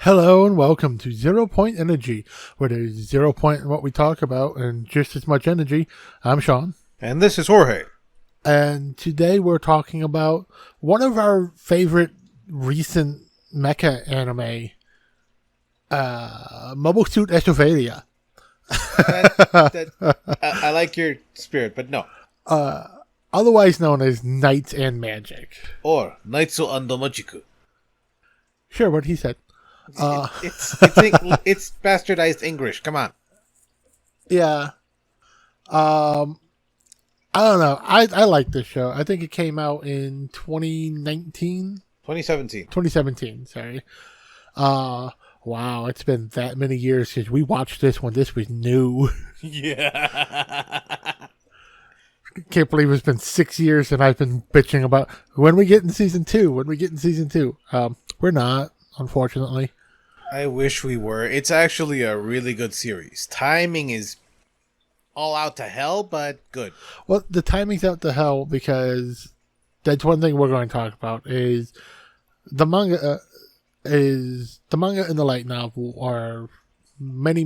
Hello and welcome to ZeroPoint Energy, where there's 0 point in what we talk about and just as much energy. I'm Sean. And this is Jorge. And today we're talking about one of our favorite recent mecha anime, Mobile Suit Chevalier. I like your spirit, but no. Otherwise known as Knights and Magic. Or Naitsu and Majiku. Sure, what he said. It's bastardized English. Come on. Yeah. I don't know. I like this show. I think it came out in 2019? 2017. 2017, sorry. Wow, it's been that many years since we watched this when this was new. Yeah. Can't believe it's been 6 years and I've been bitching about when we get in season 2. We're not, unfortunately. I wish we were. It's actually a really good series. Timing is all out to hell, but good. Well, the timing's out to hell because that's one thing we're going to talk about is the manga and the light novel are many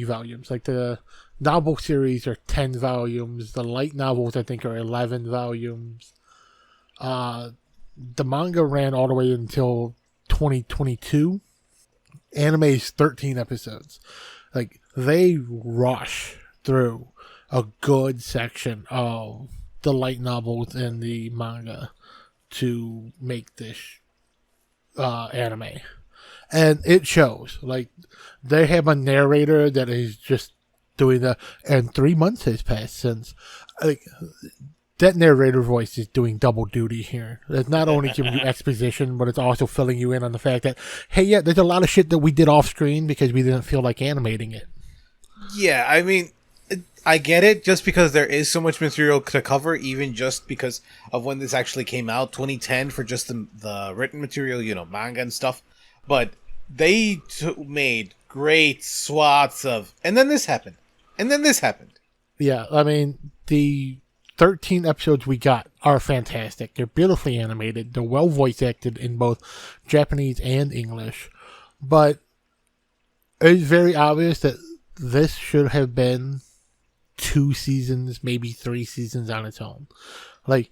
volumes. Like the novel series are 10 volumes. The light novels, I think, are 11 volumes. The manga ran all the way until 2022. Anime is 13 episodes. Like, they rush through a good section of the light novels and the manga to make this anime. And it shows. Like, they have a narrator that is just doing and 3 months has passed since. Like, that narrator voice is doing double duty here. It's not only giving you exposition, but it's also filling you in on the fact that, hey, yeah, there's a lot of shit that we did off screen because we didn't feel like animating it. Yeah, I mean, I get it, just because there is so much material to cover, even just because of when this actually came out, 2010, for just the written material, manga and stuff. But they made great swaths of, and then this happened, and then this happened. Yeah, I mean, the 13 episodes we got are fantastic. They're beautifully animated. They're well voice acted in both Japanese and English. But it's very obvious that this should have been 2 seasons, maybe 3 seasons on its own. Like,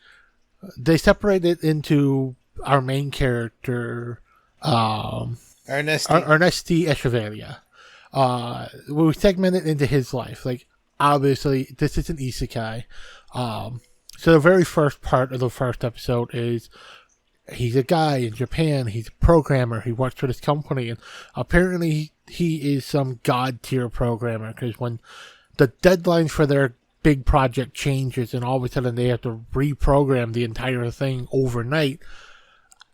they separated into our main character, Ernesti Chevalier. We segmented into his life. Like, obviously, this is an isekai. So the very first part of the first episode is he's a guy in Japan. He's a programmer. He works for this company, and apparently he is some god tier programmer. Because when the deadline for their big project changes, and all of a sudden they have to reprogram the entire thing overnight,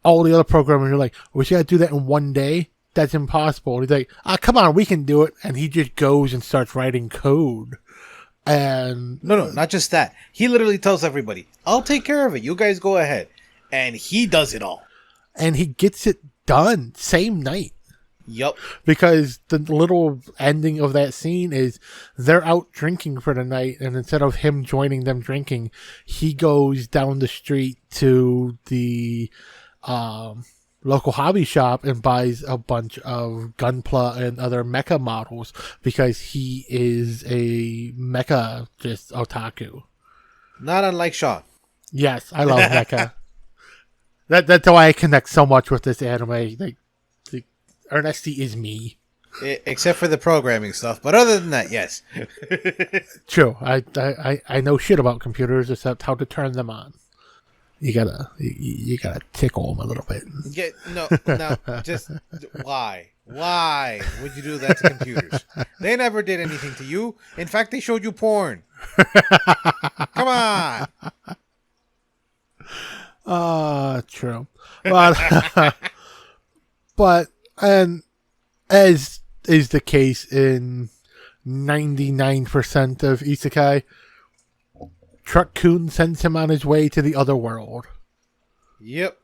all the other programmers are like, "We got to do that in one day." That's impossible. And he's like, come on, we can do it. And he just goes and starts writing code. And no, not just that. He literally tells everybody, "I'll take care of it. You guys go ahead." And he does it all. And he gets it done same night. Yep. Because the little ending of that scene is they're out drinking for the night, and instead of him joining them drinking, he goes down the street to the local hobby shop and buys a bunch of Gunpla and other mecha models because he is a mecha just otaku. Not unlike Sean. Yes, I love mecha. That's why I connect so much with this anime. Like Ernesti is me. Except for the programming stuff, but other than that, yes. True. I know shit about computers except how to turn them on. You gotta tickle them a little bit. No, just why would you do that to computers? They never did anything to you. In fact, they showed you porn. Come on. True. But and as is the case in 99% of isekai, Truck-kun sends him on his way to the other world. Yep.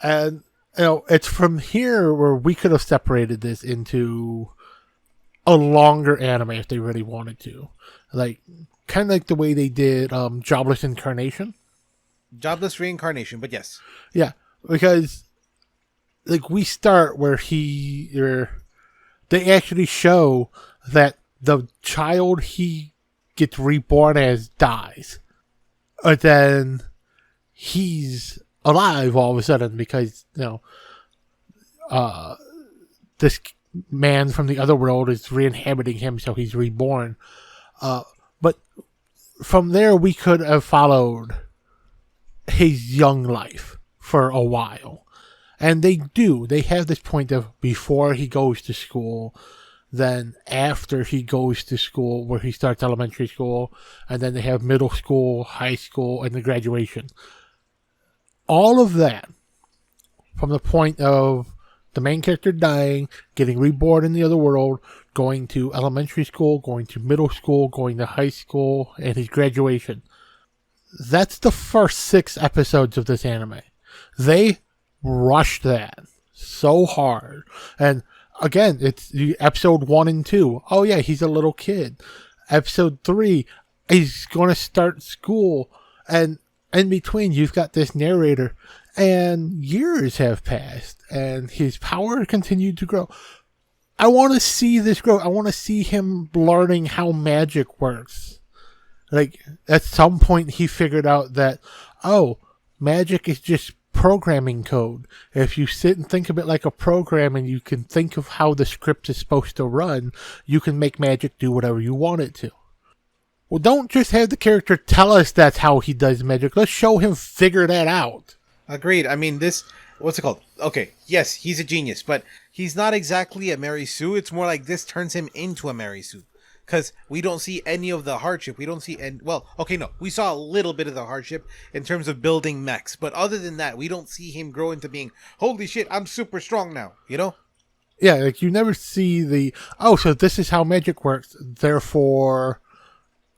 And, it's from here where we could have separated this into a longer anime if they really wanted to. Like, kind of like the way they did Jobless Incarnation. Jobless Reincarnation, but yes. Yeah, because like we start where they actually show that the child he gets reborn as dies. And then he's alive all of a sudden because, this man from the other world is re-inhabiting him, so he's reborn. But from there, we could have followed his young life for a while. And they do. They have this point of before he goes to school, then after he goes to school, where he starts elementary school, and then they have middle school, high school, and the graduation. All of that from the point of the main character dying, getting reborn in the other world, going to elementary school, going to middle school, going to high school, and his graduation. That's the first 6 episodes of this anime. They rushed that so hard. And again, it's episode 1 and 2. Oh yeah, he's a little kid. Episode 3, he's going to start school. And in between, you've got this narrator. And years have passed. And his power continued to grow. I want to see this grow. I want to see him learning how magic works. Like, at some point, he figured out that, magic is just programming code. If you sit and think of it like a program and you can think of how the script is supposed to run, you can make magic do whatever you want it to. Well, don't just have the character tell us that's how he does magic. Let's show him figure that out. Agreed. I mean, what's it called? Okay, yes, he's a genius, but he's not exactly a Mary Sue. It's more like this turns him into a Mary Sue. Because we don't see any of the hardship. We don't see we saw a little bit of the hardship in terms of building mechs. But other than that, we don't see him grow into being, holy shit, I'm super strong now, Yeah, like you never see so this is how magic works, therefore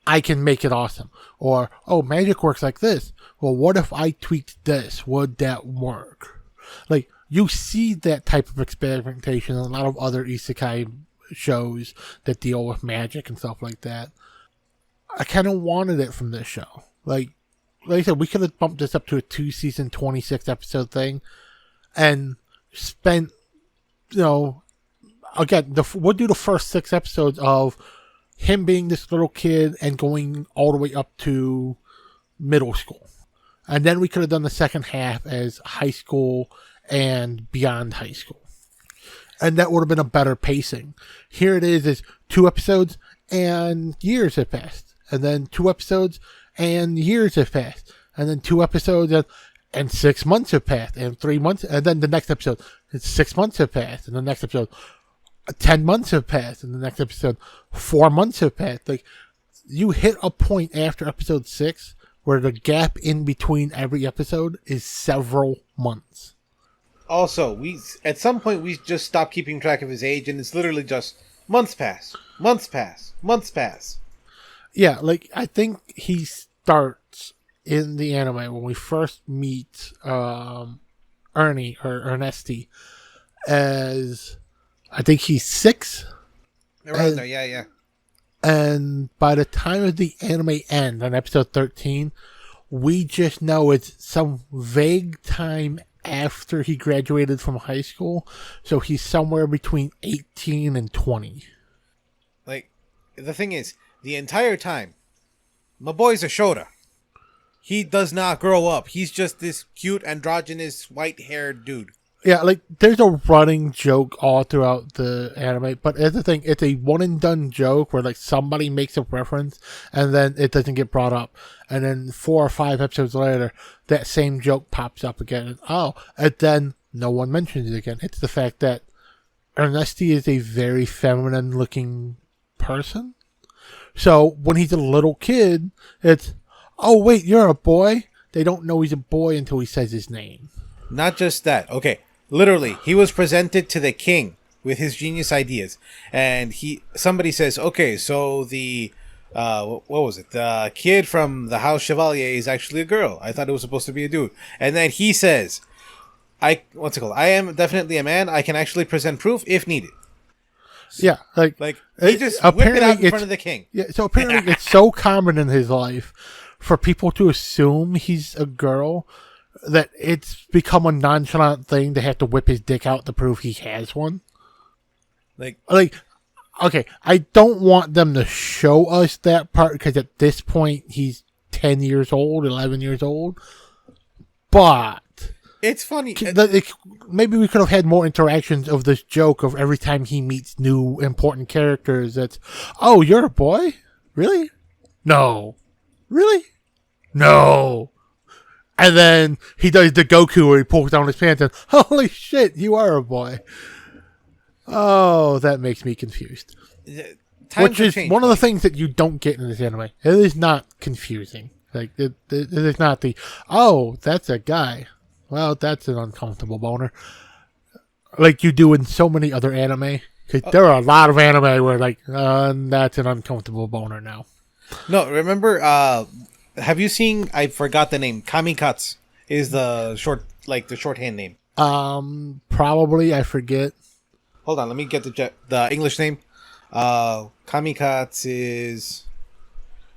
I can make it awesome. Or, magic works like this. Well, what if I tweaked this? Would that work? Like, you see that type of experimentation in a lot of other isekai shows that deal with magic and stuff like that. I kind of wanted it from this show. Like I said, we could have bumped this up to a 2-season, 26 episode thing and spent, again, we'll do the first 6 episodes of him being this little kid and going all the way up to middle school. And then we could have done the second half as high school and beyond high school. And that would have been a better pacing. Here it is 2 episodes and years have passed. And then 2 episodes and years have passed. And then 2 episodes and 6 months have passed. And 3 months. And then the next episode, 6 months have passed. And the next episode, 10 months have passed. And the next episode, 4 months have passed. Like, you hit a point after episode 6 where the gap in between every episode is several months. Also, at some point we just stopped keeping track of his age, and it's literally just months pass, months pass, months pass. Yeah, like I think he starts in the anime when we first meet Ernie or Ernesty as I think he's 6. Around there, yeah. And by the time of the anime end on episode 13, we just know it's some vague time after he graduated from high school, so he's somewhere between 18 and 20. Like, the thing is, the entire time, my boy's a Shota. He does not grow up. He's just this cute, androgynous, white-haired dude. Yeah, like, there's a running joke all throughout the anime, but that's the thing, it's a one-and-done joke where, like, somebody makes a reference, and then it doesn't get brought up. And then 4 or 5 episodes later, that same joke pops up again, and then no one mentions it again. It's the fact that Ernesty is a very feminine-looking person. So, when he's a little kid, it's, oh, wait, you're a boy? They don't know he's a boy until he says his name. Not just that. Okay. Literally, he was presented to the king with his genius ideas, and somebody says, okay, so the what was it? The kid from the house Chevalier is actually a girl. I thought it was supposed to be a dude. And then he says, I am definitely a man. I can actually present proof if needed. Yeah, like he just whipped it out in front of the king. Yeah, so apparently it's so common in his life for people to assume he's a girl that it's become a nonchalant thing to have to whip his dick out to prove he has one. Like, Okay, I don't want them to show us that part because at this point he's 10 years old, 11 years old. But it's funny. Maybe we could have had more interactions of this joke of every time he meets new important characters. That's, oh, you're a boy? Really? No. Really? No. And then he does the Goku where he pulls down his pants and, holy shit, you are a boy. Oh, that makes me confused. Which is one of the things that you don't get in this anime. It is not confusing. Like, it is not the, oh, that's a guy. Well, that's an uncomfortable boner. Like you do in so many other anime. Because there are a lot of anime where, like, that's an uncomfortable boner now. No, remember, have you seen, I forgot the name, Kamikatsu is the shorthand name. Probably, I forget. Hold on, let me get the English name. Kamikatsu is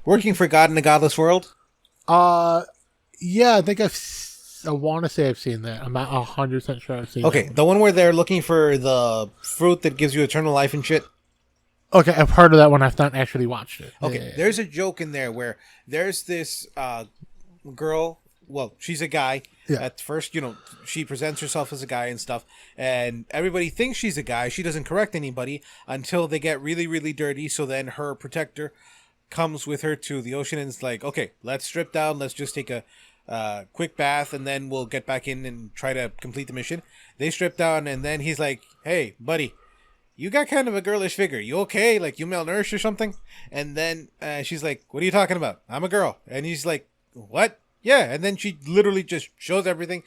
working for God in a godless world. Yeah, I think I want to say I've seen that. I'm not 100% sure I've seen Okay, that. the one where they're looking for the fruit that gives you eternal life and shit. Okay, I've heard of that one. I've not actually watched it. Okay, Yeah. There's a joke in there where there's this girl. Well, she's a guy. Yeah. At first, she presents herself as a guy and stuff, and everybody thinks she's a guy. She doesn't correct anybody until they get really, really dirty. So then her protector comes with her to the ocean and is like, okay, let's strip down. Let's just take a quick bath, and then we'll get back in and try to complete the mission. They strip down, and then he's like, hey, buddy, you got kind of a girlish figure. You okay? Like, you malnourished or something? And then she's like, what are you talking about? I'm a girl. And he's like, what? Yeah. And then she literally just shows everything.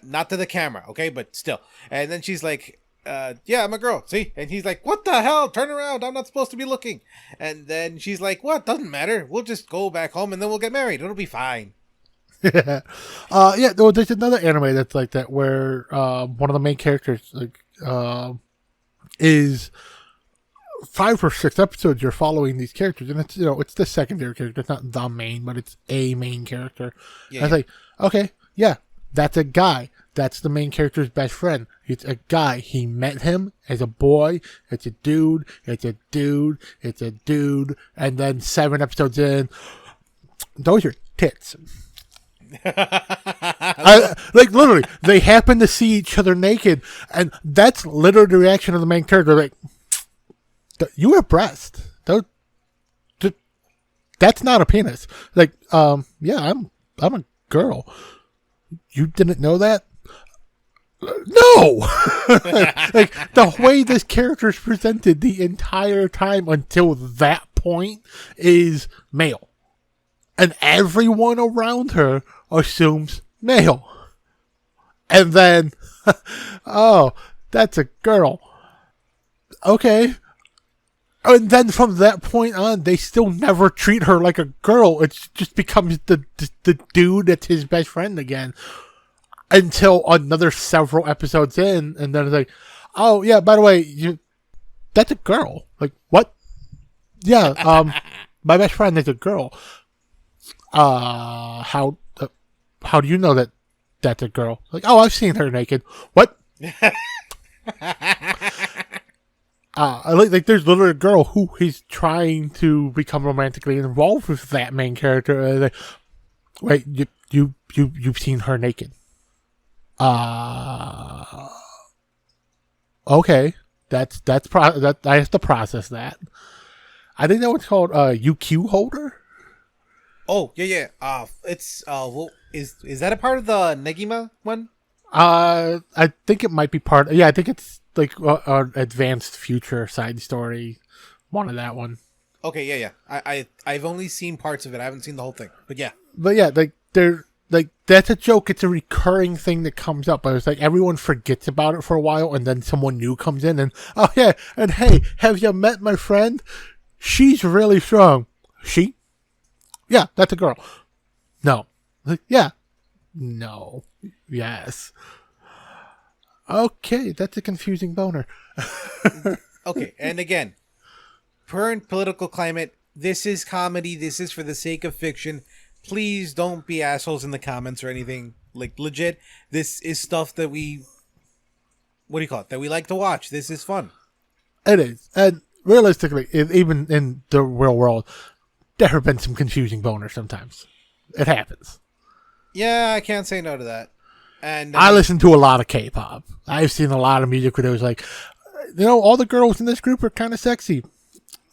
Not to the camera, okay? But still. And then she's like, yeah, I'm a girl. See? And he's like, what the hell? Turn around. I'm not supposed to be looking. And then she's like, what? Doesn't matter. We'll just go back home and then we'll get married. It'll be fine. Yeah. There's another anime that's like that where one of the main characters is 5 or 6 episodes you're following these characters, and it's it's the secondary character. It's not the main, but it's a main character. Yeah, and it's like, okay, yeah, that's a guy. That's the main character's best friend. It's a guy. He met him as a boy. It's a dude. It's a dude. It's a dude. And then 7 episodes in, those are tits. Literally, they happen to see each other naked, and that's literally the reaction of the main character. Like, you have breasts. That's not a penis. Like, yeah, I'm a girl. You didn't know that? No. Like the way this character is presented the entire time until that point is male, and everyone around her assumes male. And then, oh, that's a girl. Okay. And then from that point on, they still never treat her like a girl. It just becomes the dude that's his best friend again. Until another several episodes in, and then it's like, oh, yeah, by the way, that's a girl. Like, what? Yeah, my best friend is a girl. How do you know that that's a girl? Like, oh, I've seen her naked. What? Like there's literally a girl who he's trying to become romantically involved with that main character. Like, wait, you've seen her naked? Okay, that's that I have to process that. I didn't know it's called UQ holder. Oh yeah. It's well, is that a part of the Negima one? I think it might be part. Yeah, I think it's like an advanced future side story. One of that one. Okay, yeah. I've only seen parts of it. I haven't seen the whole thing. But yeah, like they're like that's a joke. It's a recurring thing that comes up. But it's like everyone forgets about it for a while, and then someone new comes in, and oh yeah, and hey, have you met my friend? She's really strong. She? Yeah, that's a girl. No. Yeah. No. Yes. Okay, that's a confusing boner. Okay, and again, current political climate, this is comedy, this is for the sake of fiction. Please don't be assholes in the comments or anything. Like legit, this is stuff that we, what do you call it? That we like to watch. This is fun. It is. And realistically, even in the real world, there have been some confusing boners sometimes. It happens. Yeah, I can't say no to that. And I listen to a lot of K-pop. I've seen a lot of music videos like, all the girls in this group are kind of sexy.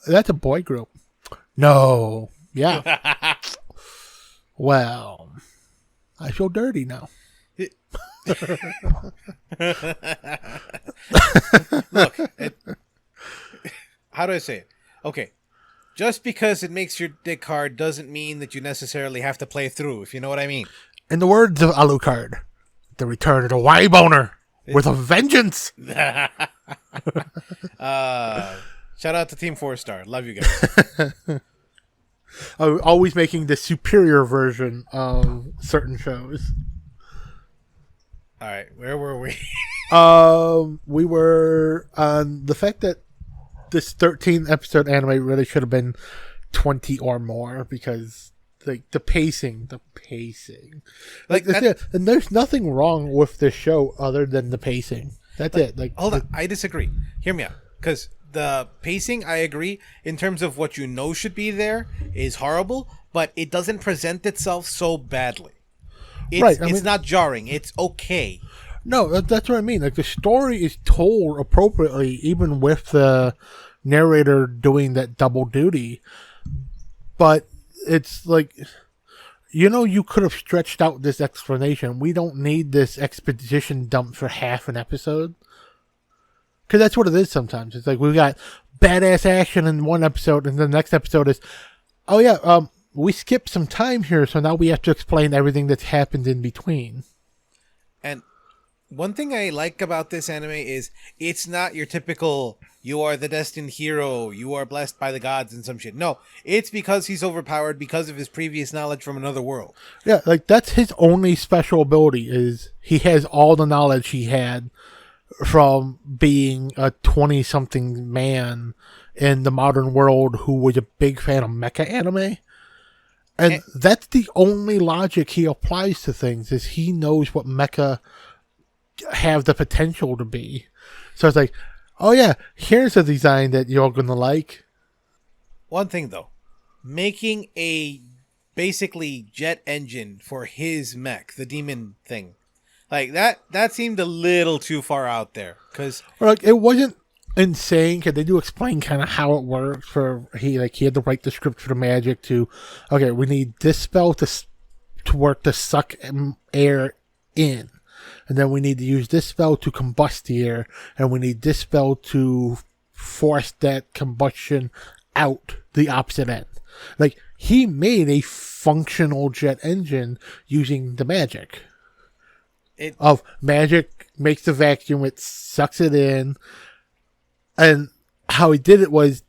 That's a boy group. No. Yeah. Well, I feel dirty now. Look, how do I say it? Okay. Just because it makes your dick hard doesn't mean that you necessarily have to play through, if you know what I mean. In the words of Alucard, the return of the Y-boner with a vengeance. Shout out to Team 4-Star. Love you guys. Always making the superior version of certain shows. All right, where were we? We were on the fact that this 13 episode anime really should have been 20 or more because like the pacing. Like that's it. And there's nothing wrong with this show other than the pacing. That's it. Like hold on, I disagree. Hear me out, because the pacing, I agree, in terms of what you know should be there, is horrible, but it doesn't present itself so badly. It's not jarring. It's okay. No, that's what I mean. Like the story is told appropriately, even with the narrator doing that double duty. But it's like, you could have stretched out this explanation. We don't need this exposition dump for half an episode. Because that's what it is sometimes. It's like we've got badass action in one episode, and the next episode is, we skipped some time here, so now we have to explain everything that's happened in between. And one thing I like about this anime is it's not your typical, you are the destined hero, you are blessed by the gods and some shit. No, it's because he's overpowered because of his previous knowledge from another world. Yeah, like that's his only special ability is he has all the knowledge he had from being a 20-something man in the modern world who was a big fan of mecha anime. And that's the only logic he applies to things is he knows what mecha have the potential to be. So it's like, oh yeah, here's a design that you're going to like. One thing though, making a basically jet engine for his mech, the demon thing, like that seemed a little too far out there. Cause like it wasn't insane because they do explain kind of how it works. He had to write the script for the magic to, okay, we need this spell to work to suck air in, and then we need to use this spell to combust the air, and we need this spell to force that combustion out the opposite end. Like he made a functional jet engine using the magic. Magic makes the vacuum, it sucks it in. And how he did it was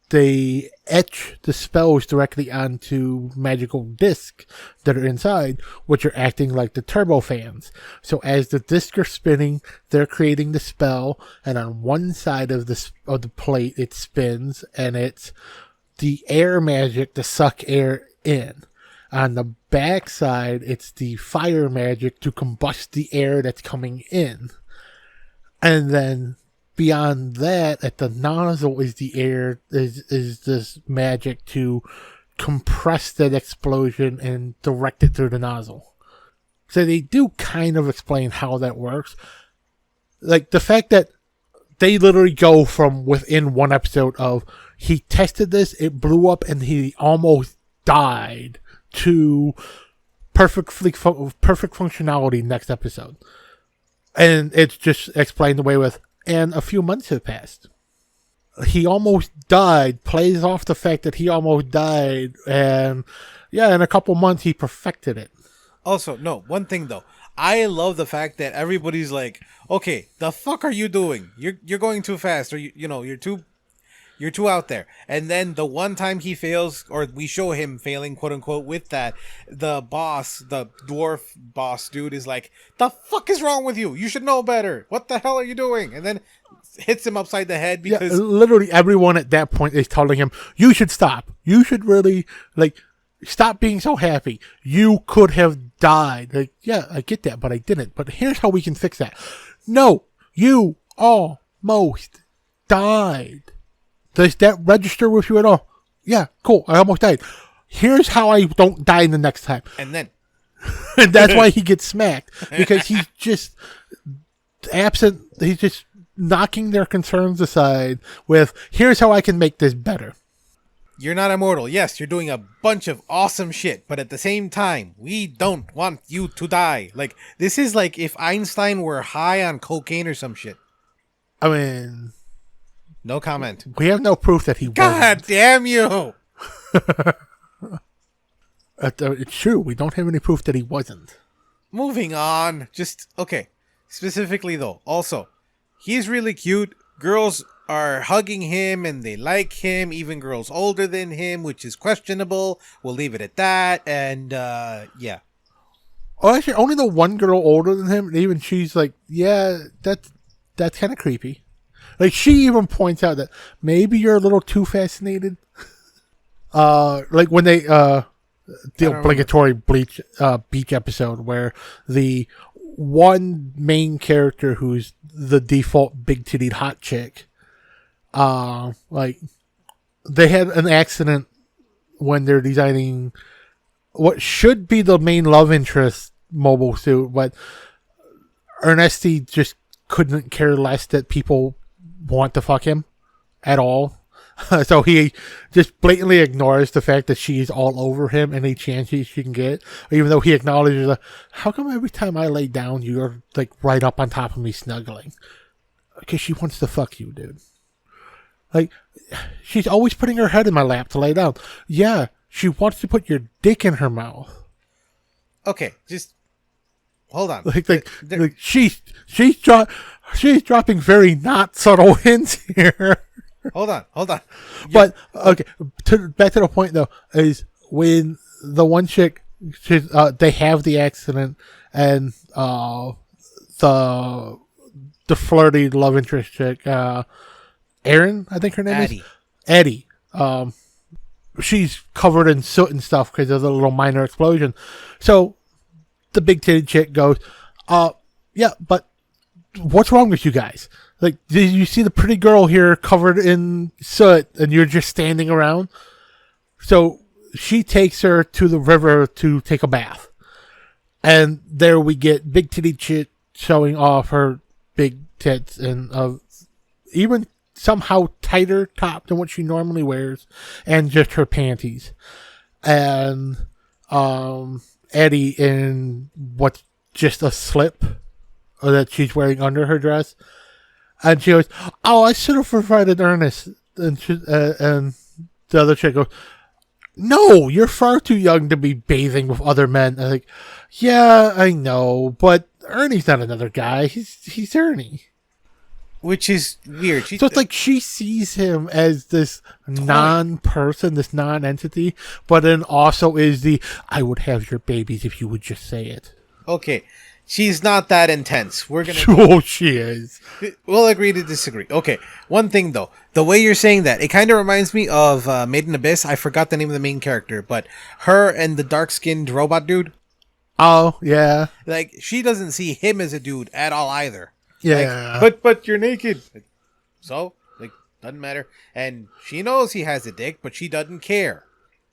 they etch the spells directly onto magical discs that are inside, which are acting like the turbo fans. So as the discs are spinning, they're creating the spell, and on one side of the plate it spins, and it's the air magic to suck air in. On the back side, it's the fire magic to combust the air that's coming in. And then beyond that, at the nozzle is the air, is this magic to compress that explosion and direct it through the nozzle. So they do kind of explain how that works. Like the fact that they literally go from within one episode of he tested this, it blew up, and he almost died, to perfect functionality next episode. And it's just explained away with, and a few months have passed. He almost died, plays off the fact that he almost died, and yeah, in a couple months he perfected it. Also, no, one thing though, I love the fact that everybody's like, okay, the fuck are you doing? You're going too fast, or you're too out there. And then the one time he fails, or we show him failing, quote unquote, with that, the boss, the dwarf boss dude is like, the fuck is wrong with you? You should know better. What the hell are you doing? And then hits him upside the head because... Yeah, literally everyone at that point is telling him, you should stop. You should really, Stop being so happy. You could have died. Like, yeah, I get that, but I didn't. But here's how we can fix that. No, you almost died. Does that register with you at all? Yeah, cool. I almost died. Here's how I don't die the next time. And then. And that's why he gets smacked. Because he's just absent. He's just knocking their concerns aside with, here's how I can make this better. You're not immortal. Yes, you're doing a bunch of awesome shit, but at the same time, we don't want you to die. Like, this is like if Einstein were high on cocaine or some shit. I mean... No comment. We have no proof that he wasn't. God damn you! It's true. We don't have any proof that he wasn't. Moving on. Just, okay. Specifically, though, also, he's really cute. Girls are hugging him and they like him, even girls older than him, which is questionable. We'll leave it at that. And, yeah. Oh, actually, only the one girl older than him, and even she's like, yeah, that's kind of creepy. Like, she even points out that maybe you're a little too fascinated. Like when they, the obligatory beach episode where the one main character who's the default big-titted hot chick, like, they had an accident when they're designing what should be the main love interest mobile suit, but Ernesti just couldn't care less that people want to fuck him at all. So he just blatantly ignores the fact that she's all over him any chance she can get, even though he acknowledges, how come every time I lay down you're like right up on top of me snuggling? Because she wants to fuck you, dude. Like, she's always putting her head in my lap to lay down. Yeah, she wants to put your dick in her mouth. Okay, just hold on. Like she's dropping very not subtle hints here. Hold on. But okay, back to the point though, is when the one chick, they have the accident, and the flirty love interest chick, Erin, I think her name is Addie. She's covered in soot and stuff because of the little minor explosion. So the big titted chick goes, yeah, but what's wrong with you guys? Like, did you see the pretty girl here covered in soot and you're just standing around? So she takes her to the river to take a bath. And there we get big titty chick showing off her big tits and even somehow tighter top than what she normally wears, and just her panties. And Eddie in what's just a slip that she's wearing under her dress. And she goes, oh, I should have provided Ernest. And the other chick goes, no, you're far too young to be bathing with other men. I'm like, yeah, I know, but Ernie's not another guy. He's Ernie. Which is weird. So it's like she sees him as this non-person, this non-entity, but then also is I would have your babies if you would just say it. Okay. She's not that intense. We're gonna. Oh, she is. We'll agree to disagree. Okay. One thing though, the way you're saying that, it kind of reminds me of Made in Abyss. I forgot the name of the main character, but her and the dark-skinned robot dude. Oh yeah. Like, she doesn't see him as a dude at all either. Yeah. Like, but you're naked. So, like, doesn't matter. And she knows he has a dick, but she doesn't care.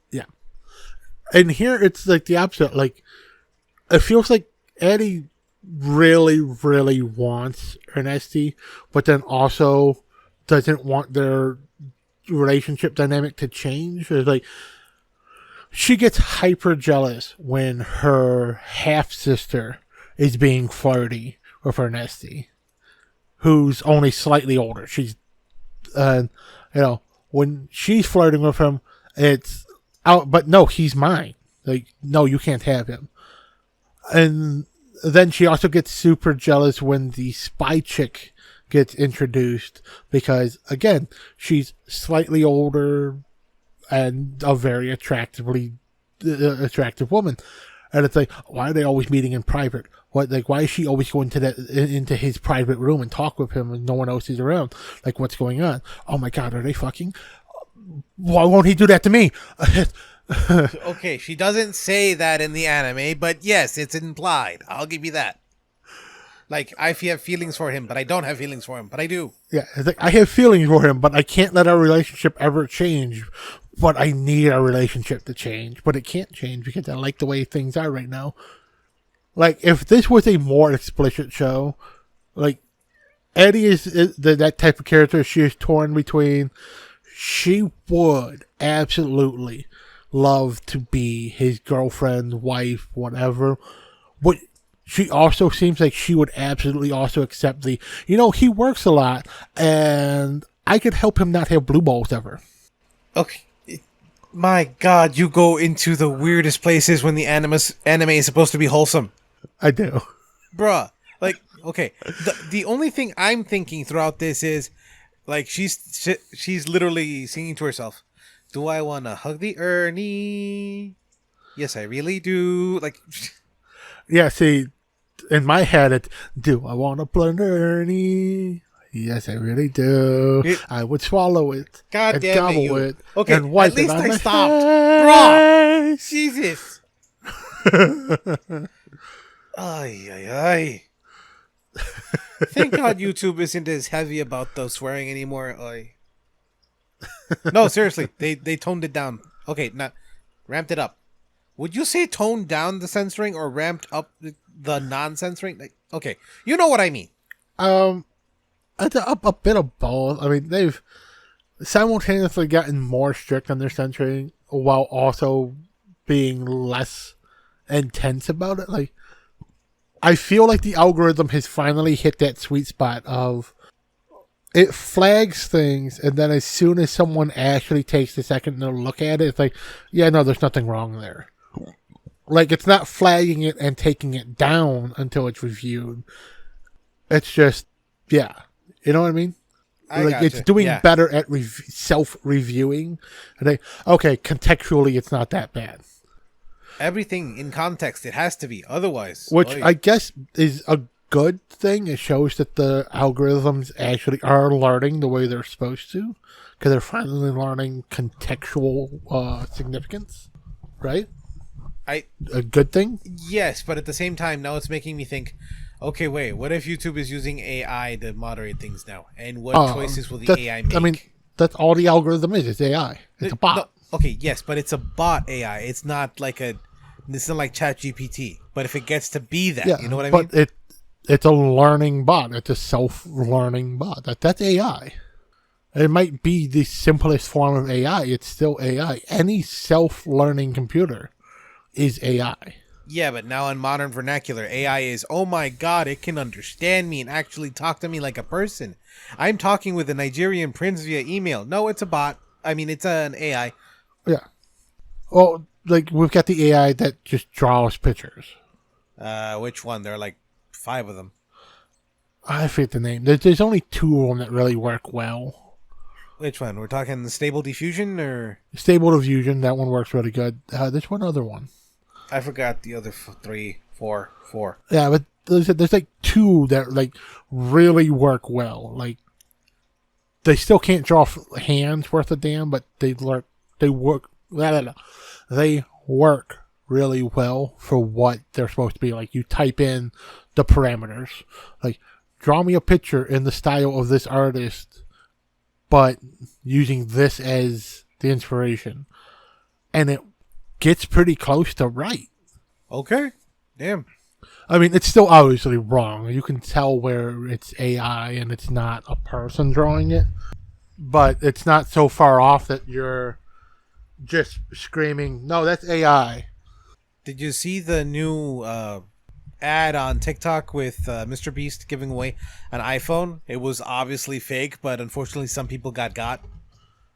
Yeah. And here it's like the opposite. Like, it feels like Eddie really, really wants Ernesti, but then also doesn't want their relationship dynamic to change. It's like, she gets hyper jealous when her half-sister is being flirty with Ernesti, who's only slightly older. She's, when she's flirting with him, it's out, but no, he's mine. Like, no, you can't have him. And then she also gets super jealous when the spy chick gets introduced because, again, she's slightly older and a very attractive woman. And it's like, why are they always meeting in private? Why is she always going into his private room and talk with him and no one else is around? Like, what's going on? Oh my God, are they fucking? Why won't he do that to me? Okay, she doesn't say that in the anime, but yes, it's implied. I'll give you that. Like, I have feelings for him, but I don't have feelings for him, but I do. Yeah, it's like, I have feelings for him, but I can't let our relationship ever change. But I need our relationship to change. But it can't change because I like the way things are right now. Like, if this was a more explicit show, like, Eddie is that type of character. She is torn between. She would absolutely love to be his girlfriend, wife, whatever. But she also seems like she would absolutely also accept he works a lot, and I could help him not have blue balls ever. Okay. My God, you go into the weirdest places when the anime is supposed to be wholesome. I do. Bruh. Like, okay. The only thing I'm thinking throughout this is, like, she's literally singing to herself. Do I want to hug the Ernie? Yes, I really do. Like, Yeah, see, in my head, it's, do I want to blend Ernie? Yes, I really do. I would swallow it. God and damn gobble it, you. it. Okay, and wipe at least it on I my stopped. Bruh. face. Jesus. Ay, ay, ay. Thank God YouTube isn't as heavy about the swearing anymore. Ay. No, seriously, they toned it down. Okay, now ramped it up. Would you say toned down the censoring or ramped up the non-censoring? Like, okay, you know what I mean. It's a bit of both. I mean, they've simultaneously gotten more strict on their censoring while also being less intense about it. Like, I feel like the algorithm has finally hit that sweet spot of it flags things, and then as soon as someone actually takes a second to look at it, it's like, yeah, no, there's nothing wrong there. Like, it's not flagging it and taking it down until it's reviewed. It's just, yeah. You know what I mean? It's doing better at self-reviewing. And okay, contextually, it's not that bad. Everything in context, it has to be. Otherwise. Which I guess is a good thing. It shows that the algorithms actually are learning the way they're supposed to. Because they're finally learning contextual significance. Right? A good thing? Yes, but at the same time, now it's making me think, okay, wait, what if YouTube is using AI to moderate things now? And what choices will the AI make? I mean, that's all the algorithm is. It's AI. It's a bot. No, okay, yes, but it's a bot AI. It's not like ChatGPT. But if it gets to be that, you know what I mean? But it's a learning bot. It's a self-learning bot. That's AI. It might be the simplest form of AI. It's still AI. Any self-learning computer is AI. Yeah, but now in modern vernacular, AI is, oh my God, it can understand me and actually talk to me like a person. I'm talking with a Nigerian prince via email. No, it's a bot. I mean, it's an AI. Yeah. Well, like, we've got the AI that just draws pictures. Which one? There are like 5 of them. I forget the name. There's only 2 of them that really work well. Which one? We're talking the Stable Diffusion or? Stable Diffusion. That one works really good. There's one other one. I forgot the other 3, 4. Yeah, but there's like 2 that like really work well. Like, they still can't draw hands worth a damn, but they work. They work really well for what they're supposed to be. Like, you type in the parameters, like, draw me a picture in the style of this artist, but using this as the inspiration, and it gets pretty close to right. Okay. Damn. I mean, it's still obviously wrong. You can tell where it's AI and it's not a person drawing it. But it's not so far off that you're just screaming, no, that's AI. Did you see the new ad on TikTok with Mr. Beast giving away an iPhone? It was obviously fake, but unfortunately some people got.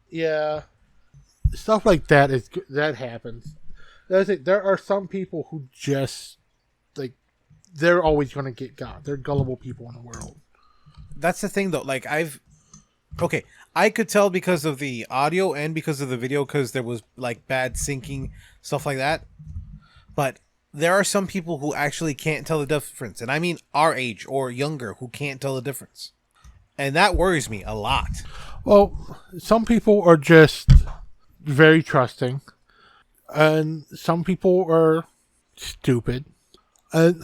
Yeah. Stuff like that happens. There are some people who just, like, they're always going to get got. They're gullible people in the world. That's the thing, though. Like, I could tell because of the audio and because of the video, because there was, like, bad syncing, stuff like that. But there are some people who actually can't tell the difference. And I mean our age or younger who can't tell the difference. And that worries me a lot. Well, some people are just very trusting. And some people are stupid. And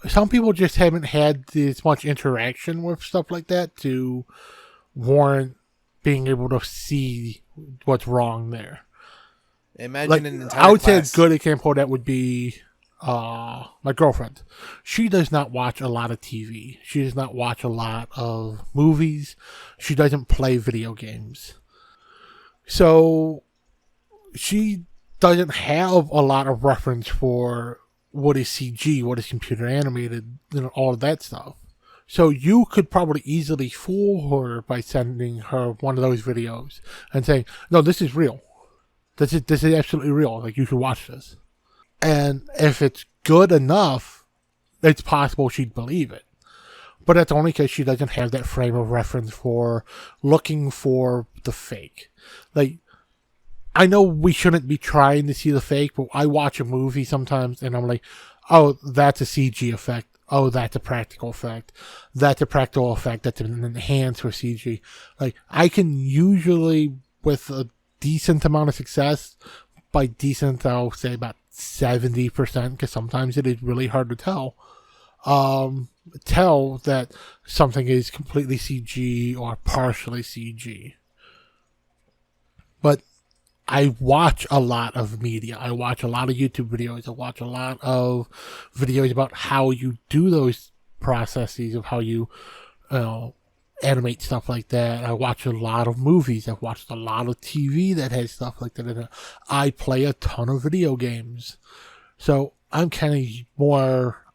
some people just haven't had as much interaction with stuff like that to warrant being able to see what's wrong there. Imagine Like, an I entire would say a class. good example of that would be my girlfriend. She does not watch a lot of TV. She does not watch a lot of movies. She doesn't play video games. So she doesn't have a lot of reference for what is CG, what is computer animated, all of that stuff. So you could probably easily fool her by sending her one of those videos and saying, "No, this is real. This is absolutely real. Like, you should watch this." And if it's good enough, it's possible she'd believe it. But that's only because she doesn't have that frame of reference for looking for the fake. Like, I know we shouldn't be trying to see the fake, but I watch a movie sometimes and I'm like, oh, that's a CG effect. Oh, that's a practical effect. That's a practical effect that's been enhanced for CG. Like, I can usually, with a decent amount of success, by decent, I'll say about 70%, because sometimes it is really hard to tell that something is completely CG or partially CG. But I watch a lot of media. I watch a lot of YouTube videos. I watch a lot of videos about how you do those processes of how you animate stuff like that. I watch a lot of movies. I've watched a lot of TV that has stuff like that in it. I play a ton of video games. So I'm kind of more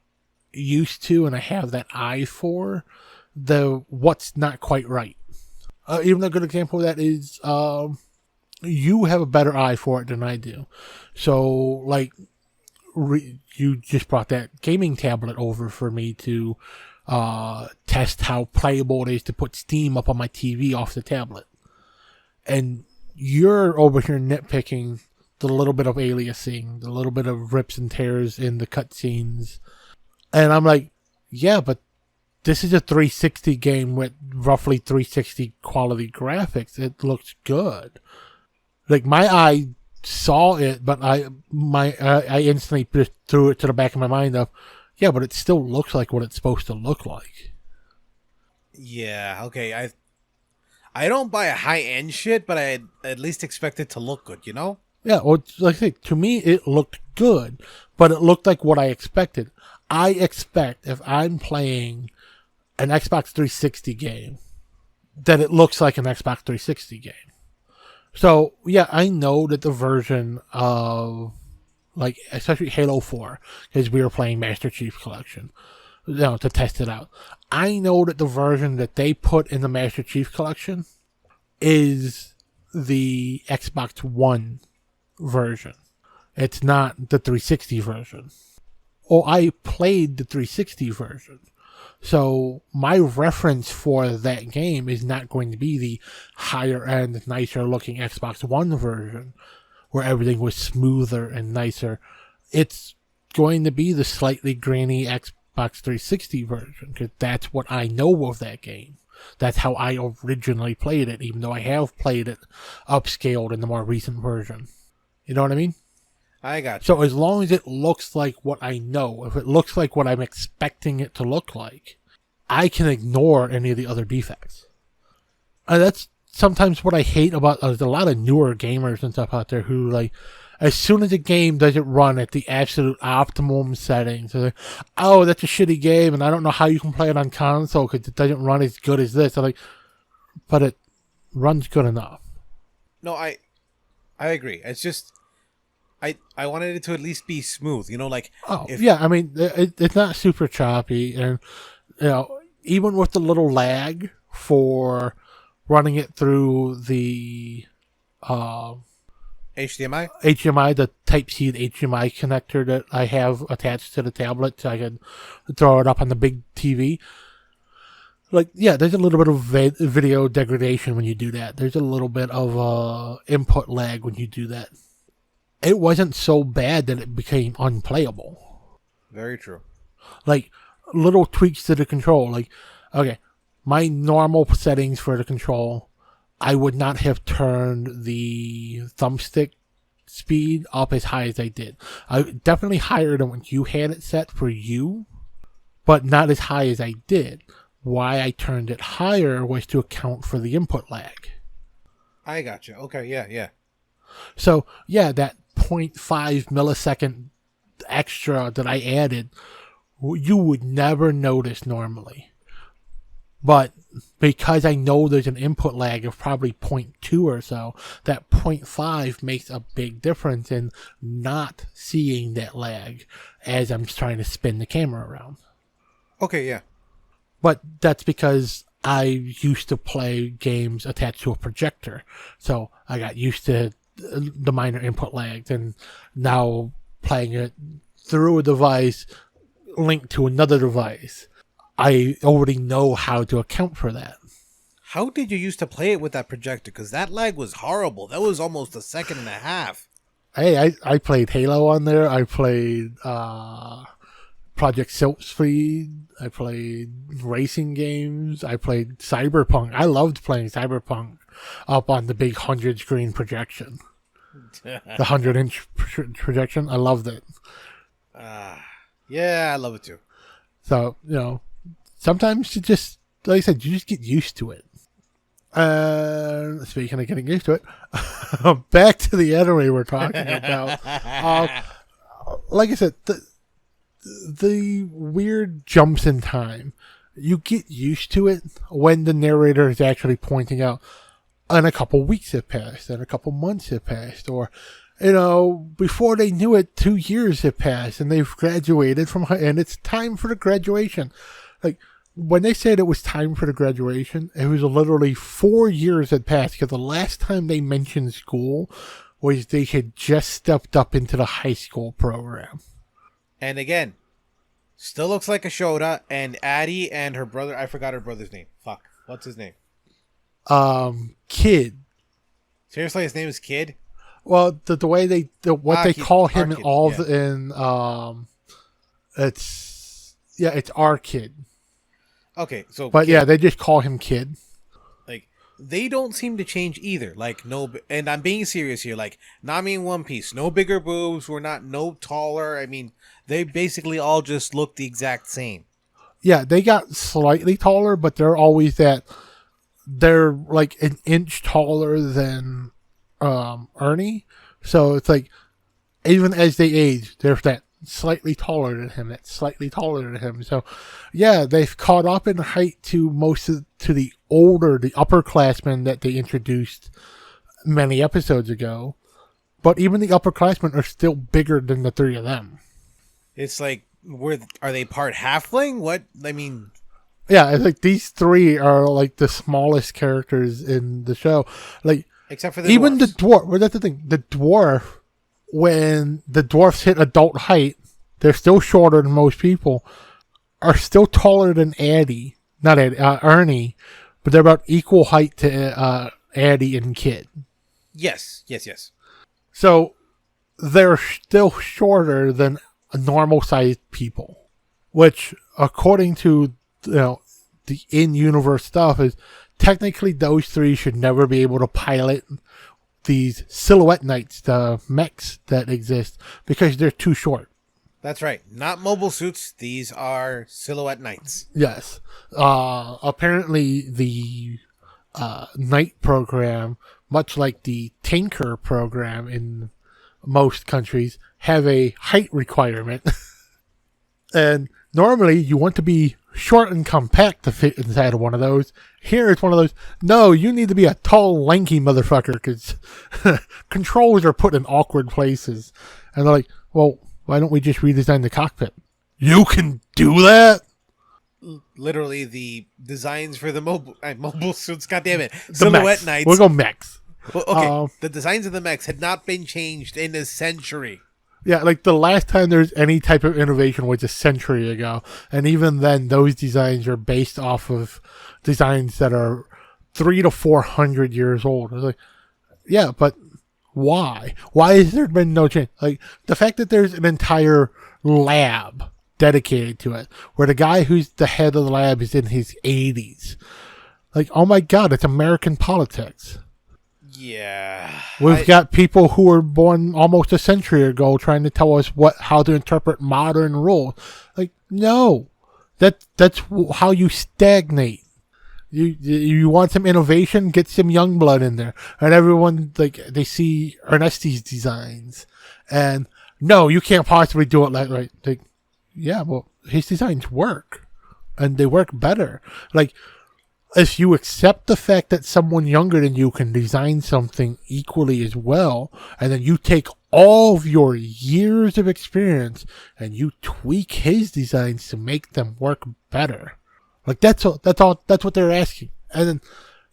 used to, and I have that eye for, the what's not quite right. Even a good example of that is you have a better eye for it than I do. So, like, you just brought that gaming tablet over for me to test how playable it is to put Steam up on my TV off the tablet. And you're over here nitpicking the little bit of aliasing, the little bit of rips and tears in the cutscenes. And I'm like, yeah, but this is a 360 game with roughly 360 quality graphics. It looks good. Like, my eye saw it, but I instantly just threw it to the back of my mind of, yeah, but it still looks like what it's supposed to look like. Yeah, okay. I don't buy a high end shit, but I at least expect it to look good, you know? Yeah, well, like I say, to me, it looked good, but it looked like what I expected. I expect, if I'm playing an Xbox 360 game, that it looks like an Xbox 360 game. So, yeah, I know that the version of, like, especially Halo 4, because we were playing Master Chief Collection, to test it out. I know that the version that they put in the Master Chief Collection is the Xbox One version. It's not the 360 version. Oh, I played the 360 version. So my reference for that game is not going to be the higher end, nicer looking Xbox One version where everything was smoother and nicer. It's going to be the slightly grainy Xbox 360 version, because that's what I know of that game. That's how I originally played it, even though I have played it upscaled in the more recent version. You know what I mean? I got you. So as long as it looks like what I know, if it looks like what I'm expecting it to look like, I can ignore any of the other defects. And that's sometimes what I hate about, there's a lot of newer gamers and stuff out there who, like, as soon as a game doesn't run at the absolute optimum settings, they're like, oh, that's a shitty game, and I don't know how you can play it on console because it doesn't run as good as this. I'm like, but it runs good enough. No, I agree. It's just I wanted it to at least be smooth, you know, like Yeah, I mean, it's not super choppy, and even with the little lag for running it through the HDMI, the Type-C HDMI connector that I have attached to the tablet, so I can throw it up on the big TV. Like, yeah, there's a little bit of video degradation when you do that. There's a little bit of input lag when you do that. It wasn't so bad that it became unplayable. Very true. Like, little tweaks to the control. Like, okay, my normal settings for the control, I would not have turned the thumbstick speed up as high as I did. I definitely higher than what you had it set for you, but not as high as I did. Why I turned it higher was to account for the input lag. I gotcha. Okay, yeah. So, yeah, that 0.5 millisecond extra that I added, you would never notice normally. But because I know there's an input lag of probably 0.2 or so, that 0.5 makes a big difference in not seeing that lag as I'm trying to spin the camera around. Okay, yeah. But that's because I used to play games attached to a projector. So I got used to the minor input lags, and now playing it through a device linked to another device, I already know how to account for that. How did you used to play it with that projector? Because that lag was horrible. That was almost a second and a half. Hey, I played Halo on there. I played Project Silk Speed. I played racing games. I played Cyberpunk. I loved playing Cyberpunk up on the big 100-screen projection. The 100-inch projection. I loved it. Yeah, I love it too. So, sometimes you just, like I said, you just get used to it. Speaking of getting used to it, back to the anime we're talking about. Like I said, the weird jumps in time, you get used to it when the narrator is actually pointing out, and a couple weeks have passed, and a couple months have passed, or, before they knew it, 2 years have passed, and they've graduated from high, and it's time for the graduation. Like, when they said it was time for the graduation, it was literally 4 years had passed, because the last time they mentioned school was they had just stepped up into the high school program. And again, still looks like a Shota, and Addie and her brother, I forgot her brother's name. Fuck. What's his name? Kid. Seriously, his name is Kid? Well, the way they call him Kid, it's our Kid. Okay, so but Kid, yeah, they just call him Kid. Like, they don't seem to change either. Like, no, and I'm being serious here. Like, Nami in One Piece, no bigger boobs, we're not no taller. I mean, they basically all just look the exact same. Yeah, they got slightly taller, but they're always they're like an inch taller than Ernie. So it's like, even as they age, they're that slightly taller than him, that's slightly taller than him. So yeah, they've caught up in height to the upperclassmen that they introduced many episodes ago. But even the upperclassmen are still bigger than the three of them. It's like, are they part halfling? What? I mean, yeah, it's like these three are like the smallest characters in the show. Like, except for even dwarfs. the dwarf. Well, that's the thing. The dwarf, when the dwarfs hit adult height, they're still shorter than most people, are still taller than Ernie, but they're about equal height to Addie and Kid. Yes. So they're still shorter than normal-sized people, which, according to the in-universe stuff, is technically those three should never be able to pilot these silhouette knights, the mechs that exist, because they're too short. That's right. Not mobile suits. These are silhouette knights. Yes. Apparently, the knight program, much like the tanker program in most countries, have a height requirement. And normally, you want to be short and compact to fit inside of one of those. Here, it's one of those, no, you need to be a tall, lanky motherfucker, because controls are put in awkward places. And they're like, well, why don't we just redesign the cockpit? You can do that? Literally, the designs for the mobile suits, goddammit, Silhouette Mechs. Knights. We'll go Mechs. Well, okay, the designs of the Mechs had not been changed in a century. Yeah, like the last time there's any type of innovation was a century ago. And even then, those designs are based off of designs that are 300 to 400 years old. It's like, yeah, but why? Why has there been no change? Like, the fact that there's an entire lab dedicated to it, where the guy who's the head of the lab is in his 80s. Like, oh my God, it's American politics. Yeah. We've got people who were born almost a century ago trying to tell us how to interpret modern rules. Like, no, that's how you stagnate. You want some innovation? Get some young blood in there, and everyone they see Ernesti's designs, and no, you can't possibly do it like right. Like, yeah, well, his designs work, and they work better. Like, if you accept the fact that someone younger than you can design something equally as well, and then you take all of your years of experience and you tweak his designs to make them work better. Like, that's what they're asking. And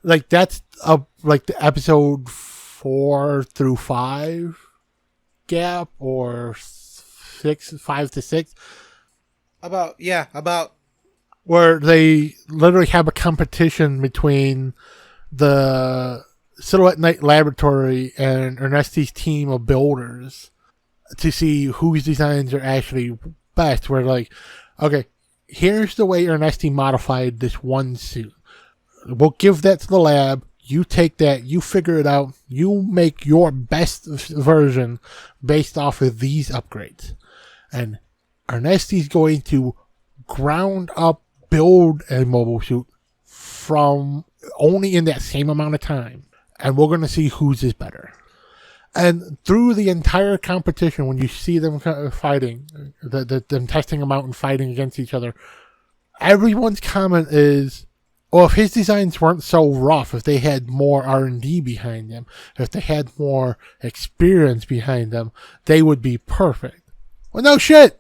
then, that's the episode 4 through 5 gap, or 5 to 6. About Where they literally have a competition between the Silhouette Night Laboratory and Ernesti's team of builders to see whose designs are actually best. Where okay, here's the way Ernesti modified this one suit. We'll give that to the lab. You take that, you figure it out, you make your best version based off of these upgrades. And Ernesti's going to ground up build a mobile suit from only in that same amount of time. And we're going to see whose is better. And through the entire competition, when you see them fighting, them testing them out and fighting against each other, everyone's comment is, well, if his designs weren't so rough, if they had more R&D behind them, if they had more experience behind them, they would be perfect. Well, no shit.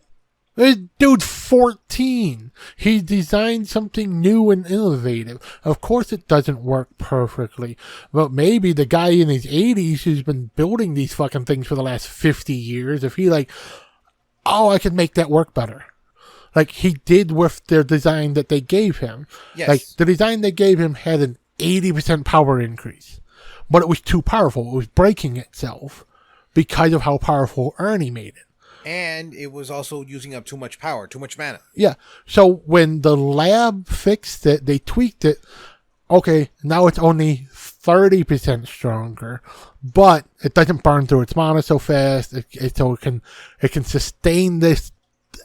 This dude's 14. He designed something new and innovative. Of course it doesn't work perfectly. But maybe the guy in his 80s who's been building these fucking things for the last 50 years, if he I could make that work better. Like he did with their design that they gave him. Yes. Like the design they gave him had an 80% power increase. But it was too powerful. It was breaking itself because of how powerful Ernie made it. And it was also using up too much power, too much mana. Yeah. So when the lab fixed it, they tweaked it. Okay, now it's only 30% stronger, but it doesn't burn through its mana so fast. So it can sustain this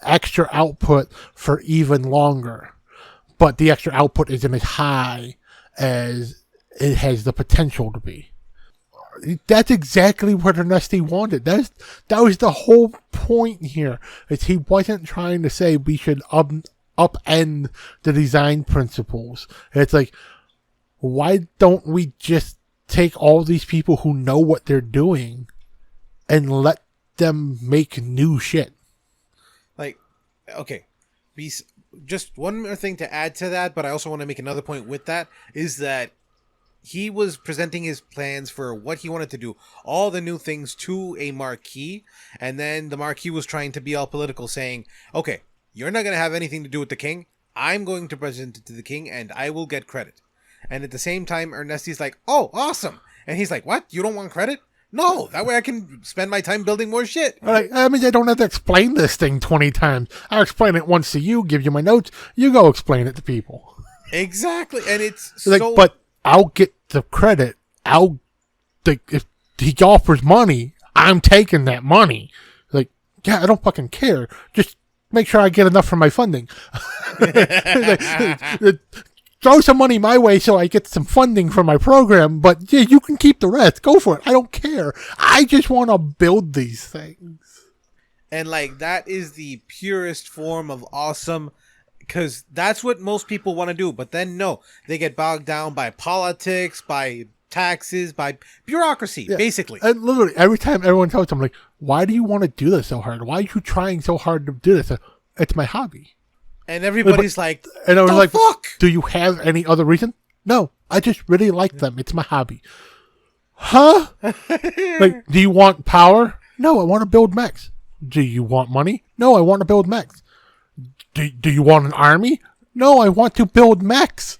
extra output for even longer. But the extra output isn't as high as it has the potential to be. That's exactly what Ernesti wanted. That was the whole point here. Is he wasn't trying to say we should upend the design principles. It's like, why don't we just take all these people who know what they're doing and let them make new shit? Like, okay, just one more thing to add to that, but I also want to make another point with that, is that he was presenting his plans for what he wanted to do, all the new things to a marquee, and then the marquee was trying to be all political, saying, okay, you're not going to have anything to do with the king. I'm going to present it to the king, and I will get credit. And at the same time, Ernesti's like, oh, awesome. And he's like, what? You don't want credit? No, that way I can spend my time building more shit. All right, I mean, I don't have to explain this thing 20 times. I'll explain it once to you, give you my notes. You go explain it to people. Exactly, and it's like, so... But I'll get the credit. If he offers money, I'm taking that money. Like, yeah, I don't fucking care. Just make sure I get enough for my funding. Throw some money my way so I get some funding for my program, but yeah, you can keep the rest. Go for it. I don't care. I just want to build these things. And like, that is the purest form of awesome, because that's what most people want to do. But then no, they get bogged down by politics, by taxes, by bureaucracy, basically. And literally every time everyone tells them, like, why do you want to do this so hard? Why are you trying so hard to do this? It's my hobby. And everybody's like, and I was like, fuck? Do you have any other reason? No, I just really like them. It's my hobby. Huh? Like, do you want power? No, I want to build mechs. Do you want money? No, I want to build mechs. Do you want an army? No, I want to build mechs.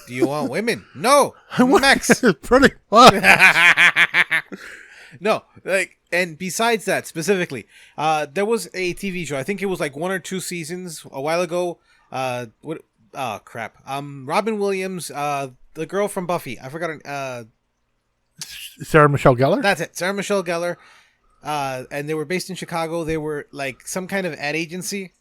Do you want women? No, I want mechs. Pretty much. No, like, and besides that, specifically, there was a TV show. I think it was like 1 or 2 seasons a while ago. What? Oh crap. Robin Williams, the girl from Buffy. I forgot her. Sarah Michelle Gellar? That's it. Sarah Michelle Gellar. And they were based in Chicago. They were like some kind of ad agency.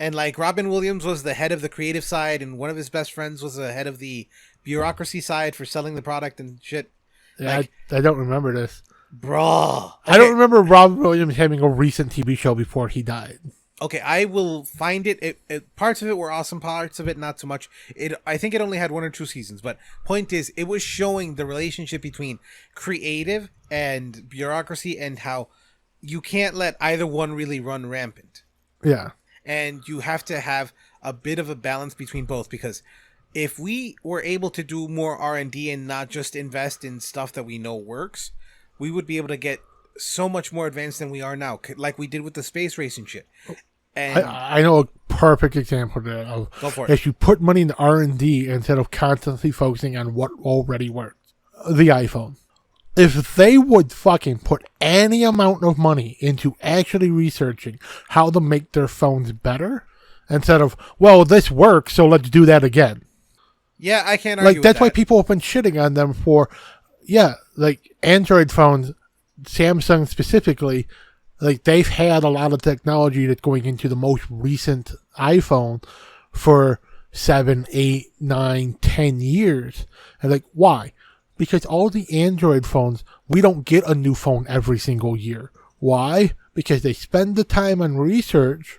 And like Robin Williams was the head of the creative side, and one of his best friends was the head of the bureaucracy side for selling the product and shit. Yeah, Like, I don't remember this. bro. Okay. I don't remember Robin Williams having a recent TV show before he died. Okay, I will find it. Parts of it were awesome, parts of it not so much. I think it only had 1 or 2 seasons, but point is, it was showing the relationship between creative and bureaucracy and how you can't let either one really run rampant. Yeah. And you have to have a bit of a balance between both, because if we were able to do more R&D and not just invest in stuff that we know works, we would be able to get so much more advanced than we are now, like we did with the space race and shit. And I know a perfect example there of go for it. if you put money into R&D instead of constantly focusing on what already works. The iPhone. If they would fucking put any amount of money into actually researching how to make their phones better, instead of, well, this works, so let's do that again. Yeah, I can't argue Like, that's with why that. people have been shitting on them for, yeah, like, Android phones, Samsung specifically, like, they've had a lot of technology that's going into the most recent iPhone for 7, 8, 9, 10 years. And, like, why? Because all the Android phones, we don't get a new phone every single year. Why? Because they spend the time on research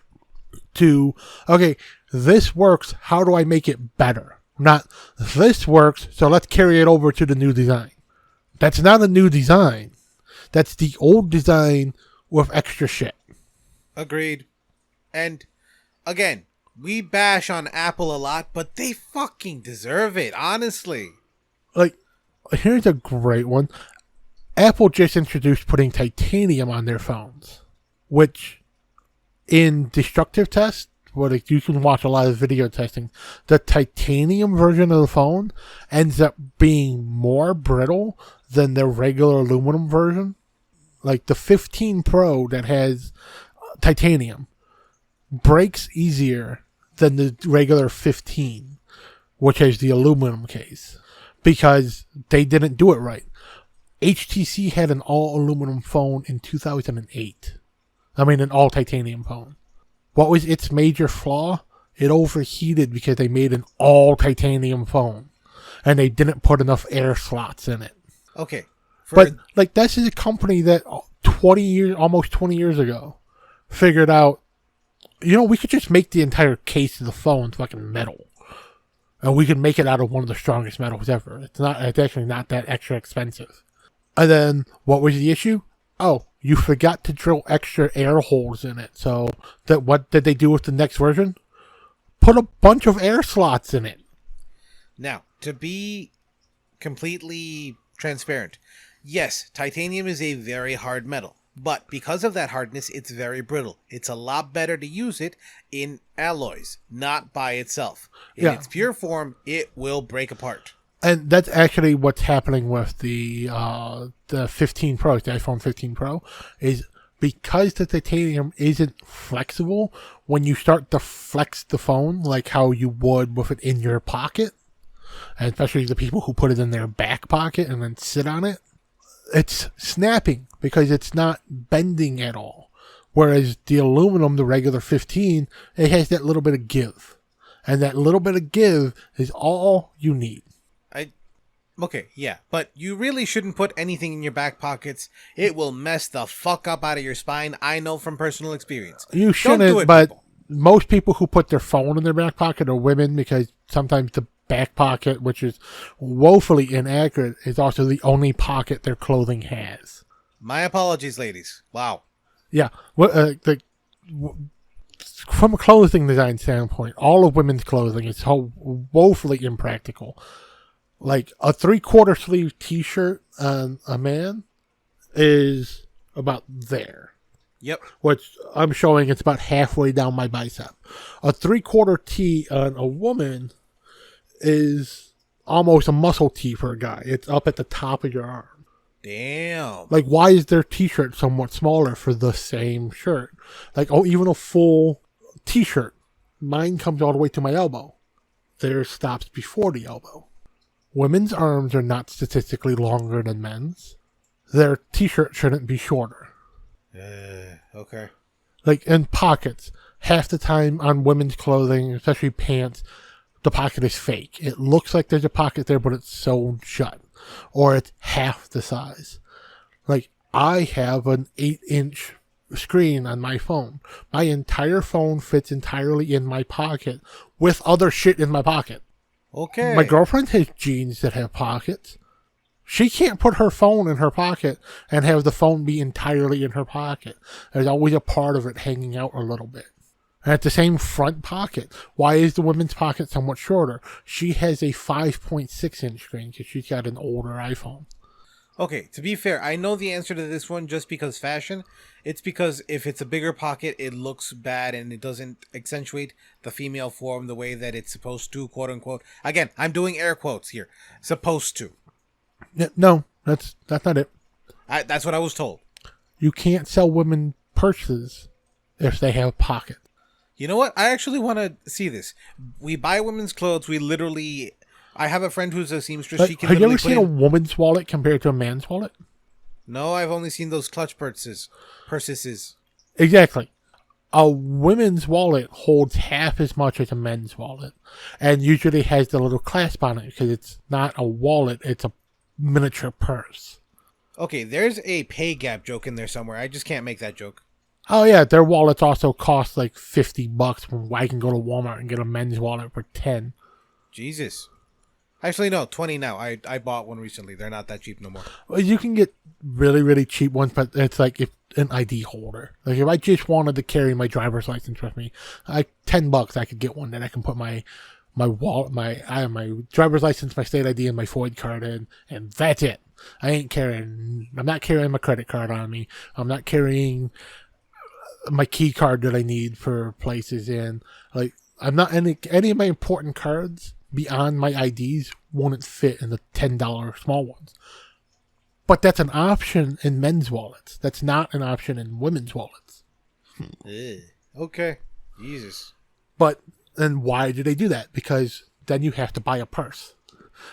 to, okay, this works, how do I make it better? Not, this works, so let's carry it over to the new design. That's not a new design. That's the old design with extra shit. Agreed. And again, we bash on Apple a lot, but they fucking deserve it, honestly. Like, here's a great one. Apple just introduced putting titanium on their phones, which in destructive tests, where you can watch a lot of video testing, the titanium version of the phone ends up being more brittle than the regular aluminum version. Like the 15 Pro that has titanium breaks easier than the regular 15, which has the aluminum case, because they didn't do it right. HTC had an all aluminum phone in 2008. I mean, an all titanium phone. What was its major flaw? It overheated because they made an all titanium phone, and they didn't put enough air slots in it. Okay. But like, this is a company that almost 20 years ago, figured out, we could just make the entire case of the phone fucking metal, and we could make it out of one of the strongest metals ever. It's actually not that extra expensive. And then what was the issue? Oh, you forgot to drill extra air holes in it. So what did they do with the next version? Put a bunch of air slots in it. Now, to be completely transparent, yes, titanium is a very hard metal, but because of that hardness, it's very brittle. It's a lot better to use it in alloys, not by itself. In its pure form, it will break apart. And that's actually what's happening with the 15 Pro, the iPhone 15 Pro, is because the titanium isn't flexible. When you start to flex the phone, like how you would with it in your pocket, and especially the people who put it in their back pocket and then sit on it, it's snapping because it's not bending at all. Whereas the aluminum, the regular 15, it has that little bit of give. And that little bit of give is all you need. Okay, yeah, but you really shouldn't put anything in your back pockets. It will mess the fuck up out of your spine. I know from personal experience. You shouldn't, Don't do it, but people. Most people who put their phone in their back pocket are women, because sometimes the back pocket, which is woefully inaccurate, is also the only pocket their clothing has. My apologies, ladies. Wow. Yeah. From a clothing design standpoint, all of women's clothing is so woefully impractical. Like, a 3/4 sleeve t-shirt on a man is about there. Yep. Which I'm showing, it's about halfway down my bicep. A 3/4 tee on a woman is almost a muscle tee for a guy. It's up at the top of your arm. Damn. Like, why is their t-shirt somewhat smaller for the same shirt? Like, even a full t-shirt. Mine comes all the way to my elbow. Theirs stops before the elbow. Women's arms are not statistically longer than men's. their t-shirt shouldn't be shorter. Okay. Like in pockets, half the time on women's clothing, especially pants, the pocket is fake. It looks like there's a pocket there, but it's sewn shut. Or it's half the size. Like, I have an 8-inch screen on my phone. My entire phone fits entirely in my pocket with other shit in my pocket. Okay. My girlfriend has jeans that have pockets. She can't put her phone in her pocket and have the phone be entirely in her pocket. There's always a part of it hanging out a little bit. And at the same front pocket, why is the women's pocket so much shorter? She has a 5.6-inch screen because she's got an older iPhone. Okay, to be fair, I know the answer to this one just because fashion. It's because if it's a bigger pocket, it looks bad and it doesn't accentuate the female form the way that it's supposed to, quote unquote. Again, I'm doing air quotes here. Supposed to. Yeah, no, that's not it. That's what I was told. You can't sell women purses if they have pockets. You know what? I actually want to see this. We buy women's clothes. We literally... I have a friend who's a seamstress. She can have you ever put seen a woman's wallet compared to a man's wallet? No, I've only seen those clutch purses. Exactly. A women's wallet holds half as much as a men's wallet. And usually has the little clasp on it because it's not a wallet, it's a miniature purse. Okay, there's a pay gap joke in there somewhere. I just can't make that joke. Oh yeah, their wallets also cost like $50 when I can go to Walmart and get a men's wallet for $10. Jesus. Actually, no, 20 now. I bought one recently. They're not that cheap no more. Well, you can get really, really cheap ones, but it's like if an ID holder. Like if I just wanted to carry my driver's license with me, like $10 I could get one that I can put my wallet, my driver's license, my state ID, and my Ford card in, and that's it. I'm not carrying my credit card on me. I'm not carrying my key card that I need for places in. Like, I'm not any of my important cards beyond my IDs won't fit in the $10 small ones. But that's an option in men's wallets. That's not an option in women's wallets. Okay. Jesus. But then why do they do that? Because then you have to buy a purse.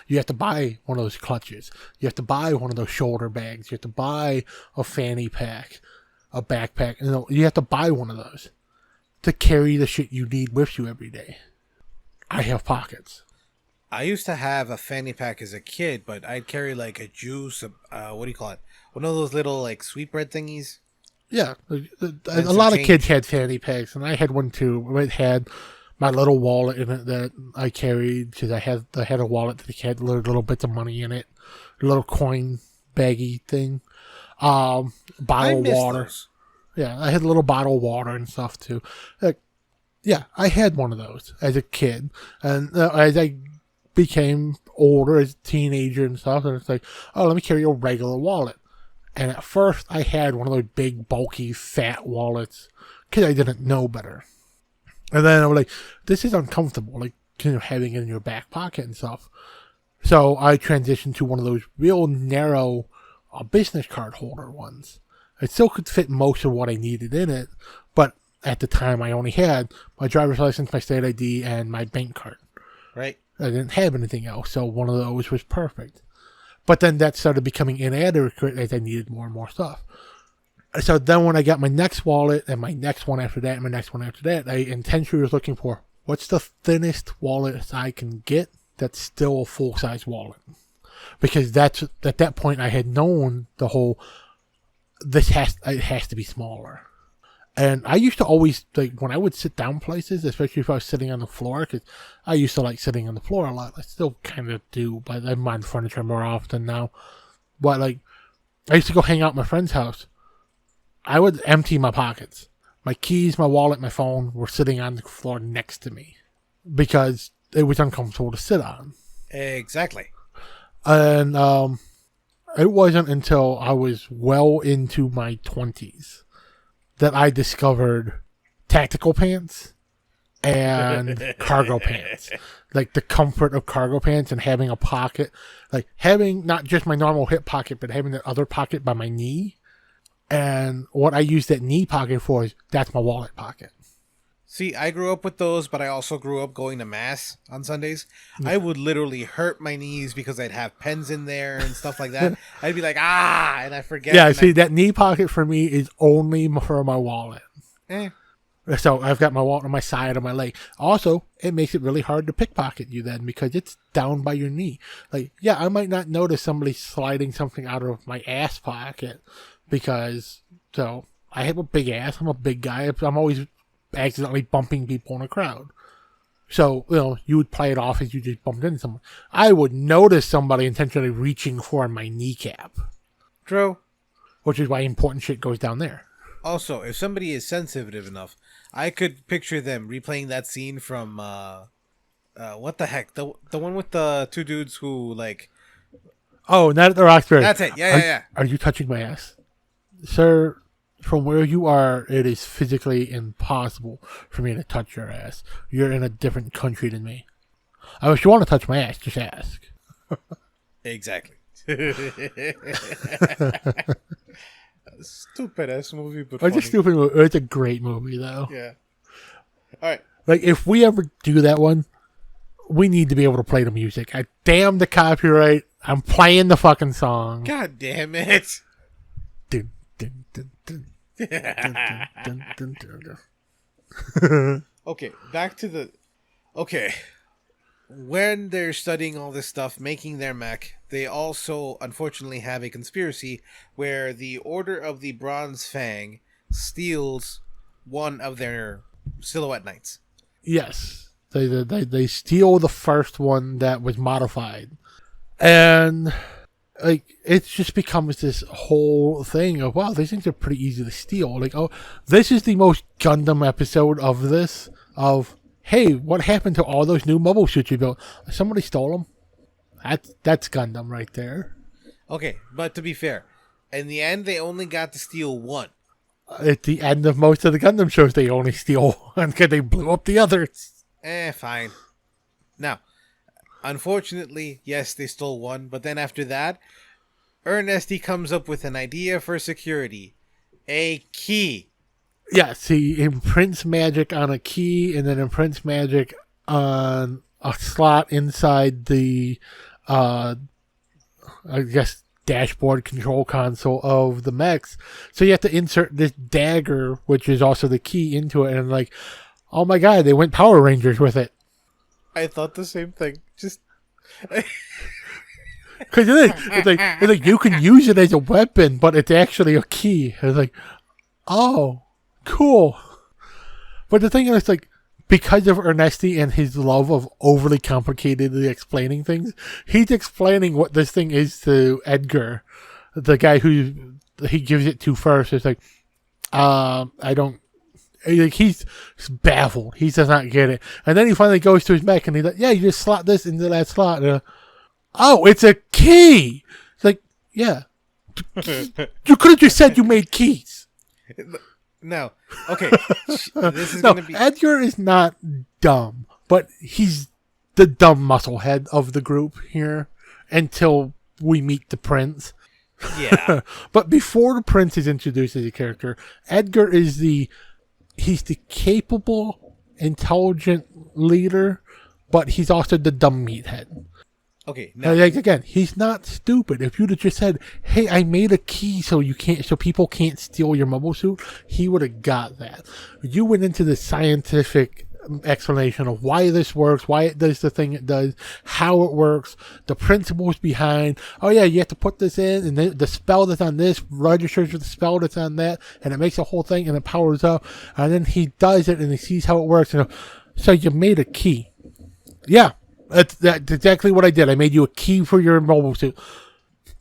You have to buy one of those clutches. You have to buy one of those shoulder bags. You have to buy a fanny pack, a backpack. You have to buy one of those to carry the shit you need with you every day. I have pockets. I used to have a fanny pack as a kid, but I'd carry like a juice, what do you call it? One of those little like sweetbread thingies. Yeah, a lot of kids had fanny packs, and I had one too. It had my little wallet in it that I carried because I had a wallet that had little bits of money in it, a little coin baggy thing. Bottle of water. Those. Yeah, I had a little bottle of water and stuff too. Yeah, I had one of those as a kid, and as I became older as a teenager and stuff, and it's like, oh, let me carry a regular wallet. And at first I had one of those big bulky fat wallets because I didn't know better. And then I was like, this is uncomfortable, like having it in your back pocket and stuff. So I transitioned to one of those real narrow business card holder ones. It still could fit most of what I needed in it, but at the time I only had my driver's license, my state ID, and my bank card. Right. I didn't have anything else, so one of those was perfect. But then that started becoming inadequate as I needed more and more stuff. So then when I got my next wallet, and my next one after that, and my next one after that, I intentionally was looking for, what's the thinnest wallet I can get that's still a full-size wallet? Because that's at that point I had known the whole, it has to be smaller. And I used to always, like, when I would sit down places, especially if I was sitting on the floor, because I used to like sitting on the floor a lot. I still kind of do, but I'm on furniture more often now. But, like, I used to go hang out at my friend's house. I would empty my pockets. My keys, my wallet, my phone were sitting on the floor next to me because it was uncomfortable to sit on. Exactly. And it wasn't until I was well into my 20s that I discovered tactical pants and cargo pants. Like the comfort of cargo pants and having a pocket. Like having not just my normal hip pocket, but having the other pocket by my knee. And what I use that knee pocket for is that's my wallet pocket. See, I grew up with those, but I also grew up going to mass on Sundays. I would literally hurt my knees because I'd have pens in there and stuff like that. I'd be like, and I forget. Yeah, and see, that knee pocket for me is only for my wallet. Eh. So I've got my wallet on my side of my leg. Also, it makes it really hard to pickpocket you then because it's down by your knee. Like, yeah, I might not notice somebody sliding something out of my ass pocket because, so I have a big ass. I'm a big guy. I'm always accidentally bumping people in a crowd. So, you would play it off as you just bumped into someone. I would notice somebody intentionally reaching for my kneecap. True. Which is why important shit goes down there. Also, if somebody is sensitive enough, I could picture them replaying that scene from, what the heck? The one with the two dudes who, like... Oh, not at the Roxbury. That's it. Yeah. Are you touching my ass? Sir, from where you are, it is physically impossible for me to touch your ass. You're in a different country than me. If you want to touch my ass, just ask. Exactly. Stupid ass movie, but It's a stupid movie. It's a great movie, though. Yeah. All right. Like, if we ever do that one, we need to be able to play the music. I damn the copyright. I'm playing the fucking song. God damn it. Dun, dun, dun, dun. Dun, dun, dun, dun, dun. Okay, back to the... Okay. When they're studying all this stuff, making their mech, they also, unfortunately, have a conspiracy where the Order of the Bronze Fang steals one of their silhouette knights. Yes. They steal the first one that was modified. And, like, it just becomes this whole thing of, wow, these things are pretty easy to steal. Like, oh, this is the most Gundam episode of this, of... Hey, what happened to all those new mobile suits you built? Somebody stole them. That's Gundam right there. Okay, but to be fair, in the end, they only got to steal one. At the end of most of the Gundam shows, they only steal one because they blew up the others. Fine. Now, unfortunately, yes, they stole one, but then after that, Ernesty comes up with an idea for security. A key. Yes, he imprints magic on a key and then imprints magic on a slot inside the, I guess, dashboard control console of the mechs. So you have to insert this dagger, which is also the key, into it. And like, oh my god, they went Power Rangers with it. I thought the same thing. Just... Because it's like you can use it as a weapon, but it's actually a key. It's like, oh... Cool. But the thing is, like, because of Ernesty and his love of overly complicatedly explaining things, he's explaining what this thing is to Edgar, the guy who he gives it to first. It's like, I don't... Like, he's baffled. He does not get it. And then he finally goes to his mech and he's like, yeah, you just slot this into that slot. And, oh, it's a key! It's like, yeah. You could have just said you made keys. No. Okay. This is gonna be... Edgar is not dumb, but he's the dumb musclehead of the group here until we meet the prince. Yeah. But before the prince is introduced as a character, Edgar is he's the capable, intelligent leader, but he's also the dumb meathead. Okay. Now, like, again, he's not stupid. If you'd have just said, "Hey, I made a key so people can't steal your mobile suit," he would have got that. You went into the scientific explanation of why this works, why it does the thing it does, how it works, the principles behind. Oh yeah, you have to put this in, and then the spell that's on this registers with the spell that's on that, and it makes a whole thing, and it powers up. And then he does it, and he sees how it works. And so you made a key. Yeah. That's exactly what I did. I made you a key for your mobile suit.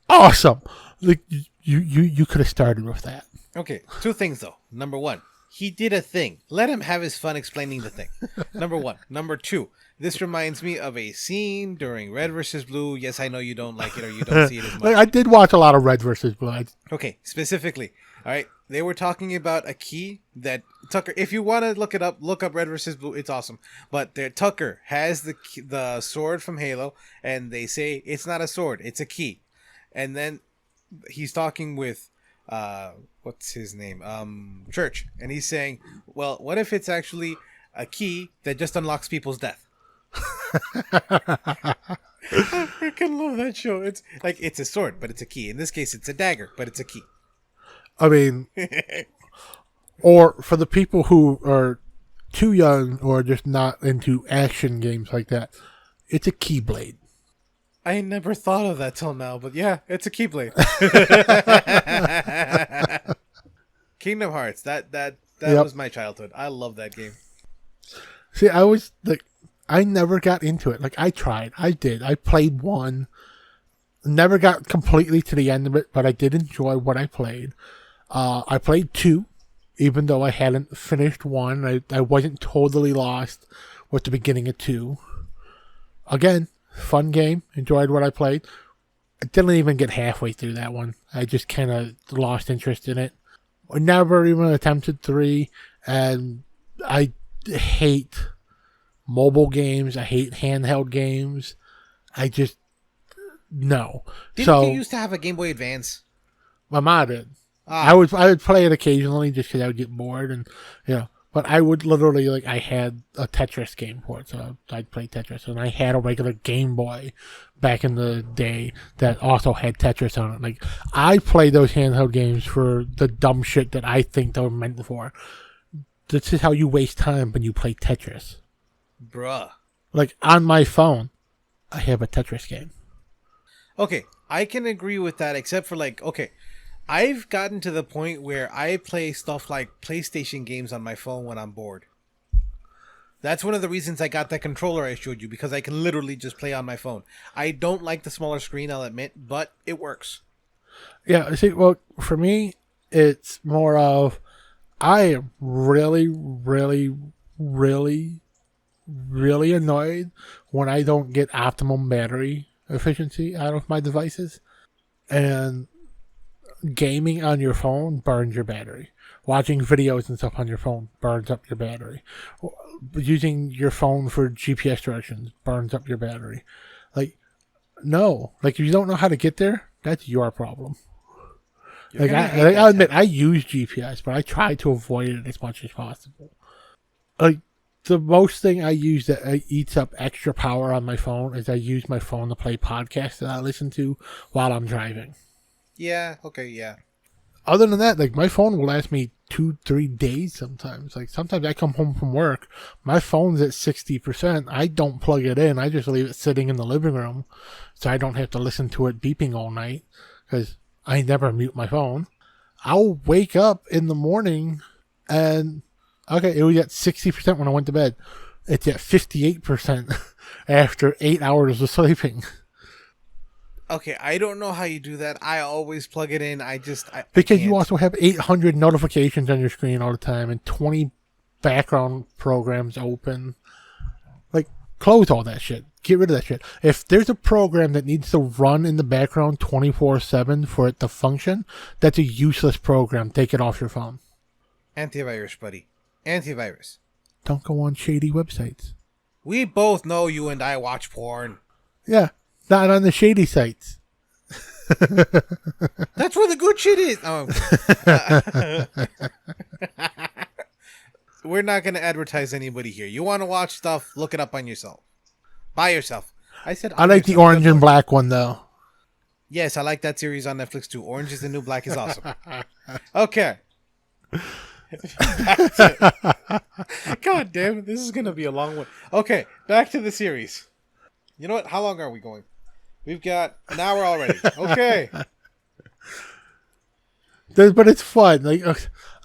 Awesome. Like, you could have started with that. Okay, two things though. Number one, he did a thing. Let him have his fun explaining the thing. Number one. Number two, this reminds me of a scene during Red vs. Blue. Yes, I know you don't like it or you don't see it as much. I did watch a lot of Red vs. Blue. Okay, specifically. All right, they were talking about a key that Tucker. If you want to look it up, look up Red vs. Blue. It's awesome. But Tucker has the sword from Halo, and they say it's not a sword, it's a key. And then he's talking with what's his name? Church, and he's saying, well, what if it's actually a key that just unlocks people's death. I freaking love that show. It's like it's a sword, but it's a key. In this case, it's a dagger, but it's a key. I mean, or for the people who are too young or just not into action games like that, it's a keyblade. I never thought of that till now, but yeah, it's a keyblade. Kingdom Hearts. That was my childhood. I love that game. See, I never got into it. Like, I tried. I did. I played one. Never got completely to the end of it, but I did enjoy what I played. I played 2, even though I hadn't finished 1. I wasn't totally lost with the beginning of 2. Again, fun game. Enjoyed what I played. I didn't even get halfway through that one. I just kind of lost interest in it. I never even attempted 3, and I hate mobile games. I hate handheld games. No. Didn't you used to have a Game Boy Advance? My mom did. I would play it occasionally just because I would get bored, and but I would literally, I had a Tetris game for it, so I'd play Tetris, and I had a regular Game Boy back in the day that also had Tetris on it. I play those handheld games for the dumb shit that I think they're meant for. This is how you waste time when you play Tetris. Bruh. On my phone, I have a Tetris game. Okay, I can agree with that, except for I've gotten to the point where I play stuff like PlayStation games on my phone when I'm bored. That's one of the reasons I got that controller I showed you, because I can literally just play on my phone. I don't like the smaller screen, I'll admit, but it works. Yeah, see, well, for me, it's more of, I am really, really, really, really annoyed when I don't get optimum battery efficiency out of my devices. And gaming on your phone burns your battery. Watching videos and stuff on your phone burns up your battery. Using your phone for GPS directions burns up your battery. No. If you don't know how to get there, that's your problem. I admit, I use GPS, but I try to avoid it as much as possible. The most thing I use that eats up extra power on my phone is I use my phone to play podcasts that I listen to while I'm driving. Yeah, okay, yeah. Other than that, my phone will last me 2-3 days sometimes. Sometimes I come home from work, my phone's at 60%. I don't plug it in. I just leave it sitting in the living room so I don't have to listen to it beeping all night because I never mute my phone. I'll wake up in the morning and, okay, it was at 60% when I went to bed. It's at 58% after 8 hours of sleeping. Okay, I don't know how you do that. I always plug it in. Because you also have 800 notifications on your screen all the time and 20 background programs open. Close all that shit. Get rid of that shit. If there's a program that needs to run in the background 24/7 for it to function, that's a useless program. Take it off your phone. Antivirus, buddy. Antivirus. Don't go on shady websites. We both know you and I watch porn. Yeah. Not on the shady sites. That's where the good shit is. We're not going to advertise anybody here. You want to watch stuff, look it up on yourself. By yourself. I like the orange and black one, though. Yes, I like that series on Netflix, too. Orange is the New Black is awesome. Okay. God damn it. This is going to be a long one. Okay, back to the series. You know what? How long are we going? We've got an hour already. Okay. But it's fun.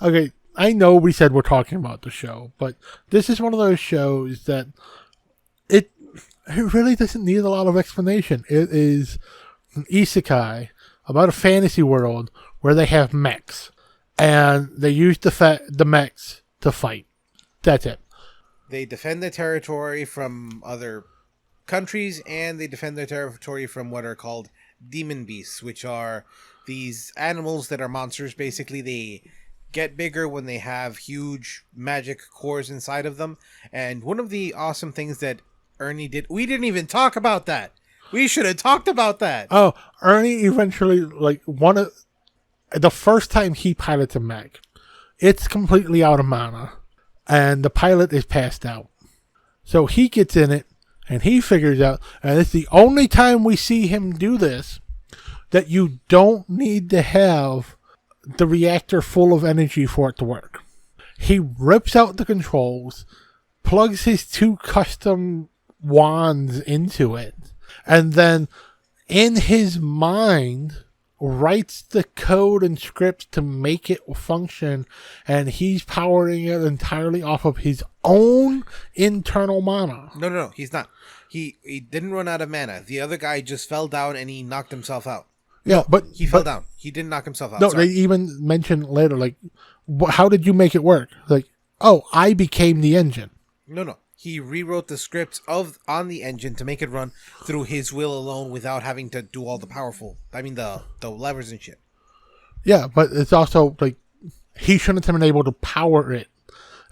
Okay, I know we said we're talking about the show, but this is one of those shows that it really doesn't need a lot of explanation. It is an isekai about a fantasy world where they have mechs, and they use the mechs to fight. That's it. They defend the territory from other countries, and they defend their territory from what are called demon beasts, which are these animals that are monsters. Basically, they get bigger when they have huge magic cores inside of them. And one of the awesome things that Ernie did, we didn't even talk about that. We should have talked about that. Oh, Ernie eventually, the first time he pilots a mech, it's completely out of mana. and the pilot is passed out. So he gets in it, and he figures out, and it's the only time we see him do this, that you don't need to have the reactor full of energy for it to work. He rips out the controls, plugs his 2 custom wands into it, and then in his mind writes the code and scripts to make it function, and he's powering it entirely off of his own internal mana. No, he's not. He didn't run out of mana. The other guy just fell down and he knocked himself out. Yeah, but he fell down. He didn't knock himself out. No, sorry. They even mention later, like, how did you make it work? Like, oh, I became the engine. No. He rewrote the scripts on the engine to make it run through his will alone without having to do all the levers and shit. Yeah, but it's also like he shouldn't have been able to power it.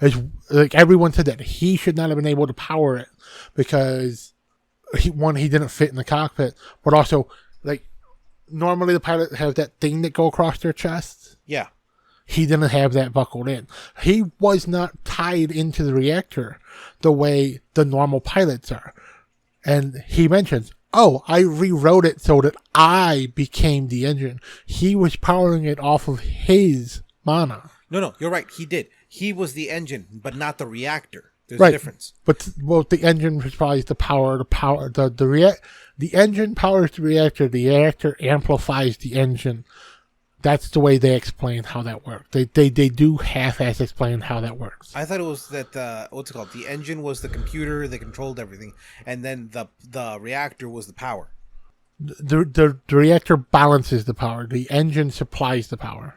As like everyone said that he should not have been able to power it because he didn't fit in the cockpit, but also like normally the pilot has that thing that go across their chest. Yeah. He didn't have that buckled in. He was not tied into the reactor the way the normal pilots are. And he mentions, oh, I rewrote it so that I became the engine. He was powering it off of his mana. No, you're right. He did. He was the engine, but not the reactor. There's right. a difference. But the engine supplies the power. The engine powers the reactor amplifies the engine. That's the way they explain how that works. They do half-ass explain how that works. I thought it was that, what's it called? The engine was the computer that controlled everything, and then the reactor was the power. The reactor balances the power. The engine supplies the power.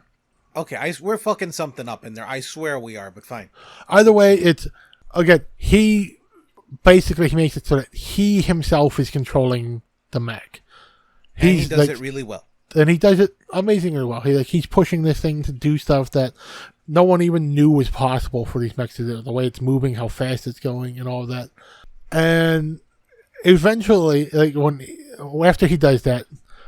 Okay, we're fucking something up in there. I swear we are, but fine. Either way, it's, again, he makes it so that he himself is controlling the mech. He does it really well. And he does it amazingly well. He's pushing this thing to do stuff that no one even knew was possible for these mechs to do. The way it's moving, how fast it's going, and all of that. And eventually, like after he does that,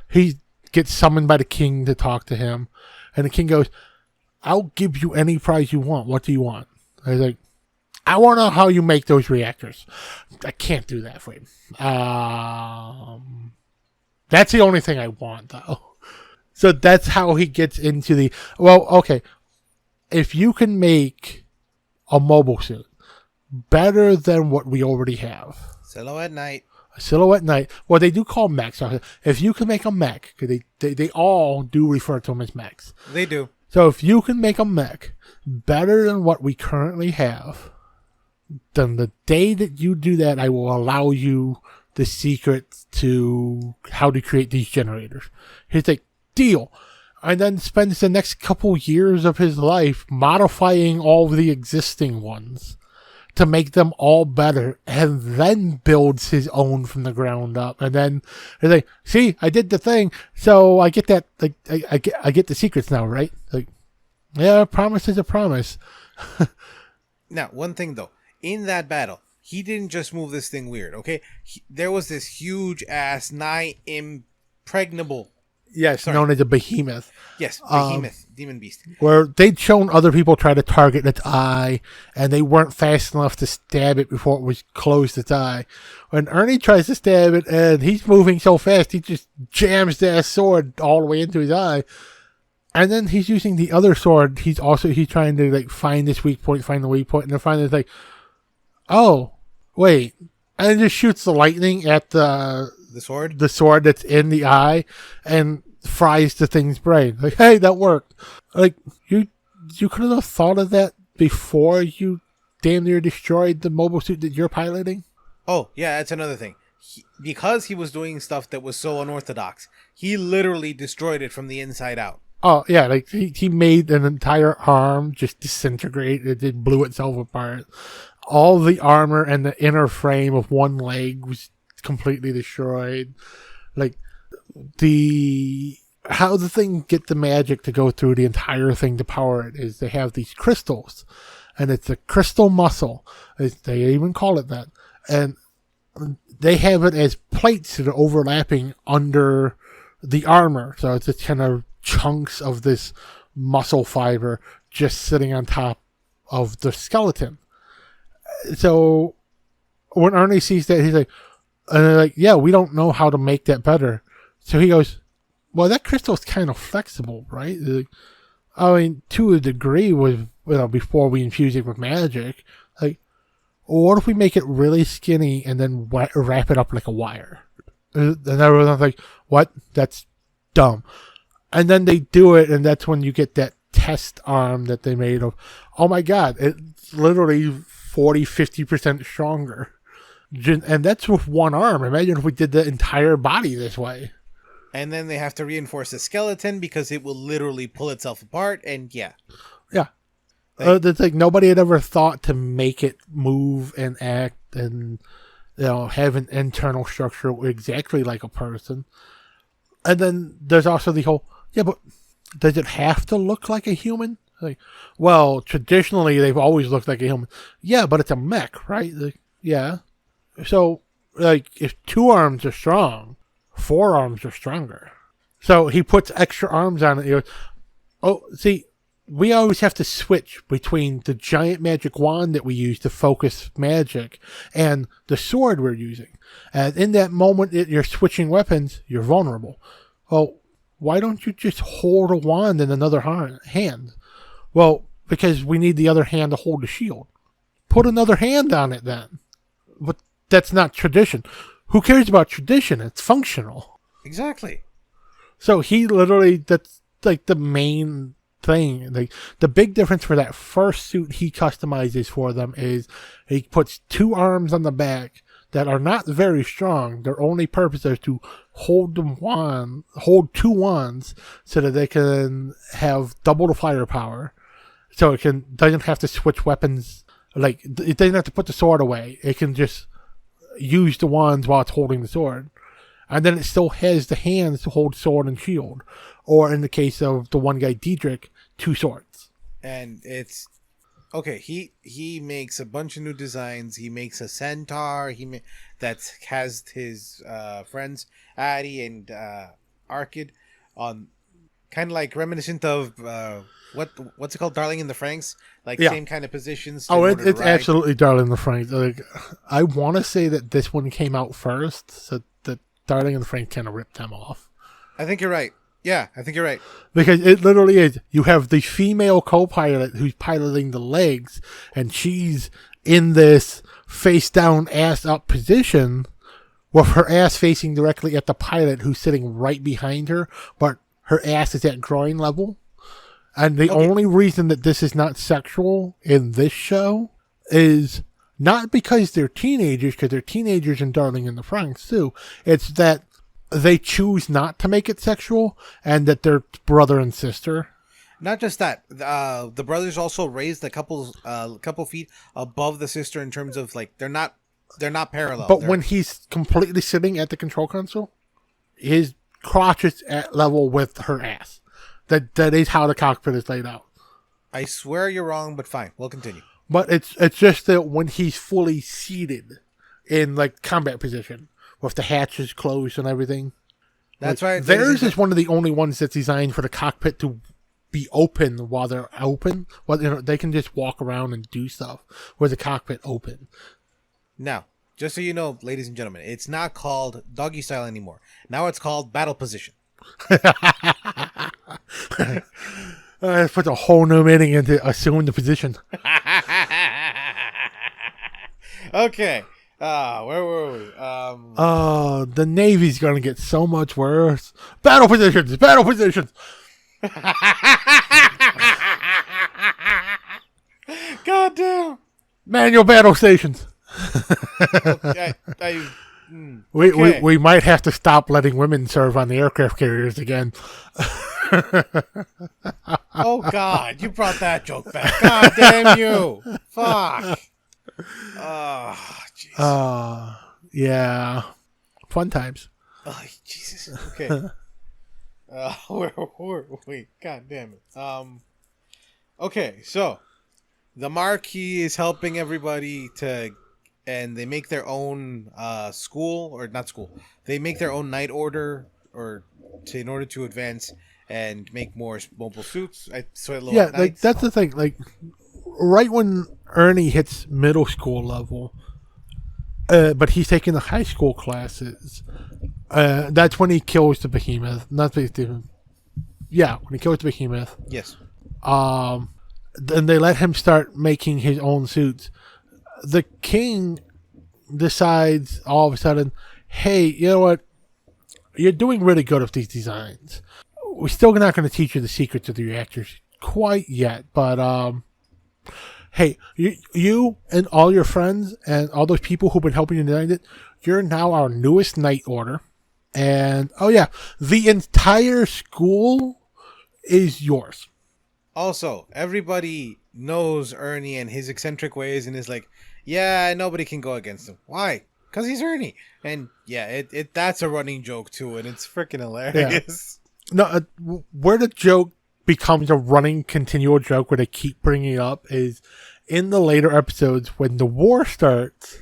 he gets summoned by the king to talk to him. And the king goes, I'll give you any prize you want. What do you want? And he's like, I want to know how you make those reactors. I can't do that for you. That's the only thing I want, though. So that's how he gets into the... Well, okay. If you can make a mobile suit better than what we already have... Silhouette Knight. Well, they do call mechs. If you can make a mech, because they all do refer to them as mechs. They do. So if you can make a mech better than what we currently have, then the day that you do that, I will allow you the secrets to how to create these generators. He's like, deal. And then spends the next couple years of his life modifying all the existing ones to make them all better, and then builds his own from the ground up. And then he's like, see, I did the thing, so I get that, like, I get the secrets now, right? Like, yeah, a promise is a promise. Now, one thing though, in that battle, he didn't just move this thing weird, okay? There was this huge ass, nigh impregnable. Yes, known as a behemoth. Yes, behemoth, demon beast. Where they'd shown other people try to target its eye, and they weren't fast enough to stab it before it was closed its eye. When Ernie tries to stab it, and he's moving so fast, he just jams that sword all the way into his eye. And then he's using the other sword. He's trying to like find this weak point, and then finally it's like, oh, wait. And it just shoots the lightning at the sword that's in the eye and fries the thing's brain. Like, hey, that worked. Like, you could have thought of that before you damn near destroyed the mobile suit that you're piloting. Oh, yeah, that's another thing. Because he was doing stuff that was so unorthodox, he literally destroyed it from the inside out. Oh, yeah, like he made an entire arm just disintegrate. It blew itself apart. All the armor and the inner frame of one leg was completely destroyed. Like, how the thing get the magic to go through the entire thing to power it is they have these crystals, and it's a crystal muscle. They even call it that. And they have it as plates that are overlapping under the armor. So it's just kind of chunks of this muscle fiber just sitting on top of the skeleton. So when Ernie sees that, he's like, and they're like, yeah, we don't know how to make that better. So he goes, well, that crystal's kind of flexible, right? Like, I mean, to a degree, was before we infuse it with magic. Like, what if we make it really skinny and then wrap it up like a wire? And everyone's like, what? That's dumb. And then they do it, and that's when you get that test arm that they made of, oh my god, it's literally 40-50% stronger. And that's with one arm. Imagine if we did the entire body this way. And then they have to reinforce the skeleton because it will literally pull itself apart, and yeah. Yeah. It's like nobody had ever thought to make it move and act and, have an internal structure exactly like a person. And then there's also the whole, yeah, but does it have to look like a human? Like, well, traditionally they've always looked like a human. Yeah, but it's a mech, right? Like, yeah. So, like, if 2 arms are strong, 4 arms are stronger. So he puts extra arms on it. He goes, oh, see, we always have to switch between the giant magic wand that we use to focus magic and the sword we're using. And in that moment that you're switching weapons, you're vulnerable. Well, why don't you just hold a wand in another hand? Well, because we need the other hand to hold the shield. Put another hand on it then. But that's not tradition. Who cares about tradition? It's functional. Exactly. So he literally, that's like the main thing. Like, the big difference for that first suit he customizes for them is he puts 2 arms on the back that are not very strong. Their only purpose is to hold 2 wands so that they can have double the firepower. So it doesn't have to switch weapons. Like, it doesn't have to put the sword away. It can just use the wands while it's holding the sword. And then it still has the hands to hold sword and shield. Or in the case of the one guy, Diedrich, 2 swords. And it's okay. He makes a bunch of new designs. He makes a centaur. That has his friends Addy and Arkid on, kind of like reminiscent of what's it called, Darling in the Franxx, like same kind of positions. Oh, it's absolutely Darling in the Franxx. Like, I want to say that this one came out first, so that Darling in the Franxx kind of ripped them off. I think you're right. Yeah, I think you're right. Because it literally is. You have the female co-pilot who's piloting the legs, and she's in this face-down, ass-up position with her ass facing directly at the pilot who's sitting right behind her, but her ass is at groin level. And the only reason that this is not sexual in this show is not because they're teenagers, because they're teenagers in Darling in the Franxx too. It's that they choose not to make it sexual, and that they're brother and sister. Not just that, the brothers also raised a couple feet above the sister in terms of, like, they're not parallel. But when he's completely sitting at the control console, his crotch is at level with her ass. That is how the cockpit is laid out. I swear you're wrong, but fine, we'll continue. But it's just that when he's fully seated in, like, combat position, with the hatches closed and everything. That's like, right. Theirs is one of the only ones that's designed for the cockpit to be open while they're open. Well, they can just walk around and do stuff with the cockpit open. Now, just so you know, ladies and gentlemen, it's not called doggy style anymore. Now it's called battle position. Let's put a whole new meaning into assume the position. Okay. Where were we? The Navy's gonna get so much worse. Battle positions! Battle positions! God damn! Manual battle stations! Okay. We might have to stop letting women serve on the aircraft carriers again. Oh, God. You brought that joke back. God damn you. Fuck. Oh, jeez. Yeah. Fun times. Oh, Jesus. Okay. Where were we? God damn it. Okay, so the Marquis is helping everybody and they make their own school, or not school. They make their own night order, in order to advance and make more mobile suits. Like, that's the thing. Like, right when Ernie hits middle school level, but he's taking the high school classes. That's when he kills the behemoth. Not the yeah, when he kills the behemoth. Yes. Then they let him start making his own suits. The king decides all of a sudden, hey, you know what? You're doing really good with these designs. We're still not going to teach you the secrets of the reactors quite yet, but hey, you and all your friends and all those people who've been helping you design it, you're now our newest Knight Order. And, oh yeah, the entire school is yours. Also, everybody knows Ernie and his eccentric ways and is like, yeah, nobody can go against him. Why? Because he's Ernie. And yeah, that's a running joke too, and it's freaking hilarious. Yeah. No, where the joke becomes a running continual joke where they keep bringing it up is in the later episodes when the war starts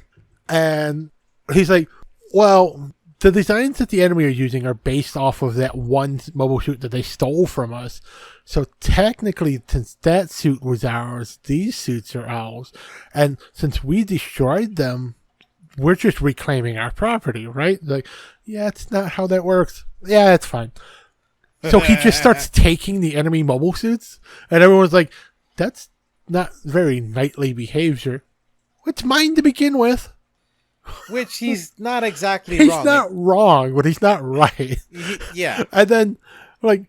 and he's like, well, the designs that the enemy are using are based off of that one mobile suit that they stole from us. So technically, since that suit was ours, these suits are ours. And since we destroyed them, we're just reclaiming our property, right? Like, yeah, it's not how that works. Yeah, it's fine. So he just starts taking the enemy mobile suits, and everyone's like, that's not very knightly behavior. It's mine to begin with. Which he's not exactly he's wrong. He's not wrong, but he's not right. Yeah. And then, like,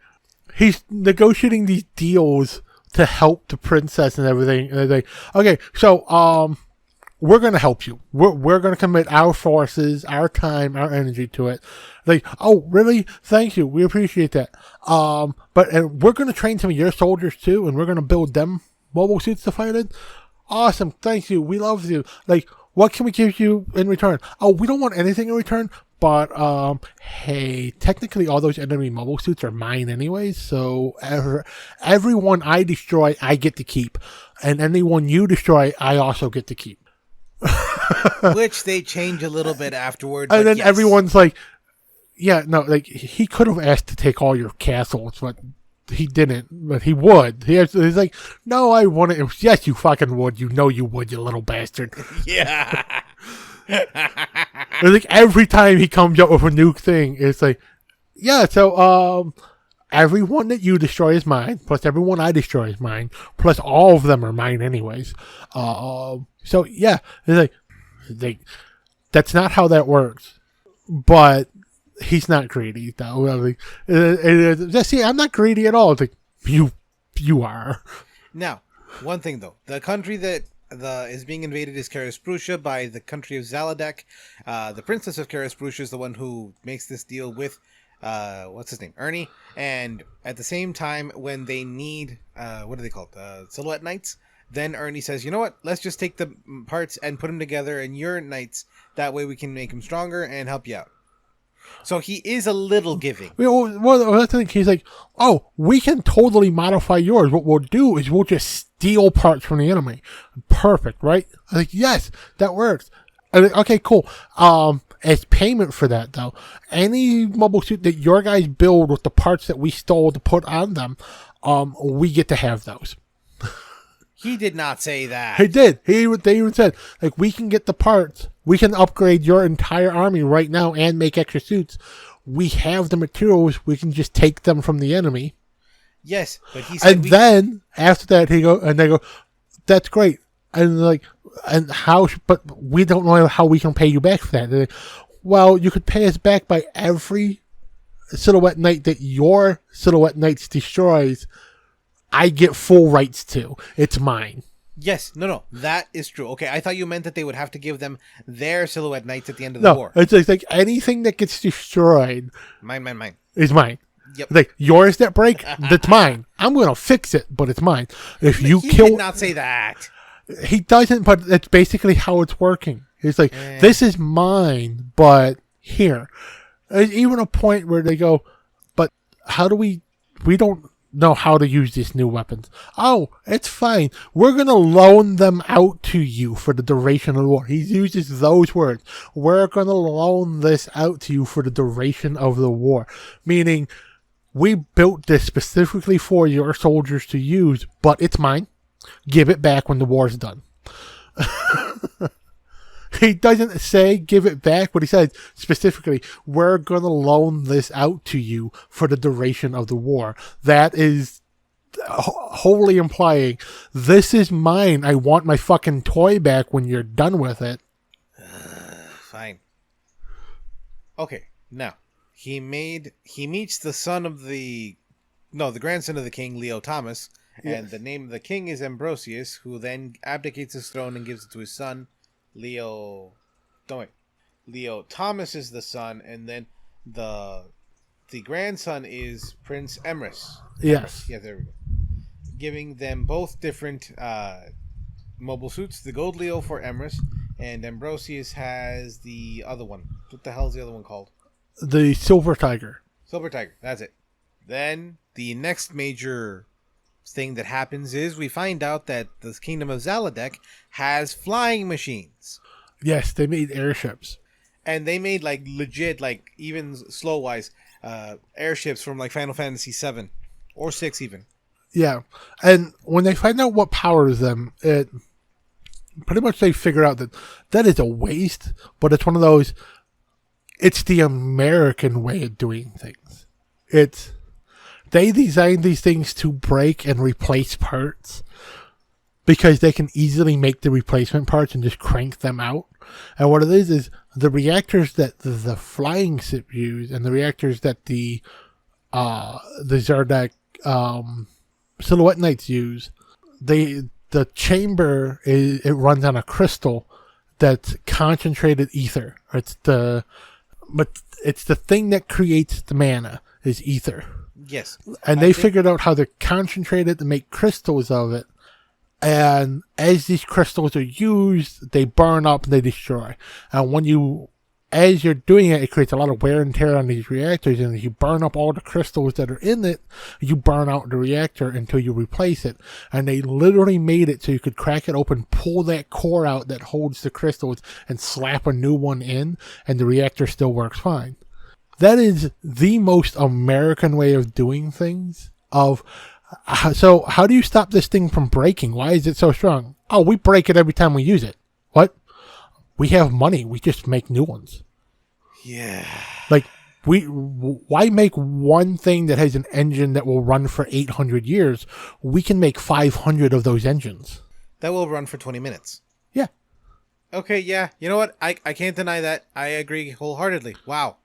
he's negotiating these deals to help the princess and everything. And they're like, okay, so, we're going to help you. We're going to commit our forces, our time, our energy to it. Like, oh, really? Thank you. We appreciate that. But we're going to train some of your soldiers too, and we're going to build them mobile suits to fight in. Awesome. Thank you. We love you. Like, what can we give you in return? Oh, we don't want anything in return, but, hey, technically all those enemy mobile suits are mine anyways, so everyone I destroy, I get to keep. And anyone you destroy, I also get to keep. Which they change a little bit afterwards. And then yes. Everyone's like, yeah, no, like, he could have asked to take all your castles, but he didn't, but he would. He's like, no, I want it. Yes, you fucking would. You know you would, you little bastard. Yeah. Like, every time he comes up with a new thing, it's like, yeah, so, everyone that you destroy is mine, plus everyone I destroy is mine, plus all of them are mine anyways. So, yeah, it's like, that's not how that works. But he's not greedy, though. Like, see, I'm not greedy at all. It's like, you are. Now, one thing, though. The country that is being invaded is Karasprusha by the country of Zaladek. The princess of Karasprusha is the one who makes this deal with, what's his name? Ernie. And at the same time, when they need, what are they called? Silhouette Knights. Then Ernie says, you know what? Let's just take the parts and put them together in your knights. That way we can make them stronger and help you out. So he is a little giving. Well, that's the thing. He's like, oh, we can totally modify yours. What we'll do is we'll just steal parts from the enemy. Perfect, right? I'm like, yes, that works. I'm like, okay, cool. As payment for that, though, any mobile suit that your guys build with the parts that we stole to put on them, we get to have those. He did not say that. He did. They even said, like, we can get the parts. We can upgrade your entire army right now and make extra suits. We have the materials. We can just take them from the enemy. Yes, but he said. And then after that, they go, that's great. And like, and how? But we don't know how we can pay you back for that. Like, well, you could pay us back by every Silhouette Knight that your Silhouette Knights destroys. I get full rights to. It's mine. Yes, no, that is true. Okay, I thought you meant that they would have to give them their Silhouette Knights at the end of the war. It's like anything that gets destroyed, mine is mine. Yep. Like yours that break, that's mine. I'm gonna fix it, but it's mine. If you he kill, did not say that. He doesn't, but that's basically how it's working. He's like, this is mine, but here. There's even a point where they go, but how do we don't know how to use these new weapons. Oh, it's fine. We're going to loan them out to you for the duration of the war. He uses those words. We're going to loan this out to you for the duration of the war. Meaning, we built this specifically for your soldiers to use, but it's mine. give it back when the war's done. He doesn't say give it back, but he says specifically, we're going to loan this out to you for the duration of the war. That is wholly implying, this is mine. I want my fucking toy back when you're done with it. Fine. Okay, now, he meets the grandson of the king, Leo Thomas, and the name of the king is Ambrosius, who then abdicates his throne and gives it to his son, Leo Thomas is the son, and then the grandson is Prince Emrys. Yes. Yeah, there we go. Giving them both different mobile suits. The gold Leo for Emrys, and Ambrosius has the other one. What the hell is the other one called? The Silver Tiger. Silver Tiger, that's it. Then the next major thing that happens is we find out that the Kingdom of Zaladek has flying machines. Yes, they made airships. And they made like legit, like even slow wise, airships from like Final Fantasy 7 or 6 even. Yeah. And when they find out what powers them, it pretty much they figure out that is a waste, but it's one of those, it's the American way of doing things. They designed these things to break and replace parts because they can easily make the replacement parts and just crank them out. And what it is the reactors that the flying ship use and the reactors that the Zardek Silhouette Knights use, the chamber it runs on a crystal that's concentrated ether. It's the thing that creates the mana is ether. Yes. And they figured out how to concentrate it to make crystals of it. And as these crystals are used, they burn up and they destroy. And as you're doing it, it creates a lot of wear and tear on these reactors. And as you burn up all the crystals that are in it, you burn out the reactor until you replace it. And they literally made it so you could crack it open, pull that core out that holds the crystals, and slap a new one in, and the reactor still works fine. That is the most American way of doing things. So how do you stop this thing from breaking? Why is it so strong? Oh, we break it every time we use it. What? We have money. We just make new ones. Yeah. Like, why make one thing that has an engine that will run for 800 years? We can make 500 of those engines. That will run for 20 minutes. Yeah. Okay, yeah. You know what? I can't deny that. I agree wholeheartedly. Wow.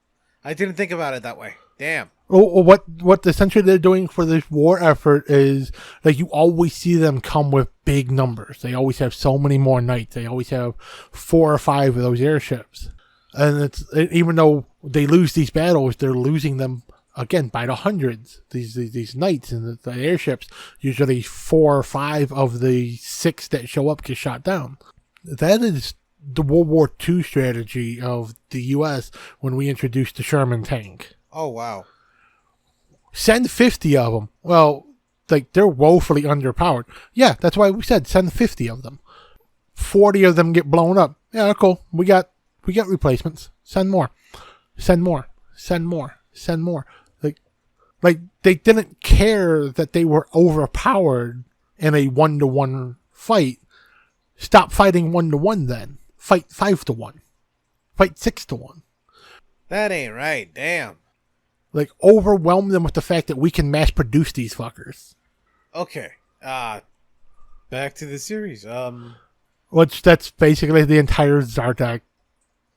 I didn't think about it that way. Damn. What essentially they're doing for this war effort is, like, you always see them come with big numbers. They always have so many more knights. They always have 4 or 5 of those airships. And even though they lose these battles, they're losing them, again, by the hundreds. These knights and the airships, usually 4 or 5 of the 6 that show up get shot down. That is the World War II strategy of the U.S. when we introduced the Sherman tank. Oh, wow. Send 50 of them. Well, like, they're woefully underpowered. Yeah, that's why we said send 50 of them. 40 of them get blown up. Yeah, cool. We got replacements. Send more. Send more. Send more. Send more. Like they didn't care that they were overpowered in a 1-to-1 fight. Stop fighting 1-to-1 then. Fight 5-to-1. Fight 6-to-1. That ain't right. Damn. Like, overwhelm them with the fact that we can mass produce these fuckers. Okay. Back to the series. Which, that's basically the entire Zardak.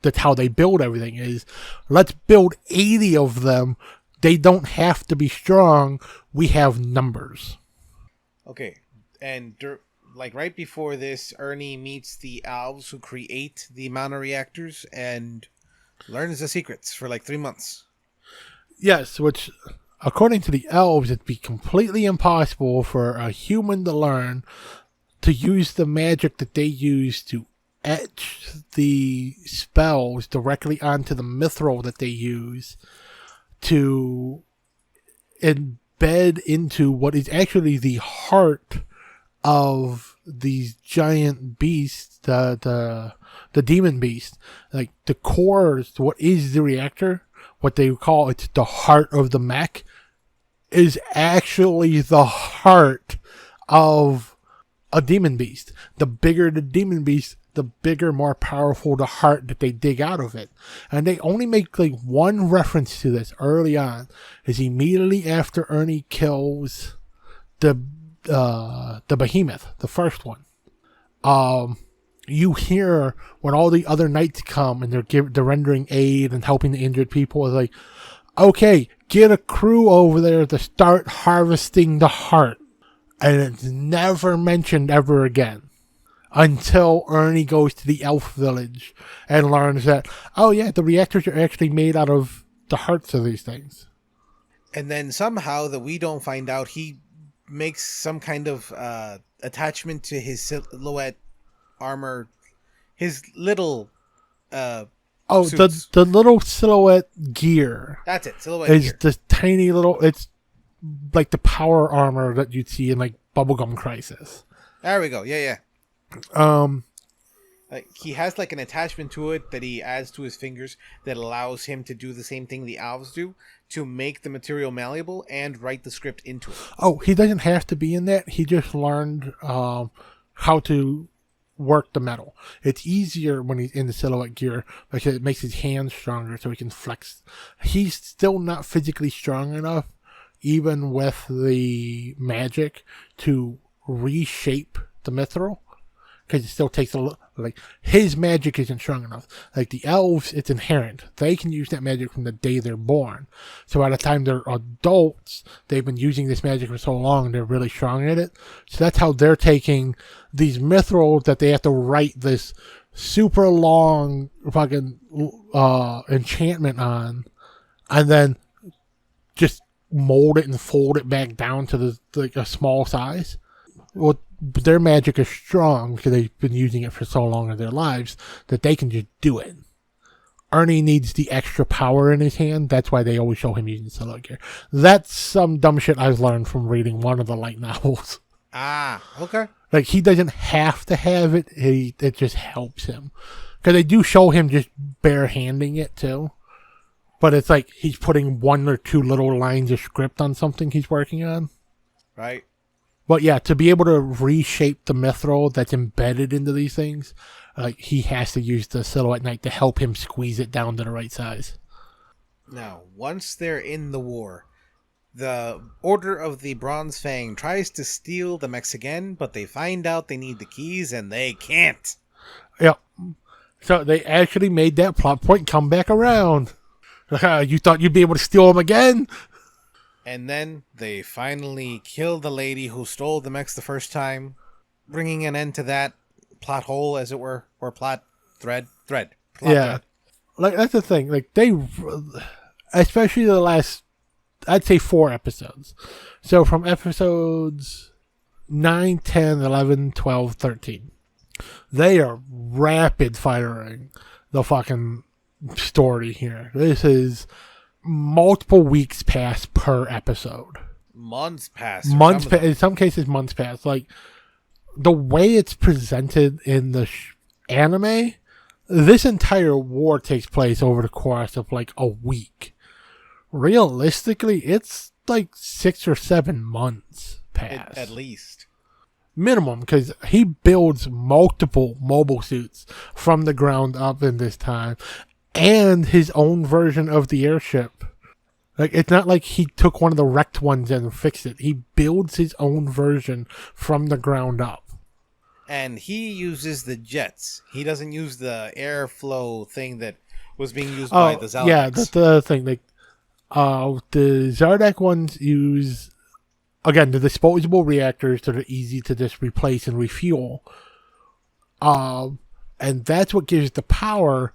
That's how they build everything is, let's build 80 of them. They don't have to be strong. We have numbers. Okay. And like right before this, Ernie meets the elves who create the mana reactors and learns the secrets for like 3 months. Yes, which, according to the elves, it'd be completely impossible for a human to learn to use the magic that they use to etch the spells directly onto the mithril that they use to embed into what is actually the heart of these giant beasts, the demon beast. Like, the core, what is the reactor, what they call it's the heart of the mech, is actually the heart of a demon beast. The bigger the demon beast, the bigger, more powerful the heart that they dig out of it. And they only make like one reference to this early on, is immediately after Ernie kills the behemoth, the first one. You hear when all the other knights come and they're rendering aid and helping the injured people, is like, okay, get a crew over there to start harvesting the heart. And it's never mentioned ever again until Ernie goes to the elf village and learns that, oh yeah, the reactors are actually made out of the hearts of these things. And then somehow that we don't find out, he makes some kind of attachment to his silhouette armor, his little suits. The little silhouette gear. That's it, silhouette is gear. this tiny little, it's like the power armor that you'd see in like Bubblegum Crisis. There we go. Yeah. He has like an attachment to it that he adds to his fingers that allows him to do the same thing the elves do, to make the material malleable and write the script into it. Oh, he doesn't have to be in that. He just learned how to work the metal. It's easier when he's in the silhouette gear because it makes his hands stronger so he can flex. He's still not physically strong enough, even with the magic, to reshape the mithril, because it still takes like, his magic isn't strong enough. Like the elves, it's inherent. They can use that magic from the day they're born. So by the time they're adults, they've been using this magic for so long, they're really strong at it. So that's how they're taking these mithrils that they have to write this super long fucking enchantment on, and then just mold it and fold it back down to like a small size. Well, their magic is strong because they've been using it for so long in their lives that they can just do it. Ernie needs the extra power in his hand. That's why they always show him using silhouette gear. That's some dumb shit I've learned from reading one of the light novels. Ah, okay. Like, he doesn't have to have it. It just helps him. Because they do show him just bare-handing it, too. But it's like he's putting one or two little lines of script on something he's working on. Right. But yeah, to be able to reshape the mithril that's embedded into these things, he has to use the silhouette knight to help him squeeze it down to the right size. Now, once they're in the war, the Order of the Bronze Fang tries to steal the Mechs again, but they find out they need the keys and they can't. Yeah. So they actually made that plot point come back around. You thought you'd be able to steal them again? And then they finally kill the lady who stole the Mechs the first time, bringing an end to that plot hole, as it were, or plot thread. Plot thread. Like, that's the thing. Like, they, especially the last, I'd say 4 episodes. So from episodes 9, 10, 11, 12, 13, they are rapid firing the fucking story here. This is multiple weeks pass per episode. Months pass. In some cases, months pass. Like, the way it's presented in the anime, this entire war takes place over the course of like a week. Realistically, it's like 6 or 7 months pass. At least. Minimum, because he builds multiple mobile suits from the ground up in this time, and his own version of the airship. Like, it's not like he took one of the wrecked ones and fixed it. He builds his own version from the ground up. And he uses the jets. He doesn't use the airflow thing that was being used by the Zaldax. Yeah, that's the thing. Like, the Zardak ones use, again, the disposable reactors that are easy to just replace and refuel. And that's what gives the power.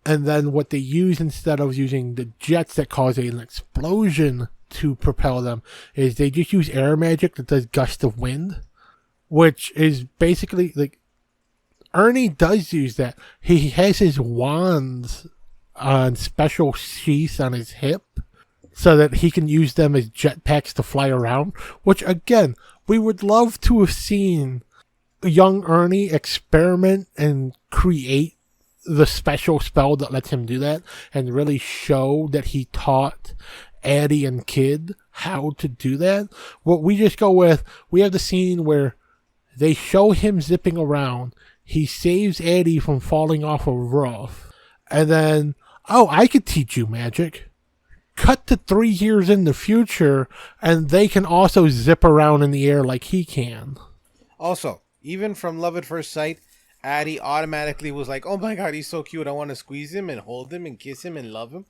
And then what they use instead of using the jets that cause an explosion to propel them is they just use air magic that does gust of wind, which is basically like, Ernie does use that. He has his wands on special sheaths on his hip so that he can use them as jetpacks to fly around, which again, we would love to have seen young Ernie experiment and create the special spell that lets him do that and really show that he taught Addie and Kid how to do that. What we just go with, we have the scene where They show him zipping around. He saves Addie from falling off a roof. And then, oh, I could teach you magic. Cut to 3 years in the future, and they can also zip around in the air like he can. Also, even from Love at First Sight, Addie automatically was like, oh my god, he's so cute. I want to squeeze him and hold him and kiss him and love him.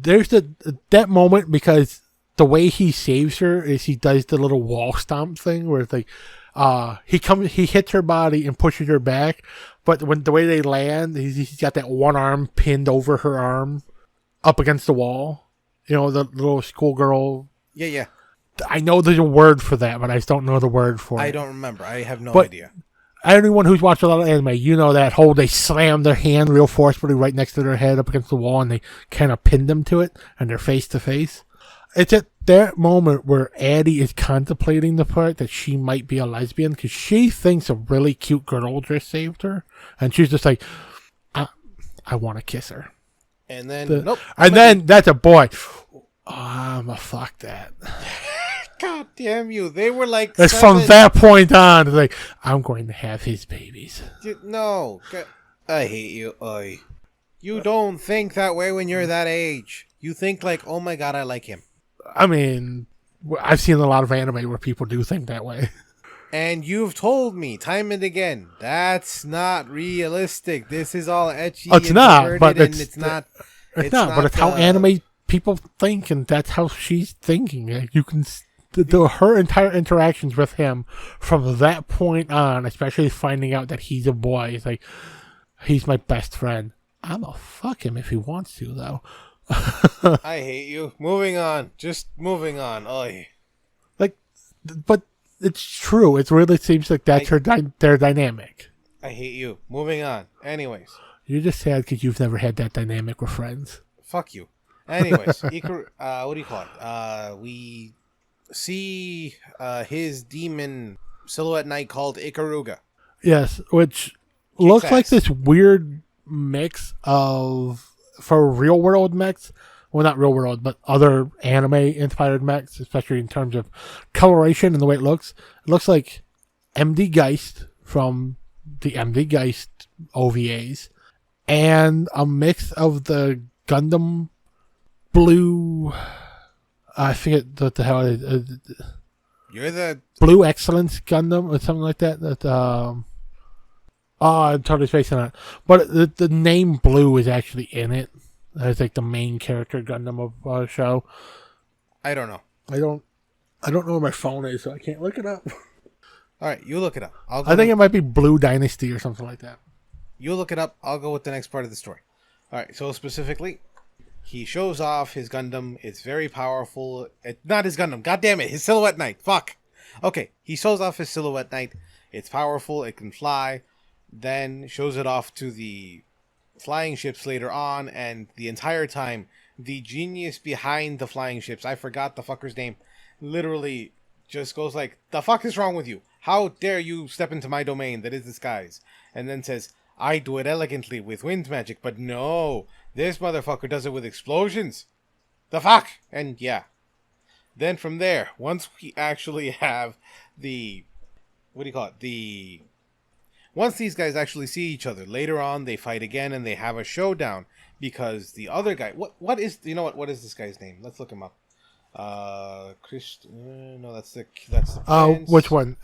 There's that moment because the way he saves her is he does the little wall stomp thing where it's like, he hits her body and pushes her back, but when the way they land, he's got that one arm pinned over her arm up against the wall. You know, the little schoolgirl. Yeah. I know there's a word for that, but I just don't know the word for it. I don't remember. I have no idea. Anyone who's watched a lot of anime, you know that whole they slam their hand real forcefully right next to their head up against the wall and they kind of pin them to it and they're face to face. It's at that moment where Addie is contemplating the part that she might be a lesbian because she thinks a really cute girl just saved her. And she's just like, I want to kiss her. And then, nope. And then that's a boy. Oh, I'm a fuck that. God damn you. They were like it's 7. From that point on, it's like, I'm going to have his babies. No. I hate you. You don't think that way when you're that age. You think like, oh my god, I like him. I mean, I've seen a lot of anime where people do think that way. And you've told me time and again, that's not realistic. This is all etchy. It's not, but it's not. It's not, but it's how anime people think, and that's how she's thinking. You can her entire interactions with him from that point on, especially finding out that he's a boy, is like, he's my best friend. I'm gonna fuck him if he wants to, though. I hate you. Moving on. Just moving on. Oy. Like, but it's true. It really seems like that's their dynamic. I hate you. Moving on. Anyways. You're just sad because you've never had that dynamic with friends. Fuck you. Anyways, what do you call it? We see his demon silhouette knight called Ikaruga. Yes, which looks like this weird mix of, for real world mechs, well, not real world, but other anime inspired mechs, especially in terms of coloration and the way it looks. It looks like MD Geist from the MD Geist OVAs and a mix of the Gundam Blue, I forget what the hell it is. You're the Blue Excellence Gundam or something like that. I'm totally spacing on it. But the name Blue is actually in it. It's like the main character Gundam of the show. I don't know. I don't know where my phone is, so I can't look it up. All right, you look it up. I think it might be Blue Dynasty or something like that. You look it up. I'll go with the next part of the story. All right, so specifically, he shows off his Gundam. It's very powerful. Not his Gundam. God damn it. His Silhouette Knight. Fuck. Okay, he shows off his Silhouette Knight. It's powerful. It can fly. Then shows it off to the flying ships later on. And the entire time, the genius behind the flying ships, I forgot the fucker's name, literally just goes like, the fuck is wrong with you? How dare you step into my domain that is the skies? And then says, I do it elegantly with wind magic, but no, this motherfucker does it with explosions. The fuck? And yeah. Then from there, once we actually have the, once these guys actually see each other, later on they fight again and they have a showdown because the other guy, what is this guy's name? Let's look him up. No, that's the prince. Which one?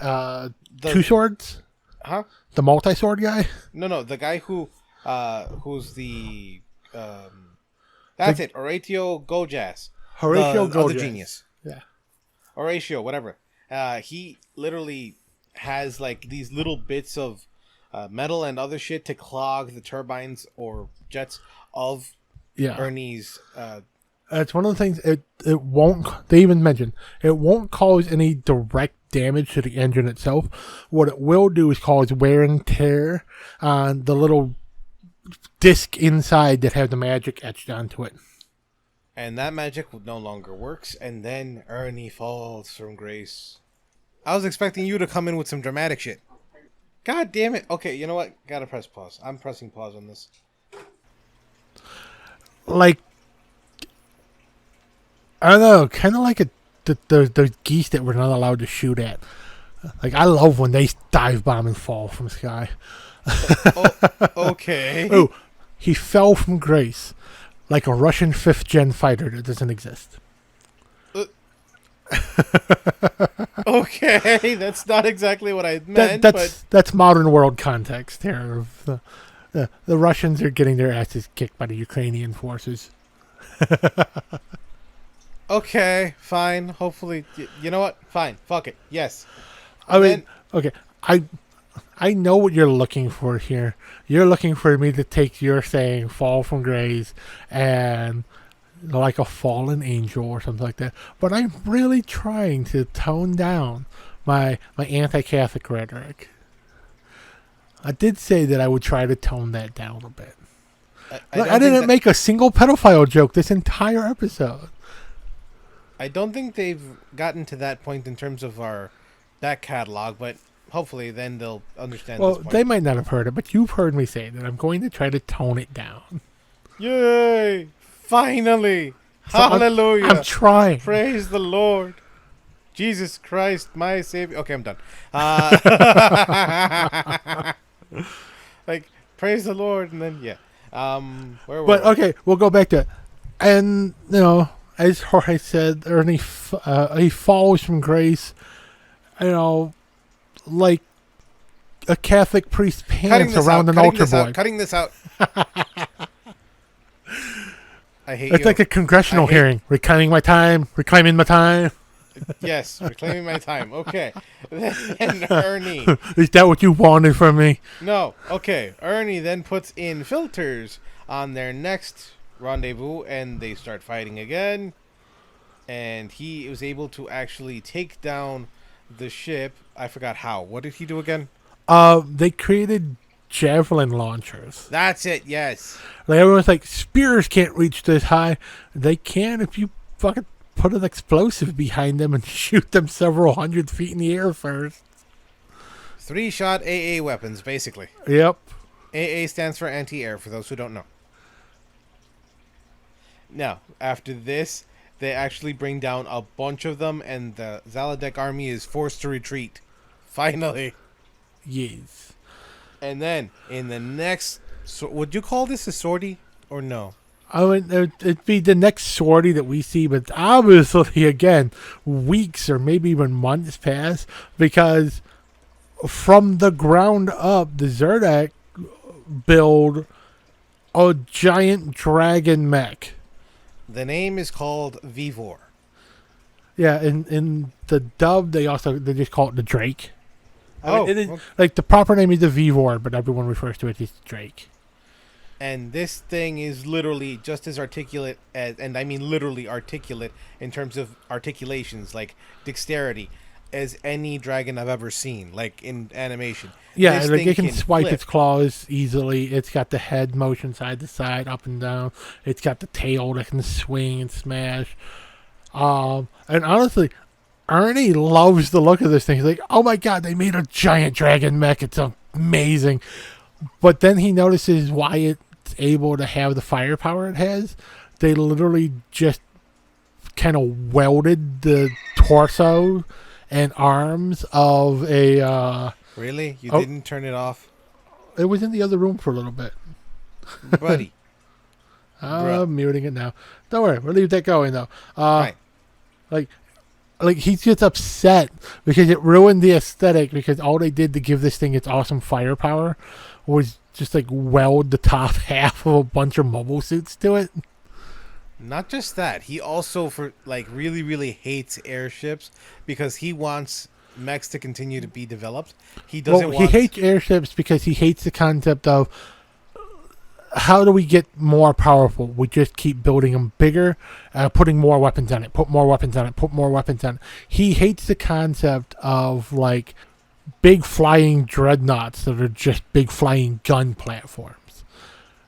Two Swords? Huh? The multi-sword guy? No, the guy who's the that's it, Horatio Gojas. Horatio Gojas. The genius. Yeah. Horatio, whatever. He literally has like these little bits of metal and other shit to clog the turbines or jets of Ernie's. It's one of the things it won't. They even mentioned it won't cause any direct damage to the engine itself. What it will do is cause wear and tear on the little disc inside that have the magic etched onto it. And that magic no longer works, and then Ernie falls from grace. I was expecting you to come in with some dramatic shit. God damn it. Okay, you know what? Gotta press pause. I'm pressing pause on this. Like, I don't know, kind of like those geese that we're not allowed to shoot at. Like, I love when they dive bomb and fall from the sky. Oh, okay. Oh, he fell from grace like a Russian 5th gen fighter that doesn't exist. Okay, that's not exactly what I meant, but That's modern world context here. Of the Russians are getting their asses kicked by the Ukrainian forces. okay, fine. Hopefully, you know what? Fine. Fuck it. Yes. I mean, okay, I know what you're looking for here. You're looking for me to take your saying "fall from grace" and like a fallen angel or something like that. But I'm really trying to tone down my anti-Catholic rhetoric. I did say that I would try to tone that down a bit. I didn't make a single pedophile joke this entire episode. I don't think they've gotten to that point in terms of our back catalog, but hopefully then they'll understand Well, this point. they might not have heard it, but you've heard me say that I'm going to try to tone it down. Yay! Finally! So Hallelujah! I'm trying. Praise the Lord! Jesus Christ, my Savior. Okay, I'm done. Like, praise the Lord, and then, yeah. Where were But we? okay, we'll go back to it. And, as Jorge said, Ernie, he falls from grace, like a Catholic priest's pants around an altar boy. Cutting this out. I hate It's you. like a congressional hearing. Reclaiming my time. Yes, reclaiming my time. Okay. Then Ernie. Is that what you wanted from me? No. Okay. Ernie then puts in filters on their next rendezvous, and they start fighting again. And he was able to actually take down the ship. I forgot how. What did he do again? They created javelin launchers. That's it. Yes. Like, everyone's like, spears can't reach this high. They can if you fucking put an explosive behind them and shoot them several 100 feet in the air first. 3-shot AA weapons, basically. Yep. AA stands for anti-air, for those who don't know. Now, after this, they actually bring down a bunch of them, and the Zaladek army is forced to retreat. Finally. Yes. And then, in the next... would you call this a sortie, or no? I mean, it'd be the next sortie that we see, but obviously, again, weeks or maybe even months pass, because from the ground up, the Zerdek build a giant dragon mech. The name is called Vivor. Yeah, in the dub, they just call it the Drake. Oh, it is, okay. like, the proper name is the Vivor, but everyone refers to it as Drake. And this thing is literally just as articulate as, and I mean literally articulate in terms of articulations, like dexterity, as any dragon I've ever seen, like in animation. Yeah, This like thing it can swipe flip. its claws easily. It's got the head motion side to side, up and down. It's got the tail that can swing and smash. And honestly, Ernie loves the look of this thing. He's like, oh my god, they made a giant dragon mech. It's amazing. But then he notices why it's able to have the firepower it has. They literally just kind of welded the torso and arms of a... Really? You Oh. didn't turn it off? It was in the other room for a little bit. Buddy. Bruh. I'm muting it now. Don't worry, we'll leave that going though. Right. Like he's just upset because it ruined the aesthetic, because all they did to give this thing its awesome firepower was just like weld the top half of a bunch of mobile suits to it. Not just that. He also really, really hates airships because he wants mechs to continue to be developed. He doesn't He hates airships because he hates the concept of how do we get more powerful? We just keep building them bigger, putting more weapons on it, put more weapons on it, put more weapons on it. He hates the concept of like big flying dreadnoughts that are just big flying gun platforms.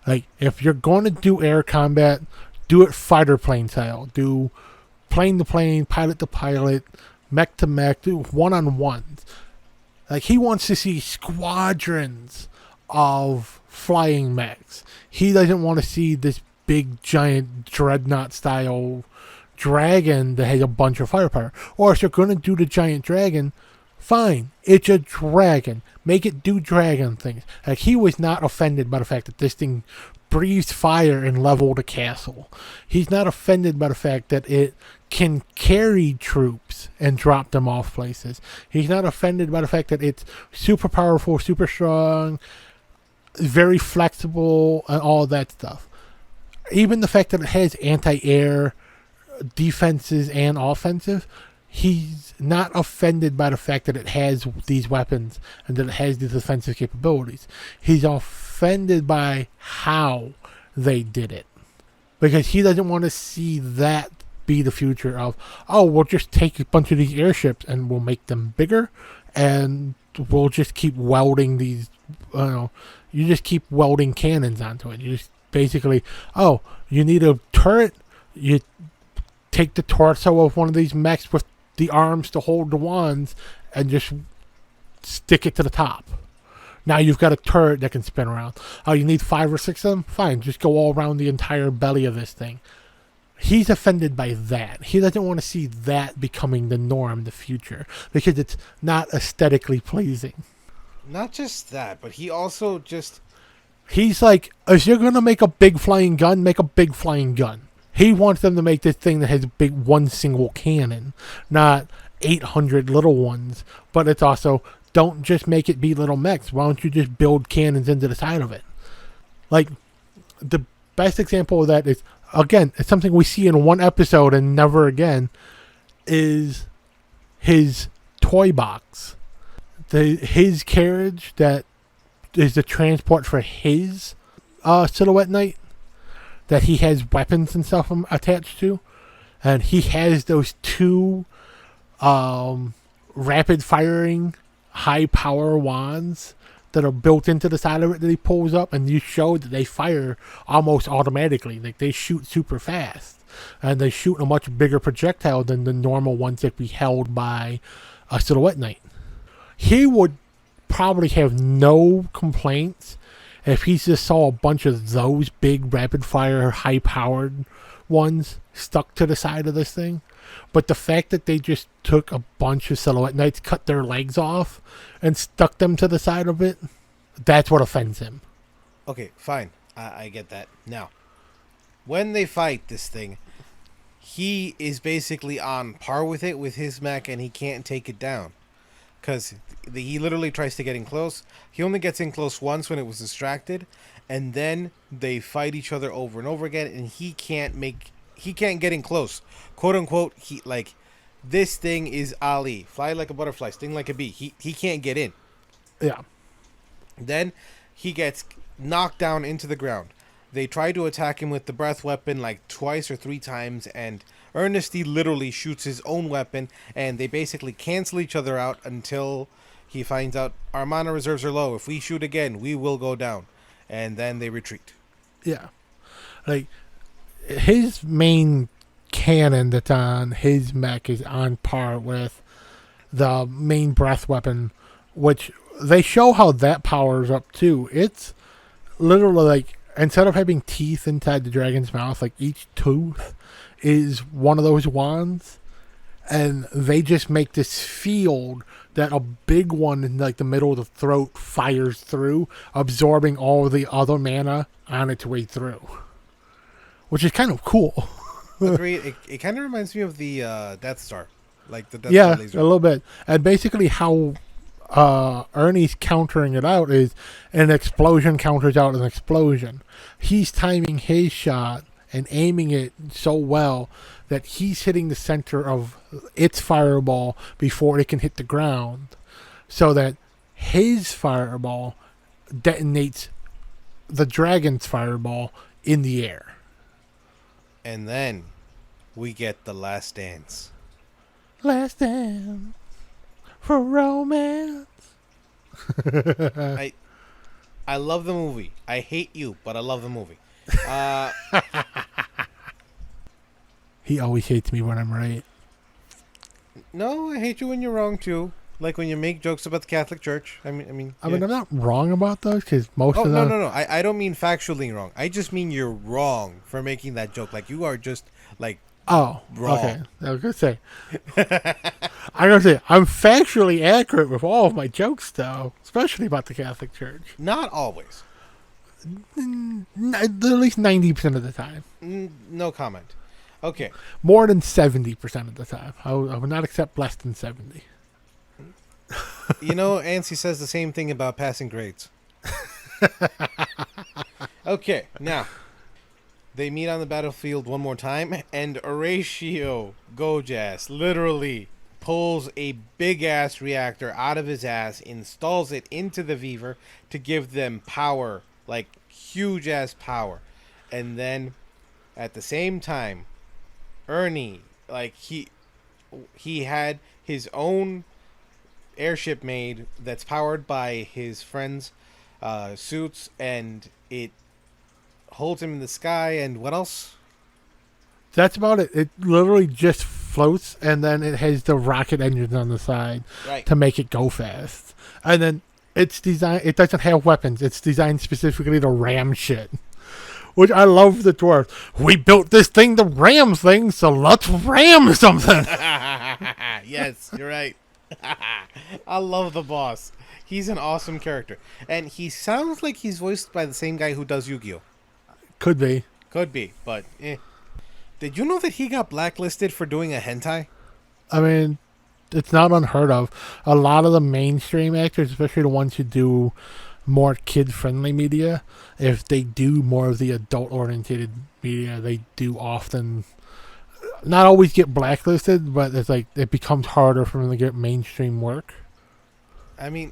Like, if you're going to do air combat, do it fighter plane style. Do plane to plane, pilot to pilot, mech to mech, do one-on-ones. Like, he wants to see squadrons of flying mechs. He doesn't want to see this big giant dreadnought style dragon that has a bunch of firepower. Or if you're going to do the giant dragon, Fine, it's a dragon. Make it do dragon things. Like, he was not offended by the fact that this thing breathes fire and leveled a castle. He's not offended by the fact that it can carry troops and drop them off places. He's not offended by the fact that it's super powerful, super strong, very flexible, and all that stuff. Even the fact that it has anti-air defenses and offensive, he's not offended by the fact that it has these weapons and that it has these offensive capabilities. He's offended by how they did it. Because he doesn't want to see that be the future of, oh, we'll just take a bunch of these airships and we'll make them bigger and we'll just keep welding these, you just keep welding cannons onto it. You just basically, oh, you need a turret, you take the torso of one of these mechs with the arms to hold the wands and just stick it to the top. Now you've got a turret that can spin around. Oh, you need 5 or 6 of them? Fine, just go all around the entire belly of this thing. He's offended by that. He doesn't want to see that becoming the norm in the future because it's not aesthetically pleasing. Not just that, but he also just... He's like, if you're going to make a big flying gun, make a big flying gun. He wants them to make this thing that has a big one single cannon, not 800 little ones. But it's also, don't just make it be little mechs. Why don't you just build cannons into the side of it? Like, the best example of that is, again, it's something we see in one episode and never again, is his toy box. His carriage that is the transport for his Silhouette Knight that he has weapons and stuff attached to. And he has those 2 rapid firing high power wands that are built into the side of it that he pulls up, and you show that they fire almost automatically. Like, they shoot super fast. And they shoot a much bigger projectile than the normal ones that we held by a Silhouette Knight. He would probably have no complaints if he just saw a bunch of those big rapid fire high powered ones stuck to the side of this thing. But the fact that they just took a bunch of Silhouette Knights, cut their legs off, and stuck them to the side of it, that's what offends him. Okay, fine. I get that. Now, when they fight this thing, he is basically on par with it with his mech, and he can't take it down. Because he literally tries to get in close. He only gets in close once when it was distracted, and then they fight each other over and over again, and he can't get in close. Quote unquote, this thing is Ali. Fly like a butterfly, sting like a bee. He can't get in. Yeah. Then he gets knocked down into the ground. They try to attack him with the breath weapon like 2 or 3 times, and Ernesty literally shoots his own weapon, and they basically cancel each other out until he finds out our mana reserves are low. If we shoot again, we will go down. And then they retreat. Yeah. Like, his main cannon that's on his mech is on par with the main breath weapon, which they show how that powers up too. It's literally like, instead of having teeth inside the dragon's mouth, like each tooth is one of those wands, and they just make this field that a big one in like the middle of the throat fires through, absorbing all the other mana on its way through, which is kind of cool. Agreed. It kind of reminds me of the Death Star, like the Death Star laser. A little bit. And basically how Ernie's countering it out is an explosion counters out an explosion. He's timing his shot and aiming it so well that he's hitting the center of its fireball before it can hit the ground, so that his fireball detonates the dragon's fireball in the air. And then we get the last dance. Last dance for romance. I love the movie. I hate you, but I love the movie. He always hates me when I'm right. No, I hate you when you're wrong too. Like when you make jokes about the Catholic Church. I mean, I'm not wrong about those because most of them. No. I don't mean factually wrong. I just mean you're wrong for making that joke. Like you are just like Oh, Wrong. okay. I was gonna say. I'm factually accurate with all of my jokes, though, especially about the Catholic Church. Not always. At least 90% of the time. No comment. Okay. More than 70% of the time. I would not accept less than 70. You know, Ansi says the same thing about passing grades. Okay, now they meet on the battlefield one more time, and Horatio Gojas literally pulls a big ass reactor out of his ass, installs it into the Weaver to give them power, like huge ass power. And then at the same time, Ernie, like he had his own airship made that's powered by his friend's suits, and it holds him in the sky. And what else? That's about it. It literally just floats, and then it has the rocket engines on the side Right. to make it go fast. And then it's designed. It doesn't have weapons. It's designed specifically to ram shit. Which I love the dwarf. We built this thing to ram things, so let's ram something. Yes, you're right. I love the boss. He's an awesome character, and he sounds like he's voiced by the same guy who does Yu-Gi-Oh. Could be. Could be, but Did you know that he got blacklisted for doing a hentai? I mean, it's not unheard of. A lot of the mainstream actors, especially the ones who do more kid-friendly media, if they do more of the adult-oriented media, they do often not always get blacklisted, but it's like it becomes harder for them to get mainstream work. I mean,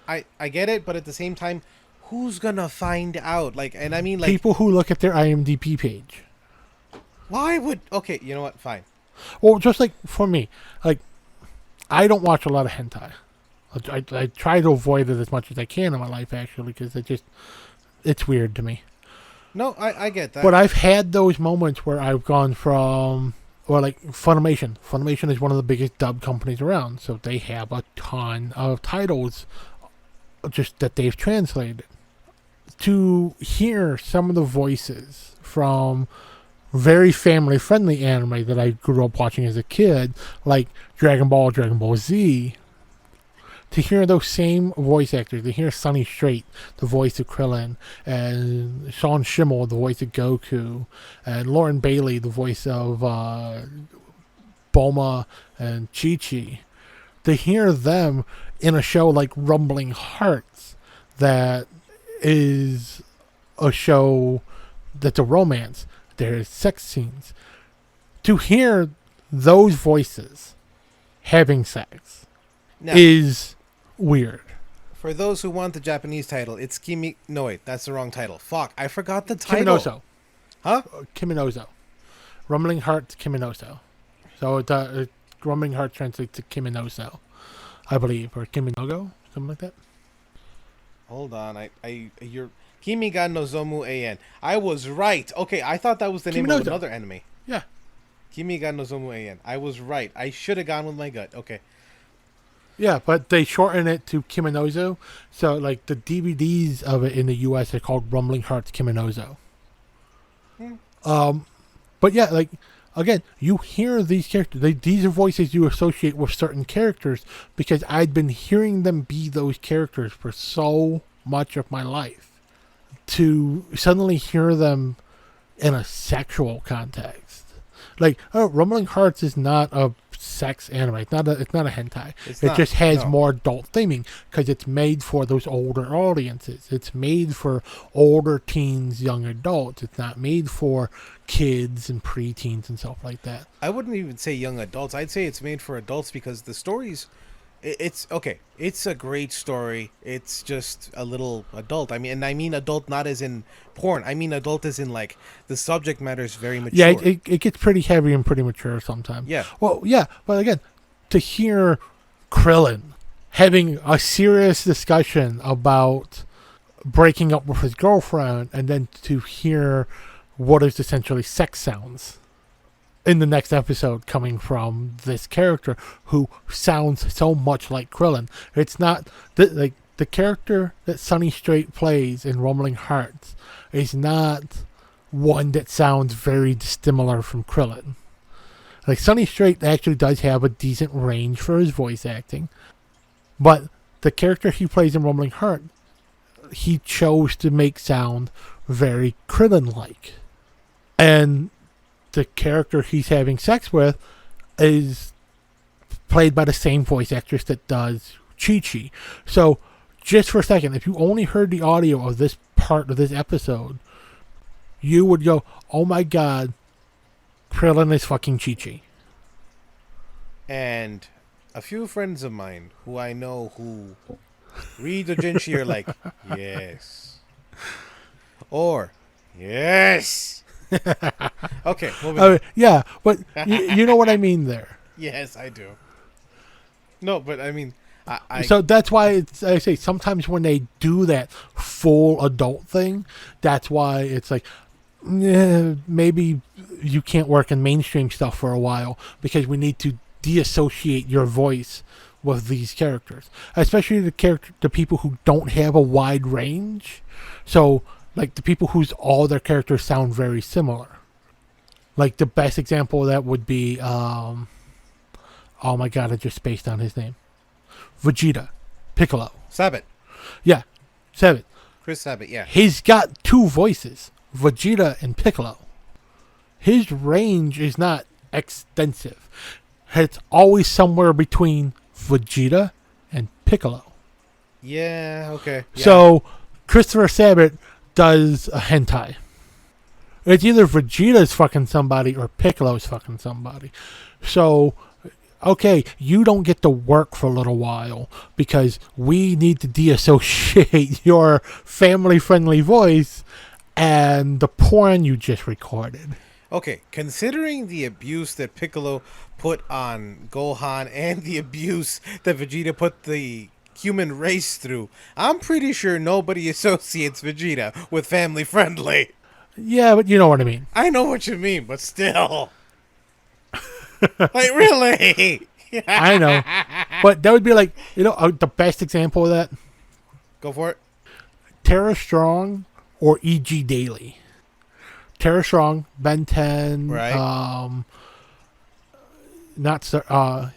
I get it, but at the same time, who's gonna find out? Like, and I mean, like, People who look at their IMDb page. why would? Okay, you know what? Fine. Well, just like for me, like I don't watch a lot of hentai. I try to avoid it as much as I can in my life, actually, because it's weird to me. No, I get that. But I've had those moments where I've gone from, or like Funimation. Funimation is one of the biggest dub companies around, so they have a ton of titles just that they've translated. To hear some of the voices from very family-friendly anime that I grew up watching as a kid, like Dragon Ball, Dragon Ball Z, to hear those same voice actors, to hear Sonny Strait, the voice of Krillin, and Sean Schimmel, the voice of Goku, and Lauren Bailey, the voice of Bulma and Chi-Chi, to hear them in a show like Rumbling Hearts, that is a show that's a romance, there's sex scenes, to hear those voices having sex Now, is weird. for those who want the Japanese title, it's Kimi. No, wait, that's the wrong title. Fuck, I forgot the title. Kiminoso. Huh? Kiminoso. Rumbling Hearts Kiminoso. So Rumbling Heart translates to Kiminoso, I believe, or Kiminogo, something like that. Hold on, you're Kimi ga Nozomu An. I was right. Okay, I thought that was the name of Kiminoso. another anime. Yeah. Kimi ga Nozomu An. I was right. I should have gone with my gut. Okay. Yeah, but they shorten it to Kiminozo. So, like, the DVDs of it in the U.S. are called Rumbling Hearts Kiminozo. But yeah, like, again, you hear these characters. These are voices you associate with certain characters because I'd been hearing them be those characters for so much of my life. To suddenly hear them in a sexual context. Like, Rumbling Hearts is not a sex anime. It's not a hentai. It just has more adult theming because it's made for those older audiences. It's made for older teens, young adults. It's not made for kids and preteens and stuff like that. I wouldn't even say young adults. I'd say it's made for adults because the stories, it's okay. It's a great story. It's just a little adult. I mean adult not as in porn. I mean adult as in like the subject matter is very mature. Yeah, it gets pretty heavy and pretty mature sometimes. Yeah. Well, yeah, but again, to hear Krillin having a serious discussion about breaking up with his girlfriend, and then to hear what is essentially sex sounds in the next episode coming from this character who sounds so much like Krillin. It's not like the character that Sonny Strait plays in Rumbling Hearts is not one that sounds very dissimilar from Krillin. Like Sonny Strait actually does have a decent range for his voice acting, but the character he plays in Rumbling Heart, he chose to make sound very Krillin-like, and the character he's having sex with is played by the same voice actress that does Chi-Chi. So, just for a second, if you only heard the audio of this part of this episode, you would go, oh my god, Krillin is fucking Chi-Chi. And a few friends of mine who I know who read the Jinshi are like, yes. Or, yes. Okay, moving yeah, but you know what I mean there. Yes, I do. No, but I mean, I So that's why I say sometimes when they do that full adult thing, that's why it's like, maybe you can't work in mainstream stuff for a while because we need to deassociate your voice with these characters, especially the people who don't have a wide range. So like the people whose all their characters sound very similar. Like the best example of that would be, oh my god, I just spaced on his name. Vegeta, Piccolo. Sabat. Yeah, Sabat. Chris Sabat, yeah. He's got two voices, Vegeta and Piccolo. His range is not extensive. It's always somewhere between Vegeta and Piccolo. Yeah, okay. Yeah. So, Christopher Sabat does a hentai. It's either Vegeta's fucking somebody or Piccolo's fucking somebody. So, okay, you don't get to work for a little while because we need to deassociate your family-friendly voice and the porn you just recorded. Okay, considering the abuse that Piccolo put on Gohan and the abuse that Vegeta put the human race through, I'm pretty sure nobody associates Vegeta with family-friendly. Yeah, but you know what I mean. I know what you mean, but still. Like, really? I know. But that would be like, the best example of that. Go for it. Tara Strong or E.G. Daily. Tara Strong, Ben 10, Right. Starfire.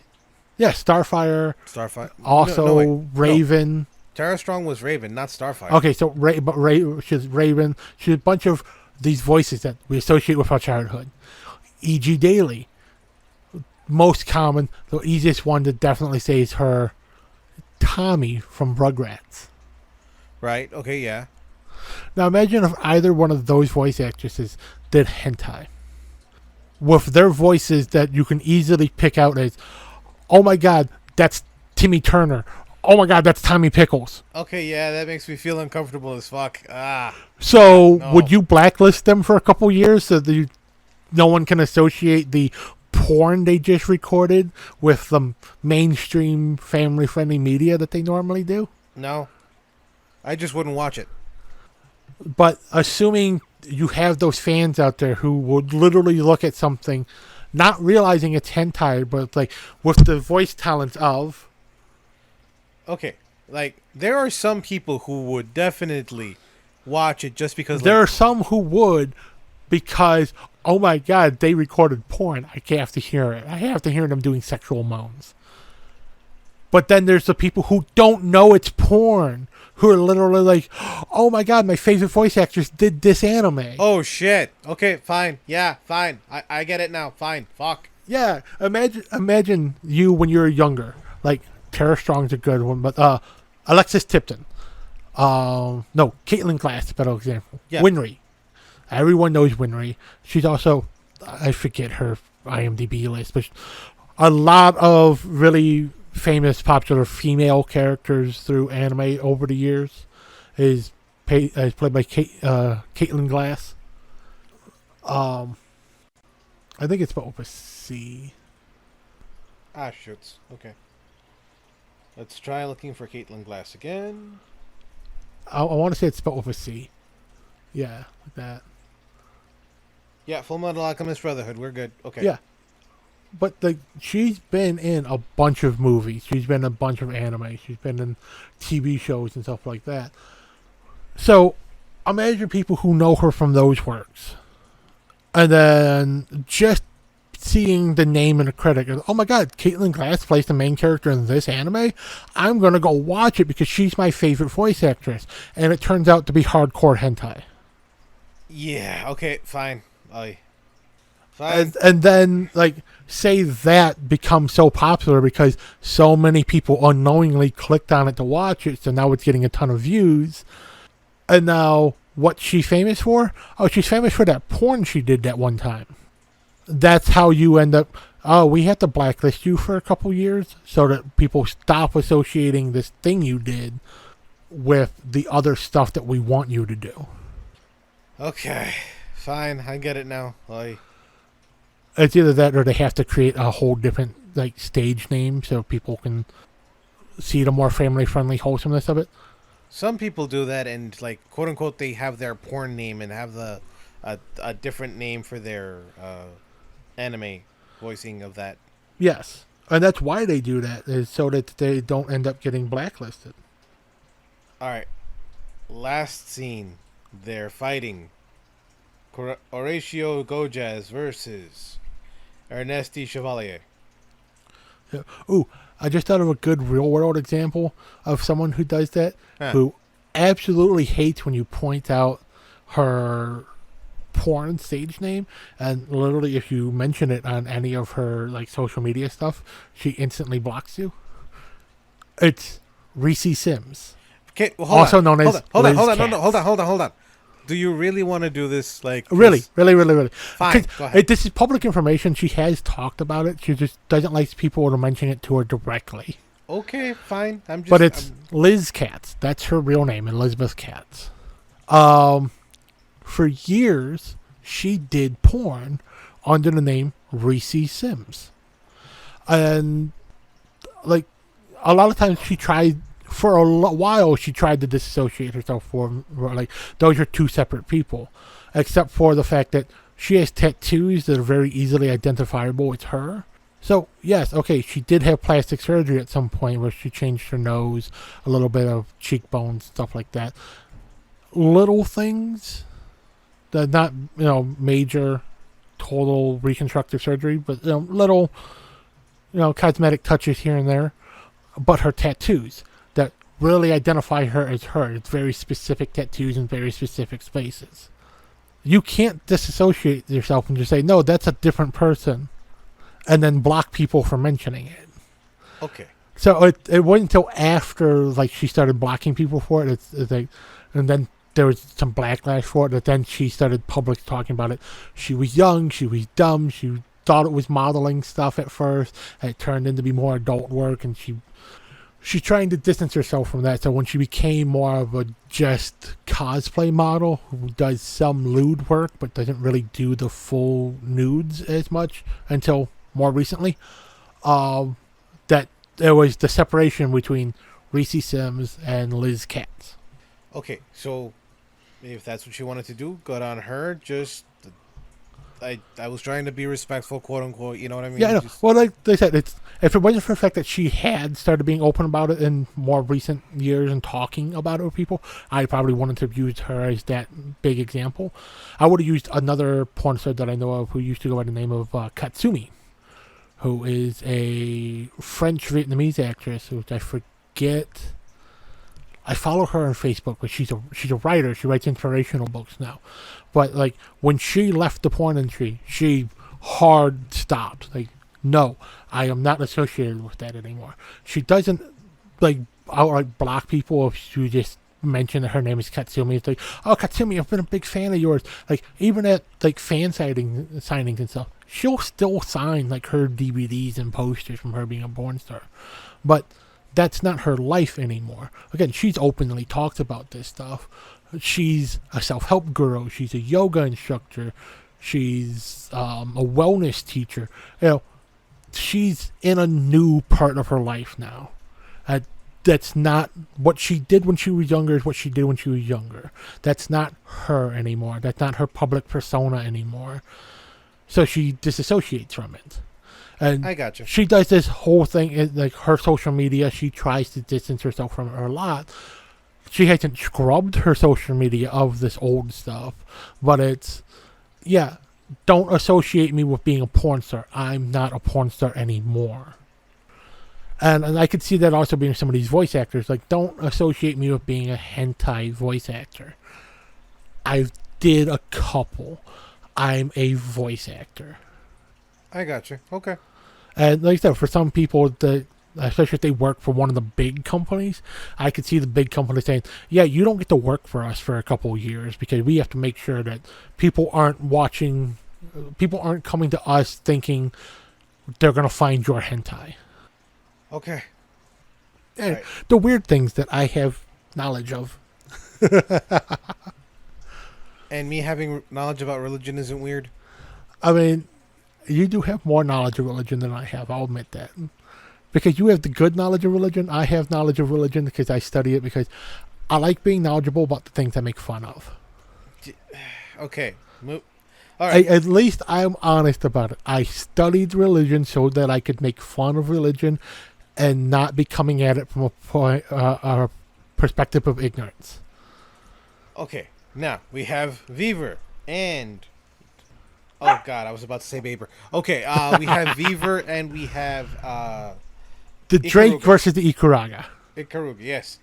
Starfire. Also, No, wait. Raven. No. Tara Strong was Raven, not Starfire. Okay, so she's Raven. She's a bunch of these voices that we associate with our childhood. E.G. Daily. Most common, the easiest one to definitely say is her Tommy from Rugrats. Right, okay, yeah. Now imagine if either one of those voice actresses did hentai. With their voices that you can easily pick out as, oh my god, that's Timmy Turner. Oh my god, that's Tommy Pickles. Okay, yeah, that makes me feel uncomfortable as fuck. So, no. Would you blacklist them for a couple years so that no one can associate the porn they just recorded with the mainstream family-friendly media that they normally do? No. I just wouldn't watch it. But assuming you have those fans out there who would literally look at something, not realizing it's hentai, but like with the voice talents of... Okay, like, there are some people who would definitely watch it just because... There are some who would because, oh my god, they recorded porn. I have to hear it. I have to hear them doing sexual moans. But then there's the people who don't know it's porn, who are literally like, oh my god, my favorite voice actress did this anime. Oh shit. Okay, fine. Yeah, fine. I get it now. Fine. Fuck. Yeah, imagine you when you were younger. Like, Tara Strong's a good one, but Alexis Tipton. No, Caitlin Glass, better example. Yeah. Winry. Everyone knows Winry. She's also, I forget her IMDb list, but a lot of really famous, popular female characters through anime over the years is played by Caitlin Glass. I think it's spelled with a C. Ah, shoots. Okay. Let's try looking for Caitlin Glass again. I want to say it's spelled with a C. Yeah, like that. Yeah, Full Metal Alchemist Brotherhood. We're good. Okay. Yeah. But she's been in a bunch of movies. She's been in a bunch of anime. She's been in TV shows and stuff like that. So, imagine people who know her from those works. And then just seeing the name in a credit. Oh my god, Caitlin Glass plays the main character in this anime. I'm gonna go watch it because she's my favorite voice actress. And it turns out to be hardcore hentai. Yeah. Okay. Fine. Fine. And then, like, say that becomes so popular because so many people unknowingly clicked on it to watch it, so now it's getting a ton of views. And now, what's she famous for? Oh, she's famous for that porn she did that one time. That's how you end up, oh, we have to blacklist you for a couple years so that people stop associating this thing you did with the other stuff that we want you to do. Okay. Fine. I get it now. It's either that or they have to create a whole different, like, stage name so people can see the more family-friendly wholesomeness of it. Some people do that, and, like, quote unquote, they have their porn name and have a different name for their anime voicing of that. Yes, and that's why they do that, is so that they don't end up getting blacklisted. All right. Last scene. They're fighting. Horatio Gojaz versus Ernesti Chevalier. Yeah. Ooh, I just thought of a good real-world example of someone who does that, who absolutely hates when you point out her porn stage name, and literally if you mention it on any of her, like, social media stuff, she instantly blocks you. It's Reese Sims. Okay, well, also known as hold on. Do you really want to do this? Like, really? Fine, go ahead. This is public information. She has talked about it. She just doesn't like people to mention it to her directly. Okay, fine. But it's Liz Katz. That's her real name, Elizabeth Katz. For years, she did porn under the name Reese Sims. And, like, a lot of times she tried, for a while, she tried to disassociate herself from, like, those are two separate people. Except for the fact that she has tattoos that are very easily identifiable as her. So, yes, okay, she did have plastic surgery at some point where she changed her nose, a little bit of cheekbones, stuff like that. Little things, that not, major, total reconstructive surgery, but, little, cosmetic touches here and there. But her tattoos that really identify her as her. It's very specific tattoos in very specific spaces. You can't disassociate yourself and just say, no, that's a different person, and then block people from mentioning it. Okay. So it wasn't until after, like, she started blocking people for it, it's like, and then there was some backlash for it, that then she started public talking about it. She was young, she was dumb, she thought it was modeling stuff at first, and it turned into be more adult work, and she's trying to distance herself from that. So when she became more of a just cosplay model who does some lewd work but doesn't really do the full nudes as much until more recently, that there was the separation between Reese Sims and Liz Katz. Okay, so if that's what she wanted to do, good on her. Just I was trying to be respectful, quote unquote. You know what I mean? Yeah, I know. Well, like they said, if it wasn't for the fact that she had started being open about it in more recent years and talking about it with people, I probably wouldn't have used her as that big example. I would have used another porn star that I know of who used to go by the name of Katsumi, who is a French Vietnamese actress, which I forget. I follow her on Facebook, but she's a writer. She writes inspirational books now. But, like, when she left the porn industry, she hard stopped. Like, no, I am not associated with that anymore. She doesn't, like, outright block people if you just mention that her name is Katsumi. It's like, oh, Katsumi, I've been a big fan of yours. Like, even at, like, fan signings and stuff, she'll still sign, like, her DVDs and posters from her being a porn star. But that's not her life anymore. Again, she's openly talked about this stuff. She's a self-help guru. She's a yoga instructor. She's a wellness teacher. She's in a new part of her life now. That's not what she did when she was younger. Is what she did when she was younger. That's not her anymore. That's not her public persona anymore. So she disassociates from it. And I gotcha. She does this whole thing, like her social media. She tries to distance herself from it a lot. She hasn't scrubbed her social media of this old stuff, but it's, yeah, don't associate me with being a porn star. I'm not a porn star anymore. And I could see that also being some of these voice actors. Like, don't associate me with being a hentai voice actor. I did a couple. I'm a voice actor. I got you. Okay. And like I said, for some people, especially if they work for one of the big companies, I could see the big company saying, yeah, you don't get to work for us for a couple of years because we have to make sure that people aren't coming to us thinking they're going to find your hentai. Okay. And right. The weird things that I have knowledge of. And me having knowledge about religion isn't weird? I mean, you do have more knowledge of religion than I have, I'll admit that. Because you have the good knowledge of religion, I have knowledge of religion because I study it because I like being knowledgeable about the things I make fun of. Okay. All right. At least I'm honest about it. I studied religion so that I could make fun of religion and not be coming at it from a perspective of ignorance. Okay. Now, we have Weaver and... Oh, God, I was about to say Baber. Okay, we have Weaver and we have... the Drake versus the Ikaruga. Ikaruga, yes.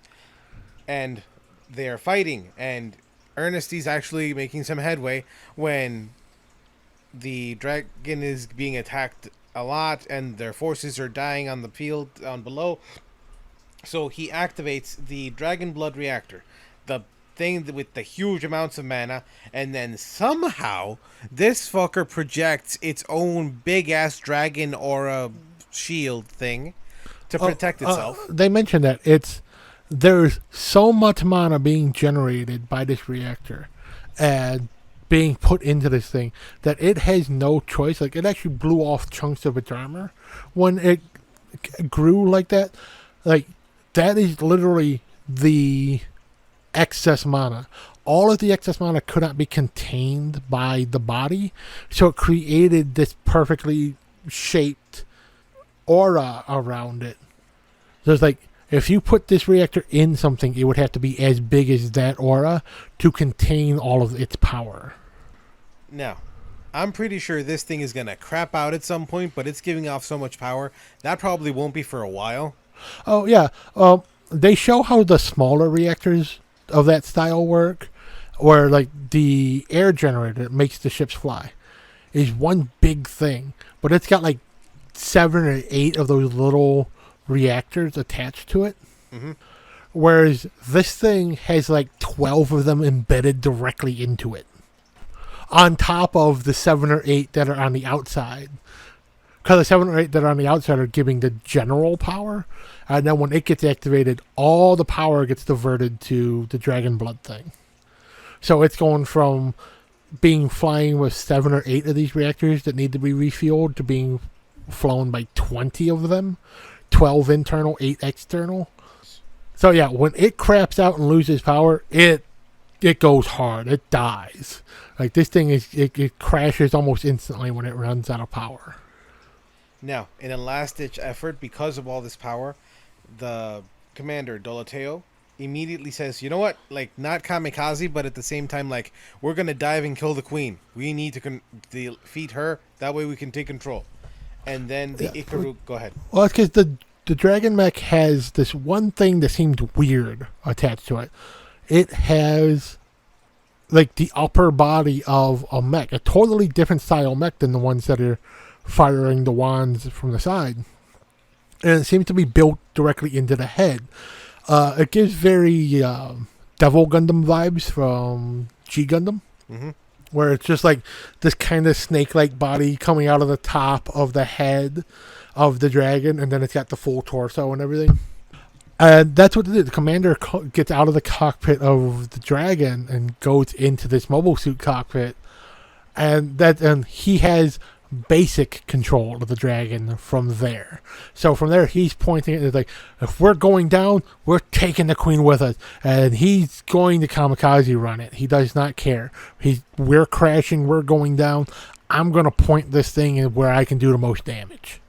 And they are fighting, and Ernesty's actually making some headway when the dragon is being attacked a lot, and their forces are dying on the field down below. So he activates the Dragon Blood Reactor, the thing with the huge amounts of mana, and then somehow this fucker projects its own big-ass dragon aura shield thing to protect itself. They mentioned that there's so much mana being generated by this reactor and being put into this thing that it has no choice. Like, it actually blew off chunks of its armor when it grew like that. Like, that is literally the excess mana. All of the excess mana could not be contained by the body, so it created this perfectly shaped aura around it. So it's like, if you put this reactor in something, it would have to be as big as that aura to contain all of its power. Now, I'm pretty sure this thing is going to crap out at some point, but it's giving off so much power, that probably won't be for a while. Oh, yeah. They show how the smaller reactors of that style work, where, like, the air generator that makes the ships fly is one big thing, but it's got, like, 7 or 8 of those little reactors attached to it. Mm-hmm. Whereas this thing has like 12 of them embedded directly into it, on top of the 7 or 8 that are on the outside. Because the 7 or 8 that are on the outside are giving the general power, and then when it gets activated, all the power gets diverted to the Dragon Blood thing. So it's going from being flying with 7 or 8 of these reactors that need to be refueled to being flown by 20 of them. 12 internal, 8 external. So yeah, when it craps out and loses power, it goes hard. It dies. Like, this thing it crashes almost instantly when it runs out of power. Now, in a last-ditch effort, because of all this power, the commander, Dolateo, immediately says, you know what? Like, not kamikaze, but at the same time, like, we're going to dive and kill the queen. We need to defeat her. That way we can take control. And then the Ikaru... Go ahead. Well, it's because the Dragon Mech has this one thing that seemed weird attached to it. It has, like, the upper body of a mech. A totally different style mech than the ones that are firing the wands from the side. And it seems to be built directly into the head. It gives very Devil Gundam vibes from G Gundam. Mm-hmm. Where it's just like this kind of snake-like body coming out of the top of the head of the dragon, and then it's got the full torso and everything. And that's what it is. The commander gets out of the cockpit of the dragon and goes into this mobile suit cockpit, and he has basic control of the dragon from there. So from there, he's pointing it like, if we're going down, we're taking the queen with us, and he's going to kamikaze run it. He does not care. We're crashing, we're going down. I'm going to point this thing where I can do the most damage.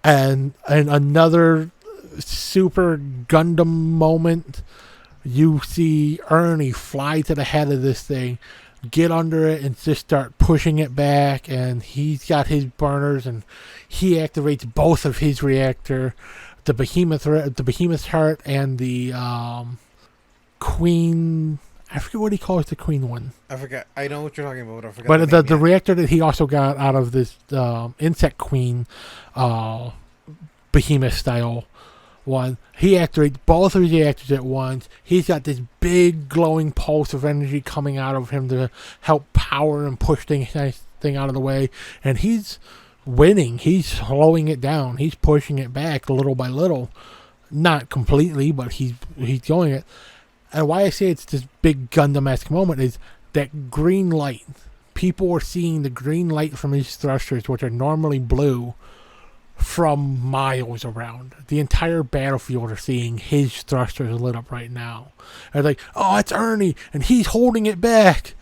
And another super Gundam moment, you see Ernie fly to the head of this thing, get under it and just start pushing it back. And he's got his burners, and he activates both of his reactor, the behemoth heart, and the queen. I forget what he calls the queen one. I forgot. I know what you're talking about. I forgot. But the reactor that he also got out of this insect queen, behemoth style one, he activates both of his reactors at once. He's got this big glowing pulse of energy coming out of him to help power and push thing out of the way. And he's winning. He's slowing it down. He's pushing it back little by little. Not completely, but he's going it. And why I say it's this big Gundam-esque moment is that green light. People are seeing the green light from his thrusters, which are normally blue, from miles around. The entire battlefield are seeing his thrusters lit up right now. And like, oh, it's Ernie, and he's holding it back.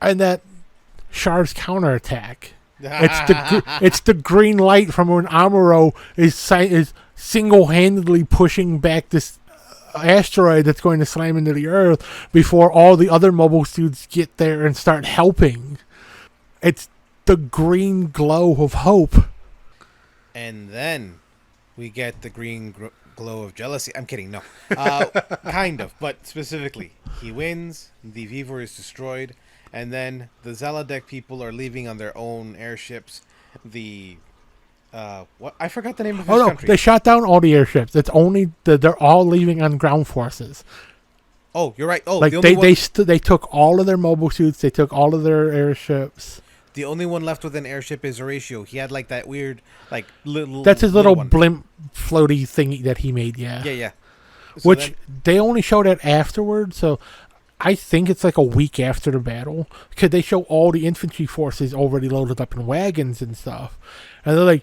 And that Char's counterattack. It's the green light from when Amuro is single-handedly pushing back this asteroid that's going to slam into the Earth before all the other mobile suits get there and start helping. It's the green glow of hope. And then we get the green glow of jealousy. I'm kidding, no. Kind of, but specifically. He wins, the Vivor is destroyed, and then the Zalodek people are leaving on their own airships. What? I forgot the name of his country. They shot down all the airships. It's only they're all leaving on ground forces. Oh, you're right. Oh, like they took all of their mobile suits. They took all of their airships. The only one left with an airship is Horatio. He had like that weird, like little. That's his little blimp floaty thingy that he made. Yeah. Yeah. So which they only showed it afterwards. So I think it's like a week after the battle, because they show all the infantry forces already loaded up in wagons and stuff, and they're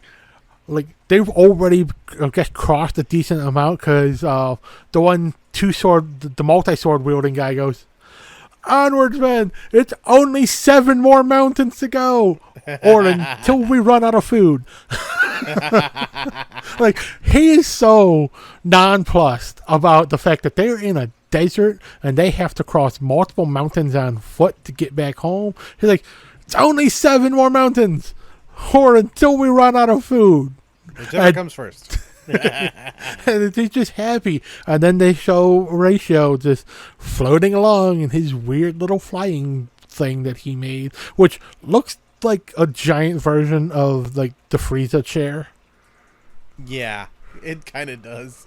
like they've already, I guess, crossed a decent amount, because the the multi-sword wielding guy goes, "Onwards, man! It's only 7 more mountains to go, or until we run out of food." Like, he is so nonplussed about the fact that they're in a desert and they have to cross multiple mountains on foot to get back home. He's like, "It's only 7 more mountains, or until we run out of food." Whichever comes first. And he's just happy. And then they show Horatio just floating along in his weird little flying thing that he made, which looks like a giant version of like the Frieza chair. Yeah, it kind of does.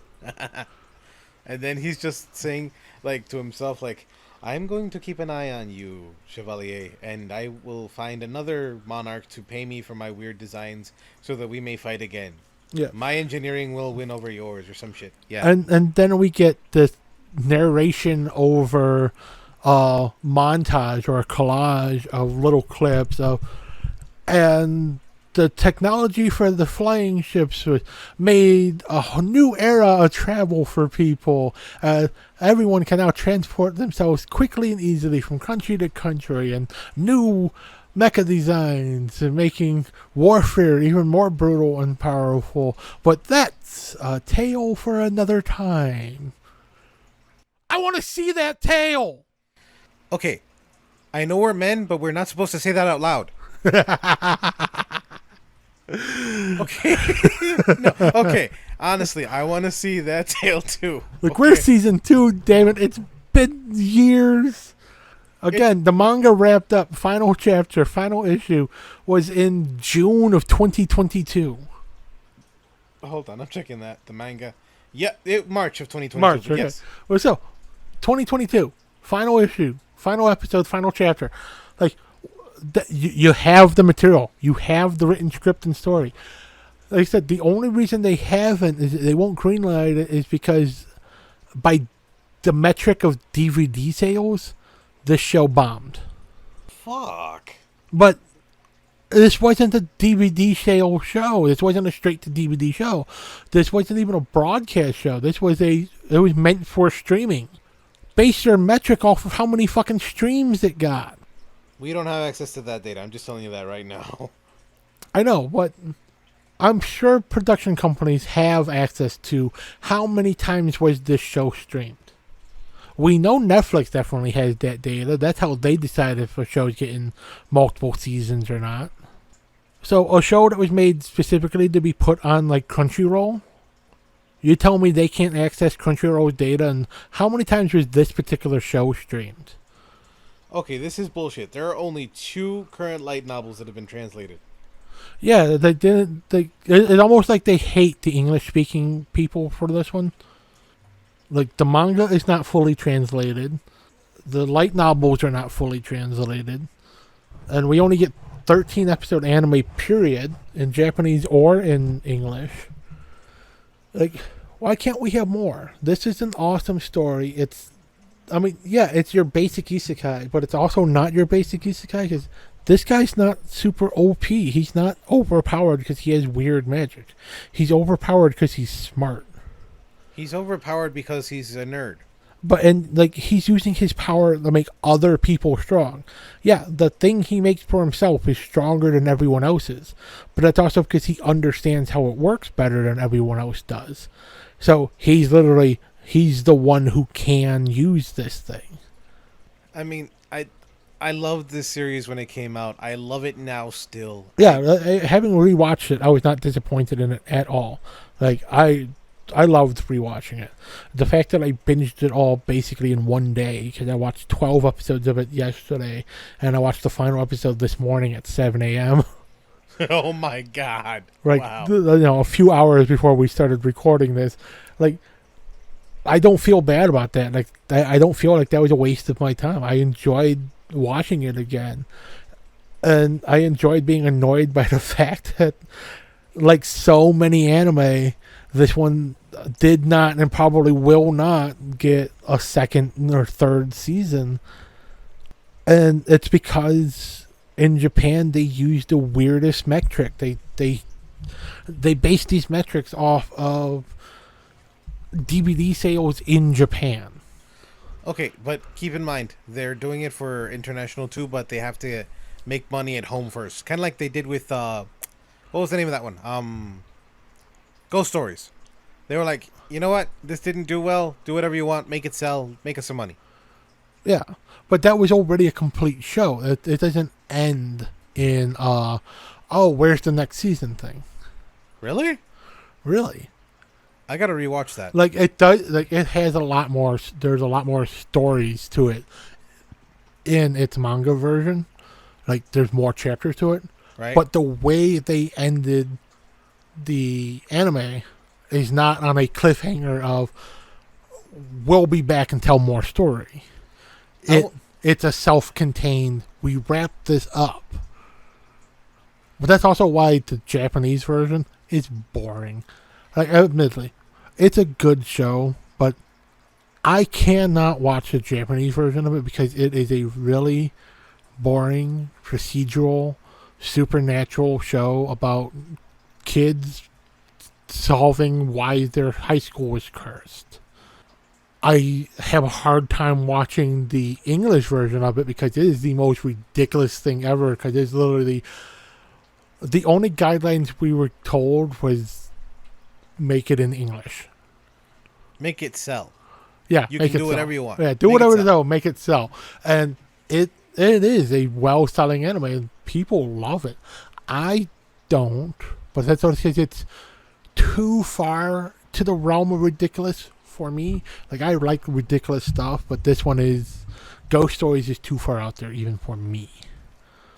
And then he's just saying, like, to himself, like, "I'm going to keep an eye on you, Chevalier, and I will find another monarch to pay me for my weird designs so that we may fight again. Yeah, my engineering will win over yours," or some shit. Yeah. And then we get this narration over a montage or a collage of little clips of, and the technology for the flying ships was made a new era of travel for people. Everyone can now transport themselves quickly and easily from country to country, and new mecha designs and making warfare even more brutal and powerful. But that's a tale for another time. I want to see that tale. Okay, I know we're men, but we're not supposed to say that out loud. Okay. No, okay. Honestly, I want to see that tale too. Look, okay. We're season 2, damn it. It's been years. Again, the manga wrapped up. Final chapter, final issue was in June of 2022. Hold on, I'm checking that. The manga. Yeah, March of 2022. March, okay. Yes. Well, so, 2022, final issue, final episode, final chapter. Like, you have the material. You have the written script and story. Like I said, the only reason they haven't, is they won't greenlight it, is because by the metric of DVD sales, this show bombed. Fuck. But this wasn't a DVD sale show. This wasn't a straight to DVD show. This wasn't even a broadcast show. It was meant for streaming. Base your metric off of how many fucking streams it got. We don't have access to that data. I'm just telling you that right now. I know, but I'm sure production companies have access to how many times was this show streamed. We know Netflix definitely has that data. That's how they decide if a show's getting multiple seasons or not. So a show that was made specifically to be put on like Crunchyroll, you tell me they can't access Crunchyroll's data, and how many times was this particular show streamed? Okay, this is bullshit. There are only 2 current light novels that have been translated. Yeah, they didn't. It's almost like they hate the English-speaking people for this one. Like the manga is not fully translated, the light novels are not fully translated, and we only get 13-episode anime period in Japanese or in English. Like, why can't we have more? This is an awesome story. It's your basic isekai, but it's also not your basic isekai because this guy's not super OP. He's not overpowered because he has weird magic. He's overpowered because he's smart. He's overpowered because he's a nerd. He's using his power to make other people strong. Yeah, the thing he makes for himself is stronger than everyone else's, but that's also because he understands how it works better than everyone else does. So he's the one who can use this thing. I mean, I loved this series when it came out. I love it now still. Yeah, having rewatched it, I was not disappointed in it at all. Like, I loved rewatching it. The fact that I binged it all basically in one day, because I watched 12 episodes of it yesterday, and I watched the final episode this morning at 7 a.m. Oh my god. Like, wow. A few hours before we started recording this. Like, I don't feel bad about that. Like, I don't feel like that was a waste of my time. I enjoyed watching it again. And I enjoyed being annoyed by the fact that, like so many anime, this one did not and probably will not get a second or third season. And it's because in Japan they use the weirdest metric. They base these metrics off of DVD sales in Japan. Okay, but keep in mind, they're doing it for international too, but they have to make money at home first. Kind of like they did with, what was the name of that one? Ghost Stories. They were like, you know what? This didn't do well. Do whatever you want. Make it sell. Make us some money. Yeah, but that was already a complete show. It doesn't end in, where's the next season thing. Really? Really? I gotta rewatch that. Like, it does, like, it has a lot more, there's a lot more stories to it in its manga version. Like, there's more chapters to it. Right. But the way they ended the anime is not on a cliffhanger of, we'll be back and tell more story. It's a self-contained, we wrap this up. But that's also why the Japanese version is boring. Like, admittedly, it's a good show, but I cannot watch the Japanese version of it because it is a really boring, procedural, supernatural show about kids solving why their high school was cursed. I have a hard time watching the English version of it because it is the most ridiculous thing ever, because it's literally the only guidelines we were told was make it in English. Make it sell. Yeah, you can do whatever you want. Yeah, do whatever you want. Make it sell. And it is a well-selling anime, and people love it. I don't, but that's what it says. It's too far to the realm of ridiculous for me. Like, I like ridiculous stuff, but this one is, Ghost Stories is too far out there even for me.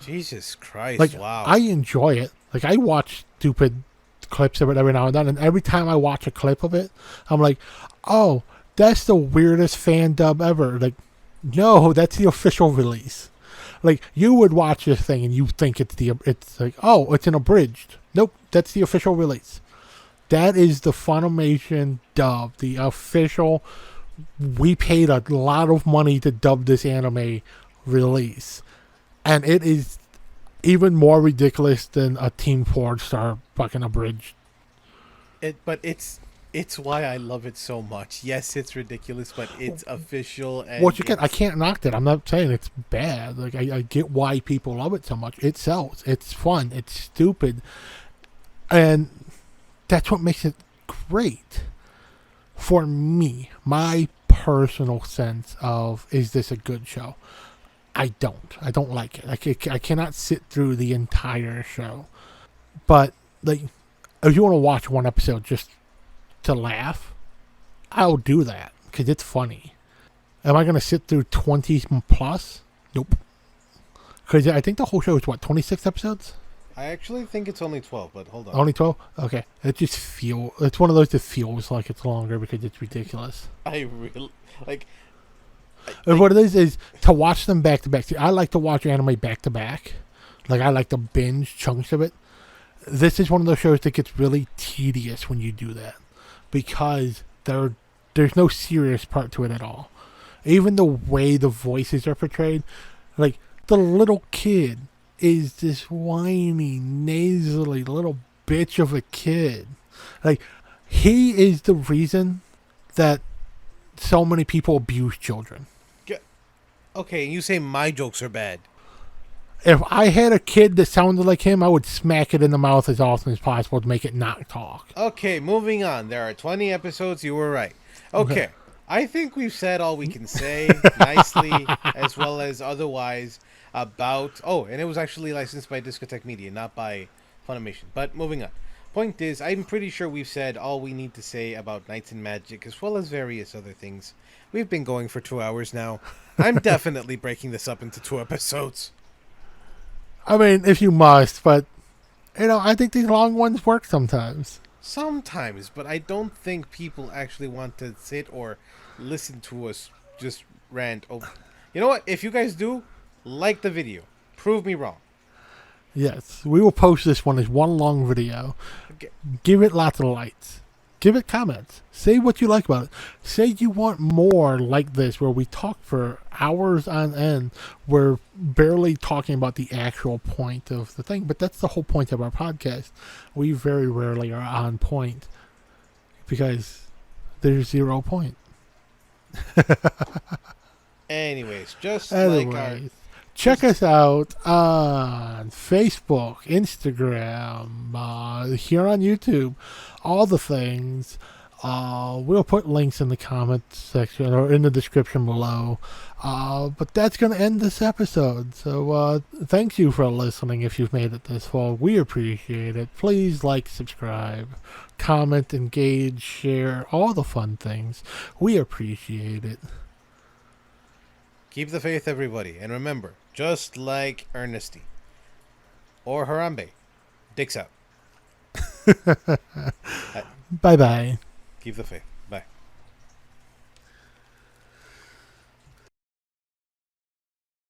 Jesus Christ! Like, wow. I enjoy it. Like, I watch stupid clips of it every now and then, and every time I watch a clip of it, I'm like, oh, that's the weirdest fan dub ever. Like, no, that's the official release. Like, you would watch this thing and you think it's like, oh, it's an abridged. Nope, that's the official release. That is the Funimation dub, the official. We paid a lot of money to dub this anime release, and it is even more ridiculous than a Team 4-star fucking abridged. But it's why I love it so much. Yes, it's ridiculous, but it's official. And what you get, I can't knock that. I'm not saying it's bad. Like, I get why people love it so much. It sells. It's fun. It's stupid, and that's what makes it great for me. My personal sense of, is this a good show? I don't. I don't like it. I cannot sit through the entire show. But, like, if you want to watch one episode just to laugh, I'll do that because it's funny. Am I going to sit through 20 plus? Nope. Because I think the whole show is, 26 episodes? I actually think it's only 12, but hold on. Only 12? Okay. It's one of those that feels like it's longer because it's ridiculous. I really, like... And what it is to watch them back to back. See, I like to watch anime back to back. Like, I like to binge chunks of it. This is one of those shows that gets really tedious when you do that. Because there's no serious part to it at all. Even the way the voices are portrayed, like, the little kid is this whiny, nasally little bitch of a kid. Like, he is the reason that so many people abuse children. Okay, you say my jokes are bad. If I had a kid that sounded like him, I would smack it in the mouth as often as possible to make it not talk. Okay, moving on. There are 20 episodes. You were right. Okay. I think we've said all we can say nicely as well as otherwise about... Oh, and it was actually licensed by Discotech Media, not by Funimation. But moving on. Point is, I'm pretty sure we've said all we need to say about Knights and Magic as well as various other things. We've been going for 2 hours now. I'm definitely breaking this up into 2 episodes. I mean, if you must, but, I think these long ones work sometimes. Sometimes, but I don't think people actually want to sit or listen to us just rant over. You know what? If you guys do, like the video. Prove me wrong. Yes, we will post this one as one long video. Okay. Give it lots of likes. Give it comments. Say what you like about it. Say you want more like this where we talk for hours on end. We're barely talking about the actual point of the thing, but that's the whole point of our podcast. We very rarely are on point because there's 0 point. Anyways, like our... Check us out on Facebook, Instagram, here on YouTube, all the things. We'll put links in the comments section or in the description below. But that's going to end this episode. So thank you for listening if you've made it this far. We appreciate it. Please like, subscribe, comment, engage, share, all the fun things. We appreciate it. Keep the faith, everybody. And remember, just like Ernesty or Harambe, dicks out. Bye-bye. Keep the faith. Bye.